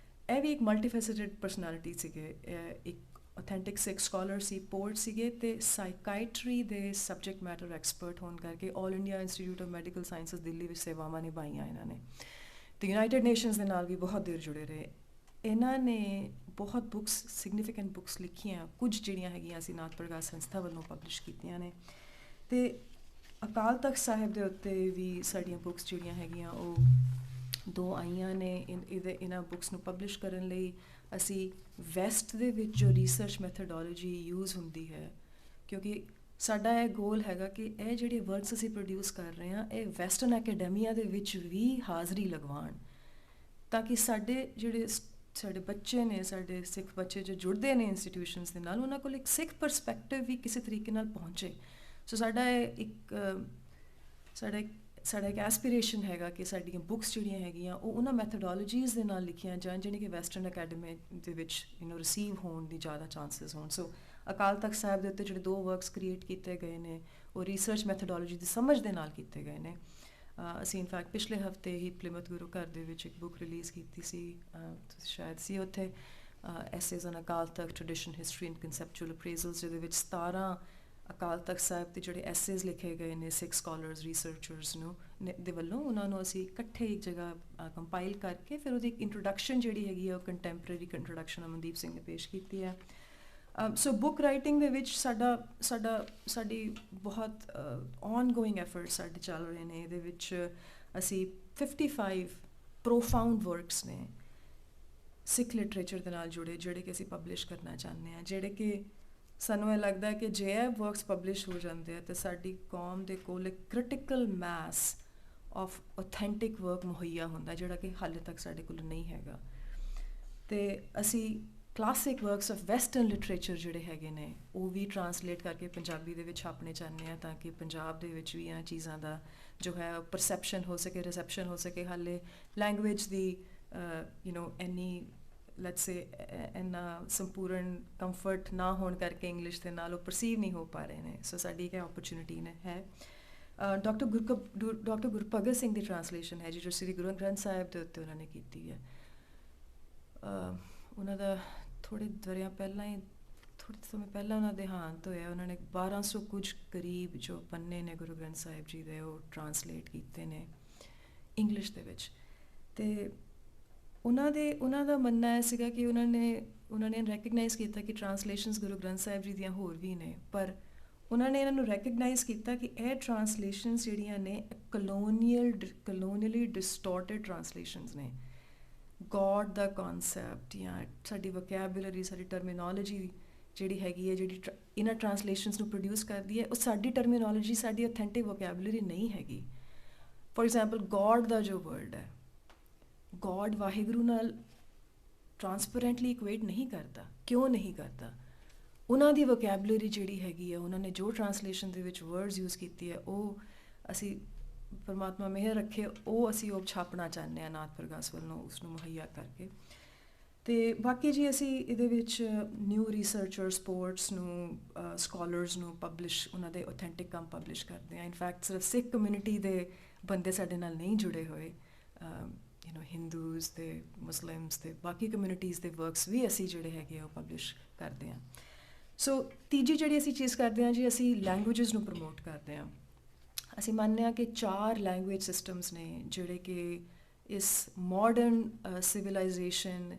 Speaker 1: ਇਹ ਵੀ ਇੱਕ ਮਲਟੀਫੈਸੇਟਡ ਪਰਸਨੈਲਿਟੀ ਸੀਗੇ। ਇੱਕ ਔਥੈਂਟਿਕ ਸਿੱਖ ਸਕੋਲਰ ਸੀ, ਪੋਇਟ ਸੀਗੇ, ਅਤੇ ਸਾਈਕਾਇਟਰੀ ਦੇ ਸਬਜੈਕਟ ਮੈਟਰ ਐਕਸਪਰਟ ਹੋਣ ਕਰਕੇ all India institute of medical sciences Delhi ਵਿੱਚ ਸੇਵਾਵਾਂ ਨਿਭਾਈਆਂ ਇਹਨਾਂ ਨੇ। ਅਤੇ ਯੂਨਾਈਟਿਡ ਨੇਸ਼ਨਸ ਦੇ ਨਾਲ ਵੀ ਬਹੁਤ ਦੇਰ ਜੁੜੇ ਰਹੇ। ਇਹਨਾਂ ਨੇ ਬਹੁਤ ਬੁੱਕਸ, ਸਿਗਨੀਫਿਕੈਂਟ ਬੁੱਕਸ ਲਿਖੀਆਂ। ਕੁਝ ਜਿਹੜੀਆਂ ਹੈਗੀਆਂ ਅਸੀਂ ਨਾਥ ਪ੍ਰਕਾਸ਼ ਸੰਸਥਾ ਵੱਲੋਂ ਪਬਲਿਸ਼ ਕੀਤੀਆਂ ਨੇ। ਅਤੇ ਅਕਾਲ ਤਖਤ ਸਾਹਿਬ ਦੇ ਉੱਤੇ ਵੀ ਸਾਡੀਆਂ ਬੁੱਕਸ ਜਿਹੜੀਆਂ ਹੈਗੀਆਂ ਉਹ 2 ਆਈਆਂ ਨੇ। ਇਹਨਾਂ ਬੁੱਕਸ ਨੂੰ ਪਬਲਿਸ਼ ਕਰਨ ਲਈ ਅਸੀਂ ਵੈਸਟ ਦੇ ਵਿੱਚ ਜੋ ਰਿਸਰਚ ਮੈਥਡੋਲੋਜੀ ਯੂਜ਼ ਹੁੰਦੀ ਹੈ, ਕਿਉਂਕਿ ਸਾਡਾ ਇਹ ਗੋਲ ਹੈਗਾ ਕਿ ਇਹ ਜਿਹੜੇ ਵਰਕਸ ਅਸੀਂ ਪ੍ਰੋਡਿਊਸ ਕਰ ਰਹੇ ਹਾਂ ਇਹ ਵੈਸਟਰਨ ਅਕੈਡਮੀਆ ਦੇ ਵਿੱਚ ਵੀ ਹਾਜ਼ਰੀ ਲਗਵਾਉਣ, ਤਾਂ ਕਿ ਸਾਡੇ ਬੱਚੇ ਨੇ, ਸਾਡੇ ਸਿੱਖ ਬੱਚੇ ਜੋ ਜੁੜਦੇ ਨੇ ਇੰਸਟੀਟਿਊਸ਼ਨਸ ਦੇ ਨਾਲ, ਉਹਨਾਂ ਕੋਲ ਇੱਕ ਸਿੱਖ ਪਰਸਪੈਕਟਿਵ ਵੀ ਕਿਸੇ ਤਰੀਕੇ ਨਾਲ ਪਹੁੰਚੇ। ਸੋ ਸਾਡਾ ਇੱਕ ਐਸਪੀਰੇਸ਼ਨ ਹੈਗਾ ਕਿ ਸਾਡੀਆਂ ਬੁੱਕਸ ਜਿਹੜੀਆਂ ਹੈਗੀਆਂ ਉਹ ਉਹਨਾਂ ਮੈਥਡੋਲੋਜੀਜ਼ ਦੇ ਨਾਲ ਲਿਖੀਆਂ ਜਾਣ ਜਿਹੜੀਆਂ ਕਿ ਵੈਸਟਰਨ ਅਕੈਡਮੀ ਦੇ ਵਿੱਚ ਰਿਸੀਵ ਹੋਣ ਦੀ ਜ਼ਿਆਦਾ ਚਾਂਸਿਸ ਹੋਣ। ਸੋ ਅਕਾਲ ਤਖਤ ਸਾਹਿਬ ਦੇ ਉੱਤੇ ਜਿਹੜੇ 2 ਵਰਕਸ ਕ੍ਰੀਏਟ ਕੀਤੇ ਗਏ ਨੇ ਉਹ ਰਿਸਰਚ ਮੈਥਡੋਲੋਜੀ ਦੀ ਸਮਝ ਦੇ ਨਾਲ ਕੀਤੇ ਗਏ ਨੇ। ਅਸੀਂ ਇਨਫੈਕਟ ਪਿਛਲੇ ਹਫ਼ਤੇ ਹੀ ਪਲਿਮਥ ਗੁਰੂ ਘਰ ਦੇ ਵਿੱਚ ਇੱਕ ਬੁੱਕ ਰਿਲੀਜ਼ ਕੀਤੀ ਸੀ, ਤੁਸੀਂ ਸ਼ਾਇਦ ਸੀ ਉੱਥੇ, essays on Akal Takht tradition, history and conceptual appraisals, ਜਿਹਦੇ ਵਿੱਚ 17 ਅਕਾਲ ਤਖਤ ਸਾਹਿਬ 'ਤੇ ਜਿਹੜੇ ਐਸੇਜ਼ ਲਿਖੇ ਗਏ ਨੇ ਸਿੱਖ ਸਕਾਲਰਸ, ਰਿਸਰਚਰਸ ਦੇ ਵੱਲੋਂ, ਉਹਨਾਂ ਨੂੰ ਅਸੀਂ ਇਕੱਠੇ ਇੱਕ ਜਗ੍ਹਾ ਕੰਪਾਈਲ ਕਰਕੇ ਫਿਰ ਉਹਦੀ ਇੱਕ ਇੰਟਰੋਡਕਸ਼ਨ ਜਿਹੜੀ ਹੈਗੀ ਆ ਉਹ ਕੰਟੈਂਪਰੇਰੀ ਇੰਟਰੋਡਕਸ਼ਨ ਅਮਨਦੀਪ ਸਿੰਘ ਨੇ ਪੇਸ਼ ਕੀਤੀ ਹੈ। ਸੋ ਬੁੱਕ ਰਾਈਟਿੰਗ ਦੇ ਵਿੱਚ ਸਾਡੀ ਬਹੁਤ ਔਨਗੋਇੰਗ ਐਫਰਟਸ ਸਾਡੇ ਚੱਲ ਰਹੇ ਨੇ। ਇਹਦੇ ਵਿੱਚ ਅਸੀਂ 55 ਪ੍ਰੋਫਾਊਂਡ ਵਰਕਸ ਨੇ ਸਿੱਖ ਲਿਟਰੇਚਰ ਦੇ ਨਾਲ ਜੁੜੇ, ਜਿਹੜੇ ਕਿ ਅਸੀਂ ਪਬਲਿਸ਼ ਕਰਨਾ ਚਾਹੁੰਦੇ ਹਾਂ, ਜਿਹੜੇ ਕਿ ਸਾਨੂੰ ਇਹ ਲੱਗਦਾ ਕਿ ਜੇ ਇਹ ਵਰਕਸ ਪਬਲਿਸ਼ ਹੋ ਜਾਂਦੇ ਆ ਤਾਂ ਸਾਡੀ ਕੌਮ ਦੇ ਕੋਲ ਇੱਕ critical mess of authentic work ਮੁਹੱਈਆ ਹੁੰਦਾ, ਜਿਹੜਾ ਕਿ ਹਾਲੇ ਤੱਕ ਸਾਡੇ ਕੋਲ ਨਹੀਂ ਹੈਗਾ। ਅਤੇ ਅਸੀਂ classic works of western literature ਜਿਹੜੇ ਹੈਗੇ ਨੇ ਉਹ ਵੀ ਟਰਾਂਸਲੇਟ ਕਰਕੇ ਪੰਜਾਬੀ ਦੇ ਵਿੱਚ ਛਾਪਣੇ ਚਾਹੁੰਦੇ ਹਾਂ, ਤਾਂ ਕਿ ਪੰਜਾਬ ਦੇ ਵਿੱਚ ਵੀ ਇਹਨਾਂ ਚੀਜ਼ਾਂ ਦਾ ਜੋ ਹੈ ਪਰਸੈਪਸ਼ਨ ਹੋ ਸਕੇ, ਰਿਸੈਪਸ਼ਨ ਹੋ ਸਕੇ। ਹਾਲੇ ਲੈਂਗੁਏਜ ਦੀ ਇੰਨੀ ਲੈਟਸ ਸੇ ਇੰਨਾ ਸੰਪੂਰਨ ਕੰਫਰਟ ਨਾ ਹੋਣ ਕਰਕੇ ਇੰਗਲਿਸ਼ ਦੇ ਨਾਲ ਉਹ ਪਰਸੀਵ ਨਹੀਂ ਹੋ ਪਾ ਰਹੇ ਨੇ। ਸੋ ਸਾਡੀ ਇੱਕ ਓਪਰਚੁਨਿਟੀ ਹੈ। ਡਾਕਟਰ ਗੁਰਭਗਤ ਸਿੰਘ ਦੀ ਟਰਾਂਸਲੇਸ਼ਨ ਹੈ ਜੀ, ਜੋ ਸ੍ਰੀ ਗੁਰੂ ਗ੍ਰੰਥ ਸਾਹਿਬ ਦੇ ਉੱਤੇ ਉਹਨਾਂ ਨੇ ਕੀਤੀ ਹੈ। ਉਹਨਾਂ ਦਾ ਥੋੜ੍ਹੇ ਸਮੇਂ ਪਹਿਲਾਂ ਉਹਨਾਂ ਦੇਹਾਂਤ ਹੋਇਆ। ਉਹਨਾਂ ਨੇ 1200 ਕੁਝ ਕਰੀਬ ਜੋ ਪੰਨੇ ਨੇ ਗੁਰੂ ਗ੍ਰੰਥ ਸਾਹਿਬ ਜੀ ਦੇ ਉਹ ਟਰਾਂਸਲੇਟ ਕੀਤੇ ਨੇ ਇੰਗਲਿਸ਼ ਦੇ ਵਿੱਚ। ਅਤੇ ਉਹਨਾਂ ਦਾ ਮੰਨਣਾ ਇਹ ਸੀਗਾ ਕਿ ਉਹਨਾਂ ਨੇ ਰੈਕਗਨਾਈਜ਼ ਕੀਤਾ ਕਿ ਟਰਾਂਸਲੇਸ਼ਨਸ ਗੁਰੂ ਗ੍ਰੰਥ ਸਾਹਿਬ ਜੀ ਦੀਆਂ ਹੋਰ ਵੀ ਨੇ, ਪਰ ਉਹਨਾਂ ਨੇ ਇਹਨਾਂ ਨੂੰ ਰੈਕਗਨਾਈਜ਼ ਕੀਤਾ ਕਿ ਇਹ ਟਰਾਂਸਲੇਸ਼ਨਸ ਜਿਹੜੀਆਂ ਨੇ ਕਲੋਨੀਅਲੀ ਡਿਸਟੋਰਟਡ ਟਰਾਂਸਲੇਸ਼ਨਸ ਨੇ। ਗੋਡ ਦਾ ਕਨਸੈਪਟ ਜਾਂ ਸਾਡੀ ਵੋਕੈਬੂਲਰੀ, ਸਾਡੀ ਟਰਮੀਨੋਲੋਜੀ ਜਿਹੜੀ ਹੈਗੀ ਹੈ, ਜਿਹੜੀ ਇਹਨਾਂ ਟਰਾਂਸਲੇਸ਼ਨਸ ਨੂੰ ਪ੍ਰੋਡਿਊਸ ਕਰਦੀ ਹੈ, ਉਹ ਸਾਡੀ ਟਰਮੀਨੋਲੋਜੀ, ਸਾਡੀ ਅਥੈਂਟਿਕ ਵੋਕੈਬੂਲਰੀ ਨਹੀਂ ਹੈਗੀ। ਫੋਰ ਐਗਜ਼ਾਮਪਲ ਗੋਡ ਦਾ ਜੋ ਵਰਡ ਹੈ, ਗੋਡ ਵਾਹਿਗੁਰੂ ਨਾਲ ਟਰਾਂਸਪੇਰੈਂਟਲੀ ਇਕੁਏਟ ਨਹੀਂ ਕਰਦਾ। ਕਿਉਂ ਨਹੀਂ ਕਰਦਾ? ਉਹਨਾਂ ਦੀ ਵੋਕੈਬੂਲਰੀ ਜਿਹੜੀ ਹੈਗੀ ਹੈ, ਉਹਨਾਂ ਨੇ ਜੋ ਟਰਾਂਸਲੇਸ਼ਨ ਦੇ ਵਿੱਚ ਵਰਡਸ ਯੂਜ਼ ਕੀਤੀ ਹੈ, ਉਹ ਅਸੀਂ ਪਰਮਾਤਮਾ ਮਿਹਰ ਰੱਖੇ, ਉਹ ਅਸੀਂ ਉਹ ਛਾਪਣਾ ਚਾਹੁੰਦੇ ਹਾਂ ਨਾਥ ਪ੍ਰਗਾਸ ਵੱਲੋਂ, ਉਸਨੂੰ ਮੁਹੱਈਆ ਕਰਕੇ। ਅਤੇ ਬਾਕੀ ਜੀ ਅਸੀਂ ਇਹਦੇ ਵਿੱਚ ਨਿਊ ਰਿਸਰਚਰ, ਸਪੋਰਟਸ ਨੂੰ, ਸਕਾਲਰਸ ਨੂੰ ਪਬਲਿਸ਼, ਉਹਨਾਂ ਦੇ ਓਥੈਂਟਿਕ ਕੰਮ ਪਬਲਿਸ਼ ਕਰਦੇ ਹਾਂ। ਇਨਫੈਕਟ ਸਿਰਫ ਸਿੱਖ ਕਮਿਊਨਿਟੀ ਦੇ ਬੰਦੇ ਸਾਡੇ ਨਾਲ ਨਹੀਂ ਜੁੜੇ ਹੋਏ, ਹਿੰਦੂਜ਼ ਦੇ, ਮੁਸਲਿਮਸ ਦੇ, ਬਾਕੀ ਕਮਿਊਨਿਟੀਜ਼ ਦੇ ਵਰਕਸ ਵੀ ਅਸੀਂ ਜਿਹੜੇ ਹੈਗੇ ਆ ਉਹ ਪਬਲਿਸ਼ ਕਰਦੇ ਹਾਂ। ਸੋ ਤੀਜੀ ਜਿਹੜੀ ਅਸੀਂ ਚੀਜ਼ ਕਰਦੇ ਹਾਂ ਜੀ, ਅਸੀਂ ਲੈਂਗੁਏਜਸ ਨੂੰ ਪ੍ਰਮੋਟ ਕਰਦੇ ਹਾਂ। ਅਸੀਂ ਮੰਨਦੇ ਹਾਂ ਕਿ 4 ਲੈਂਗੁਏਜ ਸਿਸਟਮਸ ਨੇ ਜਿਹੜੇ ਕਿ ਇਸ ਮਾਡਰਨ ਸਿਵਿਲਾਈਜੇਸ਼ਨ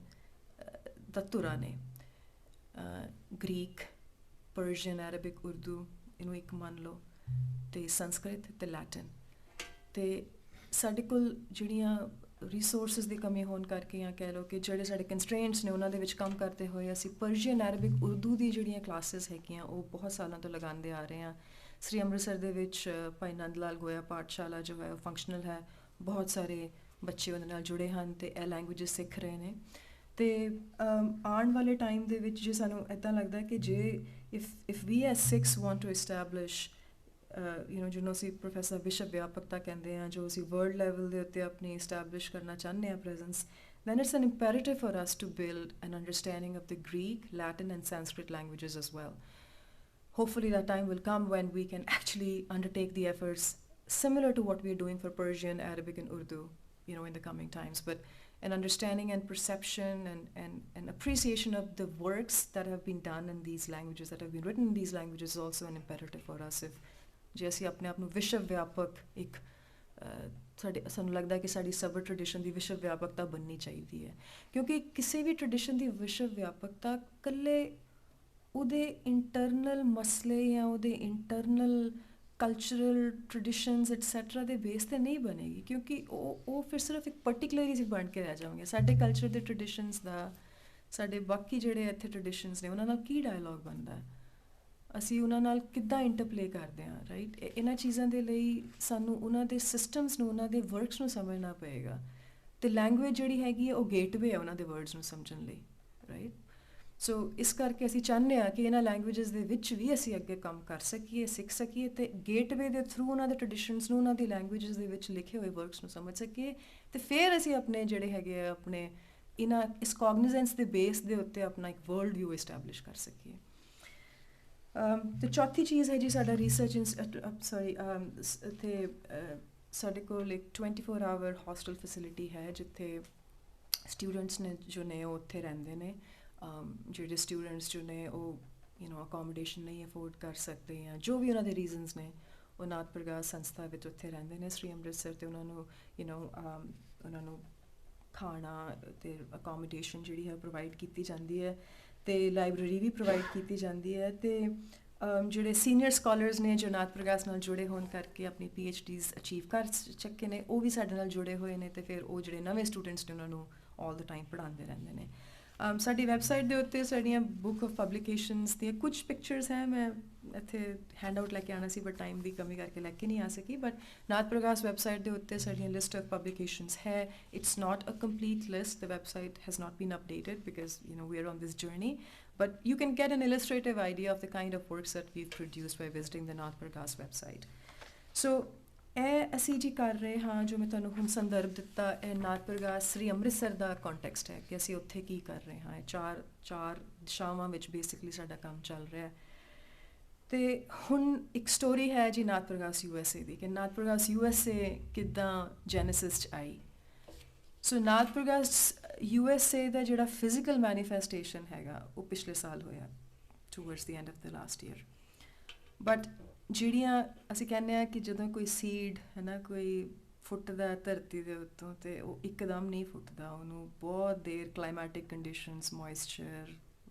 Speaker 1: ਦਾ ਧੁਰਾ ਨੇ। ਗ੍ਰੀਕ, ਪਰਸ਼ੀਅਨ, ਅਰਬਿਕ, ਉਰਦੂ, ਇਹਨੂੰ ਇੱਕ ਮੰਨ ਲਓ, ਅਤੇ ਸੰਸਕ੍ਰਿਤ ਅਤੇ ਲੈਟਿਨ। ਅਤੇ ਸਾਡੇ ਕੋਲ ਜਿਹੜੀਆਂ ਰਿਸੋਰਸਿਸ ਦੀ ਕਮੀ ਹੋਣ ਕਰਕੇ, ਜਾਂ ਕਹਿ ਲਓ ਕਿ ਜਿਹੜੇ ਸਾਡੇ ਕੰਸਟ੍ਰੇਂਟਸ ਨੇ, ਉਹਨਾਂ ਦੇ ਵਿੱਚ ਕੰਮ ਕਰਦੇ ਹੋਏ ਅਸੀਂ ਪਰਸ਼ੀਅਨ, ਅਰਬਿਕ, ਉਰਦੂ ਦੀ ਜਿਹੜੀਆਂ ਕਲਾਸਿਸ ਹੈਗੀਆਂ ਉਹ ਬਹੁਤ ਸਾਲਾਂ ਤੋਂ ਲਗਾਉਂਦੇ ਆ ਰਹੇ ਹਾਂ। ਸ੍ਰੀ ਅੰਮ੍ਰਿਤਸਰ ਦੇ ਵਿੱਚ ਭਾਈ ਨੰਦ ਲਾਲ ਗੋਇਆ ਪਾਠਸ਼ਾਲਾ ਜੋ ਹੈ ਉਹ ਫੰਕਸ਼ਨਲ ਹੈ, ਬਹੁਤ ਸਾਰੇ ਬੱਚੇ ਉਹਦੇ ਨਾਲ ਜੁੜੇ ਹਨ ਅਤੇ ਇਹ ਲੈਂਗੁਏਜਸ ਸਿੱਖ ਰਹੇ ਨੇ। ਅਤੇ ਆਉਣ ਵਾਲੇ ਟਾਈਮ ਦੇ ਵਿੱਚ ਜੇ ਸਾਨੂੰ ਇੱਦਾਂ ਲੱਗਦਾ ਕਿ ਜੇ if we as Sikhs want to establish ਜਿਹਨੂੰ ਅਸੀਂ ਪ੍ਰੋਫੈਸਰ ਵਿਸ਼ਵ ਵਿਆਪਕਤਾ ਕਹਿੰਦੇ ਹਾਂ, ਜੋ ਅਸੀਂ ਵਰਲਡ ਲੈਵਲ ਦੇ ਉੱਤੇ ਆਪਣੀ ਇਸਟੈਬਲਿਸ਼ ਕਰਨਾ ਚਾਹੁੰਦੇ ਹਾਂ presence, then it's an imperative for us to build an understanding of the Greek, Latin and Sanskrit languages as well. Hopefully that time will come when we can actually undertake the efforts similar to what we are doing for Persian, Arabic and Urdu, in the coming times. But an understanding and perception and appreciation of the works that have been done in these languages, that have been written in these languages, is also an imperative for us. ਜੇ ਅਸੀਂ ਆਪਣੇ ਆਪ ਨੂੰ ਵਿਸ਼ਵ ਵਿਆਪਕ ਇੱਕ ਸਾਨੂੰ ਲੱਗਦਾ ਕਿ ਸਾਡੀ ਸਬਰ ਟ੍ਰੈਡੀਸ਼ਨ ਦੀ ਵਿਸ਼ਵ ਵਿਆਪਕਤਾ ਬਣਨੀ ਚਾਹੀਦੀ ਹੈ, ਕਿਉਂਕਿ ਕਿਸੇ ਵੀ ਟ੍ਰੈਡੀਸ਼ਨ ਦੀ ਵਿਸ਼ਵ ਵਿਆਪਕਤਾ ਇਕੱਲੇ ਉਹਦੇ ਇੰਟਰਨਲ ਮਸਲੇ ਜਾਂ ਉਹਦੇ ਇੰਟਰਨਲ ਕਲਚਰਲ ਟ੍ਰੈਡੀਸ਼ਨਸ ਐਟਸੈਟਰਾ ਦੇ ਬੇਸ 'ਤੇ ਨਹੀਂ ਬਣੇਗੀ, ਕਿਉਂਕਿ ਉਹ ਫਿਰ ਸਿਰਫ ਇੱਕ ਪਰਟੀਕੂਲਰ ਹੀ ਬਣ ਕੇ ਰਹਿ ਜਾਵਾਂਗੇ। ਸਾਡੇ ਕਲਚਰ ਦੇ ਟ੍ਰੈਡੀਸ਼ਨਸ ਦਾ, ਸਾਡੇ ਬਾਕੀ ਜਿਹੜੇ ਇੱਥੇ ਟ੍ਰੈਡੀਸ਼ਨਸ ਨੇ, ਉਹਨਾਂ ਨਾਲ ਕੀ ਡਾਇਲੋਗ ਬਣਦਾ ਹੈ, ਅਸੀਂ ਉਹਨਾਂ ਨਾਲ ਕਿੱਦਾਂ ਇੰਟਰਪਲੇ ਕਰਦੇ ਹਾਂ, ਰਾਈਟ। ਇਹਨਾਂ ਚੀਜ਼ਾਂ ਦੇ ਲਈ ਸਾਨੂੰ ਉਹਨਾਂ ਦੇ ਸਿਸਟਮਸ ਨੂੰ, ਉਹਨਾਂ ਦੇ ਵਰਕਸ ਨੂੰ ਸਮਝਣਾ ਪਏਗਾ, ਅਤੇ ਲੈਂਗੁਏਜ ਜਿਹੜੀ ਹੈਗੀ ਹੈ ਉਹ ਗੇਟਵੇ ਹੈ ਉਹਨਾਂ ਦੇ ਵਰਡਸ ਨੂੰ ਸਮਝਣ ਲਈ, ਰਾਈਟ। ਸੋ ਇਸ ਕਰਕੇ ਅਸੀਂ ਚਾਹੁੰਦੇ ਹਾਂ ਕਿ ਇਹਨਾਂ ਲੈਂਗੁਏਜਸ ਦੇ ਵਿੱਚ ਵੀ ਅਸੀਂ ਅੱਗੇ ਕੰਮ ਕਰ ਸਕੀਏ, ਸਿੱਖ ਸਕੀਏ, ਅਤੇ ਗੇਟਵੇ ਦੇ ਥਰੂ ਉਹਨਾਂ ਦੇ ਟ੍ਰੈਡੀਸ਼ਨਸ ਨੂੰ, ਉਹਨਾਂ ਦੀ ਲੈਂਗੁਏਜਸ ਦੇ ਵਿੱਚ ਲਿਖੇ ਹੋਏ ਵਰਕਸ ਨੂੰ ਸਮਝ ਸਕੀਏ, ਅਤੇ ਫਿਰ ਅਸੀਂ ਆਪਣੇ ਜਿਹੜੇ ਹੈਗੇ ਆ ਆਪਣੇ ਇਸ ਕੋਗਨੀਜ਼ੈਂਸ ਦੇ ਬੇਸ ਦੇ ਉੱਤੇ ਆਪਣਾ ਇੱਕ ਵਰਲਡ ਵਿਊ ਇਸਟੈਬਲਿਸ਼ ਕਰ ਸਕੀਏ। ਅਤੇ ਚੌਥੀ ਚੀਜ਼ ਹੈ ਜੀ ਸਾਡਾ ਰਿਸਰਚ ਇੱਥੇ ਸਾਡੇ ਕੋਲ ਇੱਕ 24 ਆਵਰ ਹੋਸਟਲ ਫੈਸਿਲਿਟੀ ਹੈ, ਜਿੱਥੇ ਸਟੂਡੈਂਟਸ ਨੇ ਜੋ ਨੇ ਉਹ ਉੱਥੇ ਰਹਿੰਦੇ ਨੇ। ਜਿਹੜੇ ਸਟੂਡੈਂਟਸ ਜੋ ਨੇ ਉਹ ਅਕੋਮੋਡੇਸ਼ਨ ਨਹੀਂ ਅਫੋਰਡ ਕਰ ਸਕਦੇ, ਜਾਂ ਜੋ ਵੀ ਉਹਨਾਂ ਦੇ ਰੀਜ਼ਨਸ ਨੇ, ਉਹ ਨਾਥ ਪ੍ਰਗਾਸ ਸੰਸਥਾ ਵਿੱਚ ਉੱਥੇ ਰਹਿੰਦੇ ਨੇ ਸ੍ਰੀ ਅੰਮ੍ਰਿਤਸਰ, ਅਤੇ ਉਹਨਾਂ ਨੂੰ ਉਹਨਾਂ ਨੂੰ ਖਾਣਾ ਅਤੇ ਅਕੋਮੋਡੇਸ਼ਨ ਜਿਹੜੀ ਹੈ ਪ੍ਰੋਵਾਈਡ ਕੀਤੀ ਜਾਂਦੀ ਹੈ, ਅਤੇ ਲਾਇਬ੍ਰੇਰੀ ਵੀ ਪ੍ਰੋਵਾਈਡ ਕੀਤੀ ਜਾਂਦੀ ਹੈ। ਅਤੇ ਜਿਹੜੇ ਸੀਨੀਅਰ ਸਕਾਲਰਸ ਨੇ ਜੋ ਨਾਥ ਪ੍ਰਗਾਸ ਨਾਲ ਜੁੜੇ ਹੋਣ ਕਰਕੇ ਆਪਣੀ PhDs ਅਚੀਵ ਕਰ ਚੱਕੇ ਨੇ, ਉਹ ਵੀ ਸਾਡੇ ਨਾਲ ਜੁੜੇ ਹੋਏ ਨੇ, ਅਤੇ ਫਿਰ ਉਹ ਜਿਹੜੇ ਨਵੇਂ ਸਟੂਡੈਂਟਸ ਨੇ ਉਹਨਾਂ ਨੂੰ ਆਲ ਦ ਟਾਈਮ ਪੜ੍ਹਾਉਂਦੇ ਰਹਿੰਦੇ ਨੇ। ਸਾਡੀ ਵੈਬਸਾਈਟ ਦੇ ਉੱਤੇ ਸਾਡੀਆਂ ਬੁੱਕ ਆਫ ਪਬਲੀਕੇਸ਼ਨਸ ਦੀਆਂ ਕੁਝ ਪਿਕਚਰਸ ਹੈ, ਮੈਂ ਇੱਥੇ ਹੈਂਡ ਆਊਟ ਲੈ ਕੇ ਆਉਣਾ ਸੀ ਬਟ ਟਾਈਮ ਦੀ ਕਮੀ ਕਰਕੇ ਲੈ ਕੇ ਨਹੀਂ ਆ ਸਕੀ, ਬਟ ਨਾਥ ਪ੍ਰਗਾਸ ਵੈਬਸਾਈਟ ਦੇ ਉੱਤੇ ਸਾਡੀਆਂ ਲਿਸਟ ਆਫ ਪਬਲੀਕੇਸ਼ਨਸ ਹੈ। It's not a complete list, the website has not been updated because we are on this journey, but you can get an illustrative idea of the kind of works that we've produced by visiting the Nath Prakash website. So ਇਹ ਅਸੀਂ ਜੀ ਕਰ ਰਹੇ ਹਾਂ, ਜੋ ਮੈਂ ਤੁਹਾਨੂੰ ਹੁਣ ਸੰਦਰਭ ਦਿੱਤਾ, ਇਹ ਨਾਥ ਪ੍ਰਗਾਸ ਸ੍ਰੀ ਅੰਮ੍ਰਿਤਸਰ ਦਾ ਕੰਟੈਕਸਟ ਹੈ ਕਿ ਅਸੀਂ ਉੱਥੇ ਕੀ ਕਰ ਰਹੇ ਹਾਂ। ਇਹ ਚਾਰ ਦਿਸ਼ਾਵਾਂ ਵਿੱਚ ਬੇਸਿਕਲੀ ਸਾਡਾ ਕੰਮ ਚੱਲ ਰਿਹਾ। ਅਤੇ ਹੁਣ ਇੱਕ ਸਟੋਰੀ ਹੈ ਜੀ ਨਾਥ ਪ੍ਰਗਾਸ USA ਦੀ, ਕਿ ਨਾਥ ਪ੍ਰਗਾਸ USA ਕਿੱਦਾਂ ਜੈਨੇਸਿਸ 'ਚ ਆਈ। ਸੋ ਨਾਥ ਪ੍ਰਗਾਸ USA ਦਾ ਜਿਹੜਾ ਫਿਜ਼ੀਕਲ ਮੈਨੀਫੈਸਟੇਸ਼ਨ ਹੈਗਾ ਉਹ ਪਿਛਲੇ ਸਾਲ ਹੋਇਆ, towards the end of the last year. But ਜਿਹੜੀਆਂ ਅਸੀਂ ਕਹਿੰਦੇ ਹਾਂ ਕਿ ਜਦੋਂ ਕੋਈ ਸੀਡ ਹੈ ਨਾ, ਕੋਈ ਫੁੱਟਦਾ ਧਰਤੀ ਦੇ ਉੱਤੋਂ, ਅਤੇ ਉਹ ਇੱਕਦਮ ਨਹੀਂ ਫੁੱਟਦਾ, ਉਹਨੂੰ ਬਹੁਤ ਦੇਰ ਕਲਾਈਮੈਟਿਕ ਕੰਡੀਸ਼ਨਸ, ਮੋਇਸਚਰ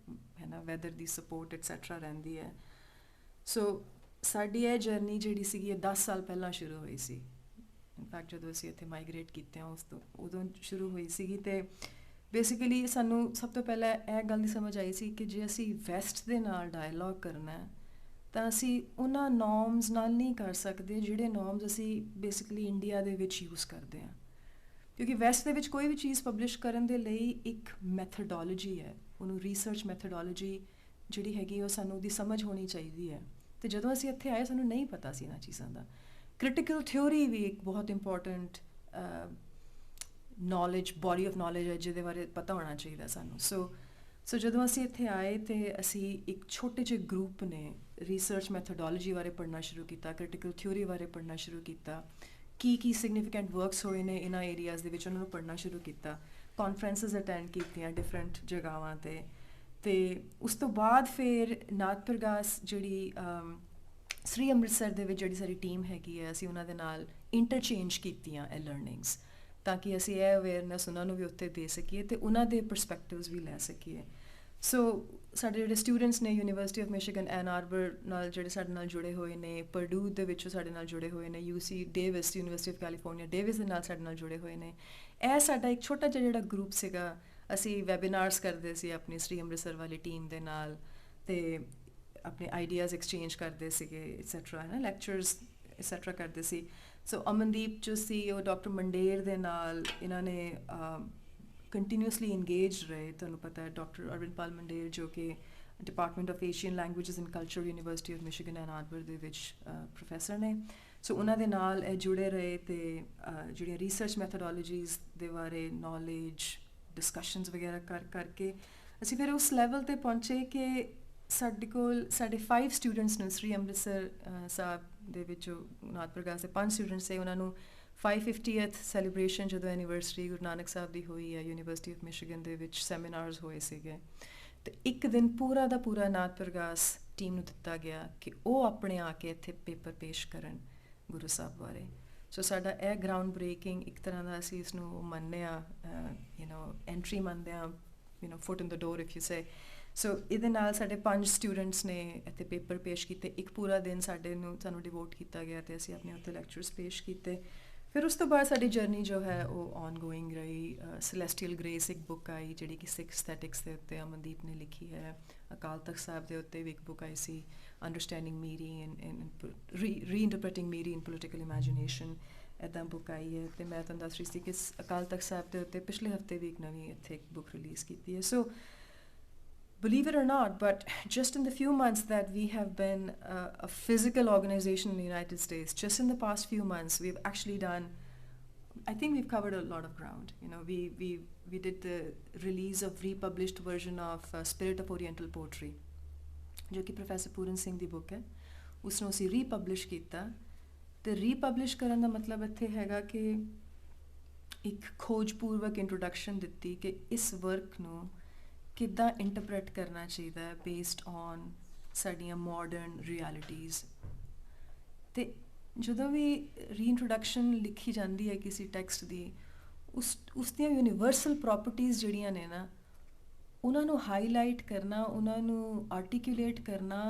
Speaker 1: ਹੈ ਨਾ, ਵੈਦਰ ਦੀ ਸਪੋਰਟ ਐਟਸੈਟਰਾ ਰਹਿੰਦੀ ਹੈ। ਸੋ ਸਾਡੀ ਇਹ ਜਰਨੀ ਜਿਹੜੀ ਸੀਗੀ ਇਹ 10 ਸਾਲ ਪਹਿਲਾਂ ਸ਼ੁਰੂ ਹੋਈ ਸੀ। ਇਨਫੈਕਟ ਜਦੋਂ ਅਸੀਂ ਇੱਥੇ ਮਾਈਗਰੇਟ ਕੀਤੇ ਹਾਂ ਉਦੋਂ ਸ਼ੁਰੂ ਹੋਈ ਸੀਗੀ। ਅਤੇ ਬੇਸਿਕਲੀ ਸਾਨੂੰ ਸਭ ਤੋਂ ਪਹਿਲਾਂ ਇਹ ਗੱਲ ਦੀ ਸਮਝ ਆਈ ਸੀ ਕਿ ਜੇ ਅਸੀਂ ਵੈਸਟ ਦੇ ਨਾਲ ਡਾਇਲੋਗ ਕਰਨਾ ਹੈ ਤਾਂ ਅਸੀਂ ਉਹਨਾਂ ਨੋਰਮਸ ਨਾਲ ਨਹੀਂ ਕਰ ਸਕਦੇ ਜਿਹੜੇ ਨੋਰਮਸ ਅਸੀਂ ਬੇਸਿਕਲੀ ਇੰਡੀਆ ਦੇ ਵਿੱਚ ਯੂਜ਼ ਕਰਦੇ ਹਾਂ, ਕਿਉਂਕਿ ਵੈਸਟ ਦੇ ਵਿੱਚ ਕੋਈ ਵੀ ਚੀਜ਼ ਪਬਲਿਸ਼ ਕਰਨ ਦੇ ਲਈ ਇੱਕ ਮੈਥਡੋਲੋਜੀ ਹੈ, ਉਹਨੂੰ ਰਿਸਰਚ ਮੈਥਡੋਲੋਜੀ ਜਿਹੜੀ ਹੈਗੀ ਉਹ ਸਾਨੂੰ ਉਹਦੀ ਸਮਝ ਹੋਣੀ ਚਾਹੀਦੀ ਹੈ। ਅਤੇ ਜਦੋਂ ਅਸੀਂ ਇੱਥੇ ਆਏ ਸਾਨੂੰ ਨਹੀਂ ਪਤਾ ਸੀ ਇਹਨਾਂ ਚੀਜ਼ਾਂ ਦਾ। ਕ੍ਰਿਟੀਕਲ ਥਿਓਰੀ ਵੀ ਇੱਕ ਬਹੁਤ important knowledge, body of knowledge ਹੈ ਜਿਹਦੇ ਬਾਰੇ ਪਤਾ ਹੋਣਾ ਚਾਹੀਦਾ ਸਾਨੂੰ। ਸੋ ਜਦੋਂ ਅਸੀਂ ਇੱਥੇ ਆਏ ਅਤੇ ਅਸੀਂ ਇੱਕ ਛੋਟੇ ਜਿਹੇ ਗਰੁੱਪ ਨੇ ਰਿਸਰਚ ਮੈਥਡੋਲੋਜੀ ਬਾਰੇ ਪੜ੍ਹਨਾ ਸ਼ੁਰੂ ਕੀਤਾ, ਕ੍ਰਿਟੀਕਲ ਥਿਓਰੀ ਬਾਰੇ ਪੜ੍ਹਨਾ ਸ਼ੁਰੂ ਕੀਤਾ, ਕੀ ਸਿਗਨੀਫਿਕੈਂਟ ਵਰਕਸ ਹੋਏ ਨੇ ਇਹਨਾਂ ਏਰੀਆਜ਼ ਦੇ ਵਿੱਚ ਉਹਨਾਂ ਨੂੰ ਪੜ੍ਹਨਾ ਸ਼ੁਰੂ ਕੀਤਾ, ਕਾਨਫਰੰਸਿਸ ਅਟੈਂਡ ਕੀਤੀਆਂ ਡਿਫਰੈਂਟ ਜਗ੍ਹਾਵਾਂ 'ਤੇ। ਅਤੇ ਉਸ ਤੋਂ ਬਾਅਦ ਫਿਰ ਨਾਥ ਪ੍ਰਗਾਸ ਜਿਹੜੀ ਸ੍ਰੀ ਅੰਮ੍ਰਿਤਸਰ ਦੇ ਵਿੱਚ ਜਿਹੜੀ ਸਾਡੀ ਟੀਮ ਹੈਗੀ ਹੈ, ਅਸੀਂ ਉਹਨਾਂ ਦੇ ਨਾਲ ਇੰਟਰਚੇਂਜ ਕੀਤੀਆਂ ਇਹ ਲਰਨਿੰਗਸ, ਤਾਂ ਕਿ ਅਸੀਂ ਇਹ ਅਵੇਅਰਨੈਸ ਉਹਨਾਂ ਨੂੰ ਵੀ ਉੱਥੇ ਦੇ ਸਕੀਏ ਅਤੇ ਉਹਨਾਂ ਦੇ ਪਰਸਪੈਕਟਿਵਸ ਵੀ ਲੈ ਸਕੀਏ। ਸੋ ਸਾਡੇ ਜਿਹੜੇ ਸਟੂਡੈਂਟਸ ਨੇ ਯੂਨੀਵਰਸਿਟੀ ਆਫ ਮਿਸ਼ੀਗਨ, ਐਨ ਆਰਬਰ ਨਾਲ ਜਿਹੜੇ ਸਾਡੇ ਨਾਲ ਜੁੜੇ ਹੋਏ ਨੇ, ਪਰਡੂ ਦੇ ਵਿੱਚੋਂ ਸਾਡੇ ਨਾਲ ਜੁੜੇ ਹੋਏ ਨੇ, UC Davis, university of California Davis ਦੇ ਨਾਲ ਸਾਡੇ ਨਾਲ ਜੁੜੇ ਹੋਏ ਨੇ। ਇਹ ਸਾਡਾ ਇੱਕ ਛੋਟਾ ਜਿਹਾ ਜਿਹੜਾ ਗਰੁੱਪ ਸੀਗਾ, ਅਸੀਂ ਵੈਬੀਨਾਰਸ ਕਰਦੇ ਸੀ ਆਪਣੀ ਸ੍ਰੀ ਅੰਮ੍ਰਿਤਸਰ ਵਾਲੀ ਟੀਮ ਦੇ ਨਾਲ, ਅਤੇ ਆਪਣੇ ਆਈਡੀਆਜ਼ ਐਕਸਚੇਂਜ ਕਰਦੇ ਸੀਗੇ ਐਟਸੈਟਰਾ, ਹੈ ਨਾ, ਲੈਕਚਰਸ ਐਟਸੈਟਰਾ ਕਰਦੇ ਸੀ। ਸੋ ਅਮਨਦੀਪ ਜੋ ਸੀ ਉਹ ਡਾਕਟਰ ਮੰਡੇਰ ਦੇ ਨਾਲ ਇਹਨਾਂ ਨੇ ਕੰਟੀਨਿਊਸਲੀ ਇੰਗੇਜ ਰਹੇ। ਤੁਹਾਨੂੰ ਪਤਾ ਹੈ ਡਾਕਟਰ ਅਰਵਿੰਦਪਾਲ ਮੰਡੇਰ ਜੋ ਕਿ department of Asian languages and culture university of Michigan Ann Arbor ਦੇ ਵਿੱਚ ਪ੍ਰੋਫੈਸਰ ਨੇ। ਸੋ ਉਹਨਾਂ ਦੇ ਨਾਲ ਇਹ ਜੁੜੇ ਰਹੇ ਅਤੇ ਜਿਹੜੀਆਂ ਰਿਸਰਚ ਮੈਥਡੋਲੋਜੀਜ਼ ਦੇ ਬਾਰੇ ਨੌਲੇਜ ਡਿਸਕਸ਼ਨਸ ਵਗੈਰਾ ਕਰਕੇ ਅਸੀਂ ਫਿਰ ਉਸ ਲੈਵਲ 'ਤੇ ਪਹੁੰਚੇ ਕਿ ਸਾਡੇ ਕੋਲ ਸਾਡੇ 5 ਸਟੂਡੈਂਟਸ ਨੇ ਸ੍ਰੀ ਅੰਮ੍ਰਿਤਸਰ ਸਾਹਿਬ ਦੇ ਵਿੱਚੋਂ ਨਾਥ ਪ੍ਰਗਾਸ ਦੇ 5 ਸਟੂਡੈਂਟਸ ਸੀ। ਉਹਨਾਂ ਨੂੰ 550th ਸੈਲੀਬ੍ਰੇਸ਼ਨ ਜਦੋਂ ਐਨੀਵਰਸਰੀ ਗੁਰੂ ਨਾਨਕ ਸਾਹਿਬ ਦੀ ਹੋਈ ਹੈ ਯੂਨੀਵਰਸਿਟੀ ਆਫ ਮਿਸ਼ੀਗਨ ਦੇ ਵਿੱਚ ਸੈਮੀਨਾਰਸ ਹੋਏ ਸੀਗੇ, ਅਤੇ ਇੱਕ ਦਿਨ ਪੂਰਾ ਦਾ ਪੂਰਾ ਨਾਥ ਪ੍ਰਗਾਸ ਟੀਮ ਨੂੰ ਦਿੱਤਾ ਗਿਆ ਕਿ ਉਹ ਆਪਣੇ ਆ ਕੇ ਇੱਥੇ ਪੇਪਰ ਪੇਸ਼ ਕਰਨ ਗੁਰੂ ਸਾਹਿਬ ਬਾਰੇ। ਸੋ ਸਾਡਾ ਇਹ ਗਰਾਊਂਡ ਬ੍ਰੇਕਿੰਗ ਇੱਕ ਤਰ੍ਹਾਂ ਦਾ ਅਸੀਂ ਇਸਨੂੰ ਮੰਨਦੇ ਹਾਂ, ਐਂਟਰੀ ਮੰਨਦੇ ਹਾਂ, ਫੁੱਟ ਇਨ ਦ ਡੋਰ ਇਫ ਯੂ ਸੇ। ਸੋ ਇਹਦੇ ਨਾਲ ਸਾਡੇ 5 ਸਟੂਡੈਂਟਸ ਨੇ ਇੱਥੇ ਪੇਪਰ ਪੇਸ਼ ਕੀਤੇ, ਇੱਕ ਪੂਰਾ ਦਿਨ ਸਾਨੂੰ ਡਿਵੋਟ ਕੀਤਾ ਗਿਆ ਅਤੇ ਅਸੀਂ ਆਪਣੇ ਉੱਥੇ ਲੈਕਚਰਸ ਪੇਸ਼ ਕੀਤੇ। ਫਿਰ ਉਸ ਤੋਂ ਬਾਅਦ ਸਾਡੀ ਜਰਨੀ ਜੋ ਹੈ ਉਹ ਔਨ ਗੋਇੰਗ ਰਹੀ। ਸੈਲੈਸਟੀਅਲ ਗ੍ਰੇਸ ਇੱਕ ਬੁੱਕ ਆਈ ਜਿਹੜੀ ਕਿ ਸਿੱਖ ਐਸਥੈਟਿਕਸ ਦੇ ਉੱਤੇ ਅਮਨਦੀਪ ਨੇ ਲਿਖੀ ਹੈ। ਅਕਾਲ ਤਖਤ ਸਾਹਿਬ ਦੇ ਉੱਤੇ ਵੀ ਇੱਕ ਬੁੱਕ ਆਈ ਸੀ, ਅੰਡਰਸਟੈਂਡਿੰਗ ਮੇਰੀ ਰੀਇੰਟਰਪ੍ਰੀਟਿੰਗ ਮੇਰੀ ਇਨ ਪੋਲੀਟੀਕਲ ਇਮੈਜੀਨੇਸ਼ਨ, ਇੱਦਾਂ ਬੁੱਕ ਆਈ ਹੈ। ਅਤੇ ਮੈਂ ਤੁਹਾਨੂੰ ਦੱਸ ਰਹੀ ਸੀ ਕਿ ਅਕਾਲ ਤਖਤ ਸਾਹਿਬ ਦੇ ਉੱਤੇ ਪਿਛਲੇ ਹਫ਼ਤੇ ਵੀ ਇੱਕ ਨਵੀਂ ਇੱਥੇ ਇੱਕ ਬੁੱਕ ਰਿਲੀਜ਼ ਕੀਤੀ ਹੈ। ਸੋ believe it or not, but just in the few months that we have been a physical organization in the United States, just in the past few months, we've actually done, I think we've covered a lot of ground. We did the release of republished version of Spirit of Oriental Poetry, ਜੋ ਕਿ professor Puran Singh ਦੀ book ਹੈ। ਉਸਨੂੰ ਅਸੀਂ ਰੀਪਬਲਿਸ਼ ਕੀਤਾ, ਅਤੇ ਰੀਪਬਲਿਸ਼ ਕਰਨ ਦਾ ਮਤਲਬ ਇੱਥੇ ਹੈਗਾ ਕਿ ਇੱਕ ਖੋਜਪੂਰਵਕ ਇੰਟਰੋਡਕਸ਼ਨ ਦਿੱਤੀ ਕਿ ਇਸ ਵਰਕ ਨੂੰ ਕਿੱਦਾਂ ਇੰਟਰਪ੍ਰੇਟ ਕਰਨਾ ਚਾਹੀਦਾ ਹੈ ਬੇਸਡ ਔਨ ਸਾਡੀਆਂ ਮਾਡਰਨ ਰਿਐਲਿਟੀਜ਼। ਅਤੇ ਜਦੋਂ ਵੀ ਰੀਇੰਟਰੋਡਕਸ਼ਨ ਲਿਖੀ ਜਾਂਦੀ ਹੈ ਕਿਸੇ ਟੈਕਸਟ ਦੀ, ਉਸ ਦੀਆਂ ਯੂਨੀਵਰਸਲ ਪ੍ਰੋਪਰਟੀਜ਼ ਜਿਹੜੀਆਂ ਨੇ ਨਾ, ਉਹਨਾਂ ਨੂੰ ਹਾਈਲਾਈਟ ਕਰਨਾ, ਉਹਨਾਂ ਨੂੰ ਆਰਟੀਕੂਲੇਟ ਕਰਨਾ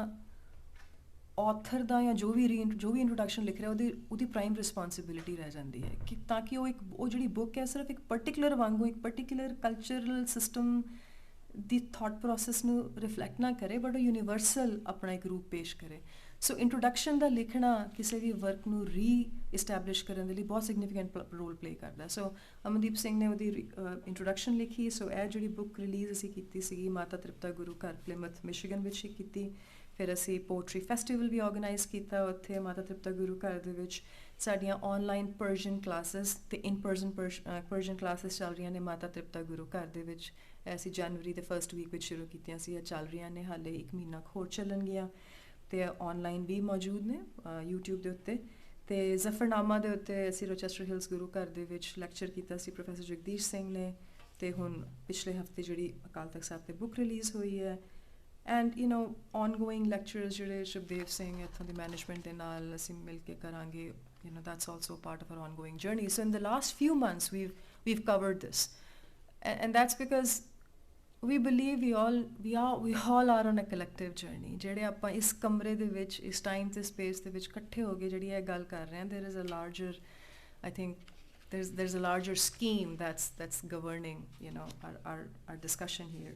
Speaker 1: ਆਥਰ ਦਾ ਜਾਂ ਜੋ ਵੀ ਇੰਟਰੋਡਕਸ਼ਨ ਲਿਖ ਰਿਹਾ ਉਹਦੀ ਪ੍ਰਾਈਮ ਰਿਸਪੋਂਸਿਬਿਲਿਟੀ ਰਹਿ ਜਾਂਦੀ ਹੈ ਕਿ ਤਾਂ ਕਿ ਉਹ ਜਿਹੜੀ ਬੁੱਕ ਹੈ ਸਿਰਫ ਇੱਕ ਪਰਟੀਕੂਲਰ ਵਾਂਗੂ ਇੱਕ ਪਰਟੀਕੂਲਰ ਕਲਚਰਲ ਸਿਸਟਮ ਦੀ ਥਾਟ ਪ੍ਰੋਸੈਸ ਨੂੰ ਰਿਫਲੈਕਟ ਨਾ ਕਰੇ, ਬਟ ਉਹ ਯੂਨੀਵਰਸਲ ਆਪਣਾ ਇੱਕ ਰੂਪ ਪੇਸ਼ ਕਰੇ। ਸੋ ਇੰਟਰੋਡਕਸ਼ਨ ਦਾ ਲਿਖਣਾ ਕਿਸੇ ਵੀ ਵਰਕ ਨੂੰ ਰੀ-ਇਸਟੈਬਲਿਸ਼ ਕਰਨ ਦੇ ਲਈ ਬਹੁਤ ਸਿਗਨੀਫਿਕੈਂਟ ਰੋਲ ਪਲੇ ਕਰਦਾ। ਸੋ ਅਮਨਦੀਪ ਸਿੰਘ ਨੇ ਉਹਦੀ ਇੰਟਰੋਡਕਸ਼ਨ ਲਿਖੀ। ਸੋ ਇਹ ਜਿਹੜੀ ਬੁੱਕ ਰਿਲੀਜ਼ ਅਸੀਂ ਕੀਤੀ ਸੀਗੀ ਮਾਤਾ ਤ੍ਰਿਪਤਾ ਗੁਰੂ ਘਰ ਪਲਿਮਥ ਮਿਸ਼ੀਗਨ ਵਿੱਚ ਹੀ ਕੀਤੀ। ਫਿਰ ਅਸੀਂ ਪੋਟਰੀ ਫੈਸਟੀਵਲ ਵੀ ਆਰਗੇਨਾਈਜ਼ ਕੀਤਾ ਉੱਥੇ ਮਾਤਾ ਤ੍ਰਿਪਤਾ ਗੁਰੂ ਘਰ ਦੇ ਵਿੱਚ। ਸਾਡੀਆਂ ਆਨਲਾਈਨ ਪਰਸ਼ੀਅਨ ਕਲਾਸਿਸ ਅਤੇ ਇਨ ਪਰਸ਼ੀਅਨ ਕਲਾਸਿਸ ਚੱਲ ਰਹੀਆਂ ਨੇ ਮਾਤਾ ਤ੍ਰਿਪਤਾ ਗੁਰੂ ਘਰ ਦੇ ਵਿੱਚ। ਅਸੀਂ ਜਨਵਰੀ ਦੇ ਫਸਟ ਵੀਕ ਵਿੱਚ ਸ਼ੁਰੂ ਕੀਤੀਆਂ ਸੀ, ਇਹ ਚੱਲ ਰਹੀਆਂ ਨੇ ਹਾਲੇ 1 ਮਹੀਨਾ ਹੋਰ ਚੱਲਣਗੀਆਂ, ਅਤੇ ਆਨਲਾਈਨ ਵੀ ਮੌਜੂਦ ਨੇ YouTube ਦੇ ਉੱਤੇ। ਅਤੇ ਜ਼ਫਰਨਾਮਾ ਦੇ ਉੱਤੇ ਅਸੀਂ ਰੋਚੈਸਟਰ ਹਿਲਸ ਗੁਰੂ ਘਰ ਦੇ ਵਿੱਚ ਲੈਕਚਰ ਕੀਤਾ ਸੀ ਪ੍ਰੋਫੈਸਰ ਜਗਦੀਸ਼ ਸਿੰਘ ਨੇ। ਅਤੇ ਹੁਣ ਪਿਛਲੇ ਹਫ਼ਤੇ ਜਿਹੜੀ ਅਕਾਲ ਤਖਤ ਸਾਹਿਬ 'ਤੇ ਬੁੱਕ ਰਿਲੀਜ਼ ਹੋਈ ਹੈ। ਐਂਡ ਆਨਗੋਇੰਗ ਲੈਕਚਰਸ ਜਿਹੜੇ ਸ਼ਿਵਦੇਵ ਸਿੰਘ ਇੱਥੋਂ ਦੀ ਮੈਨੇਜਮੈਂਟ ਦੇ ਨਾਲ ਅਸੀਂ ਮਿਲ ਕੇ ਕਰਾਂਗੇ। That's also part of our ongoing journey. So in the last few months we've covered this, and that's because we believe we all are on a collective journey. ਜਿਹੜੇ ਆਪਾਂ ਇਸ ਕਮਰੇ ਦੇ ਵਿੱਚ ਇਸ ਟਾਈਮ ਤੇ ਸਪੇਸ ਦੇ ਵਿੱਚ ਇਕੱਠੇ ਹੋ ਕੇ ਜਿਹੜੀ ਇਹ ਗੱਲ ਕਰ ਰਹੇ ਹਾਂ, there is a larger, I think, there's a larger scheme that's governing, you know, our discussion here.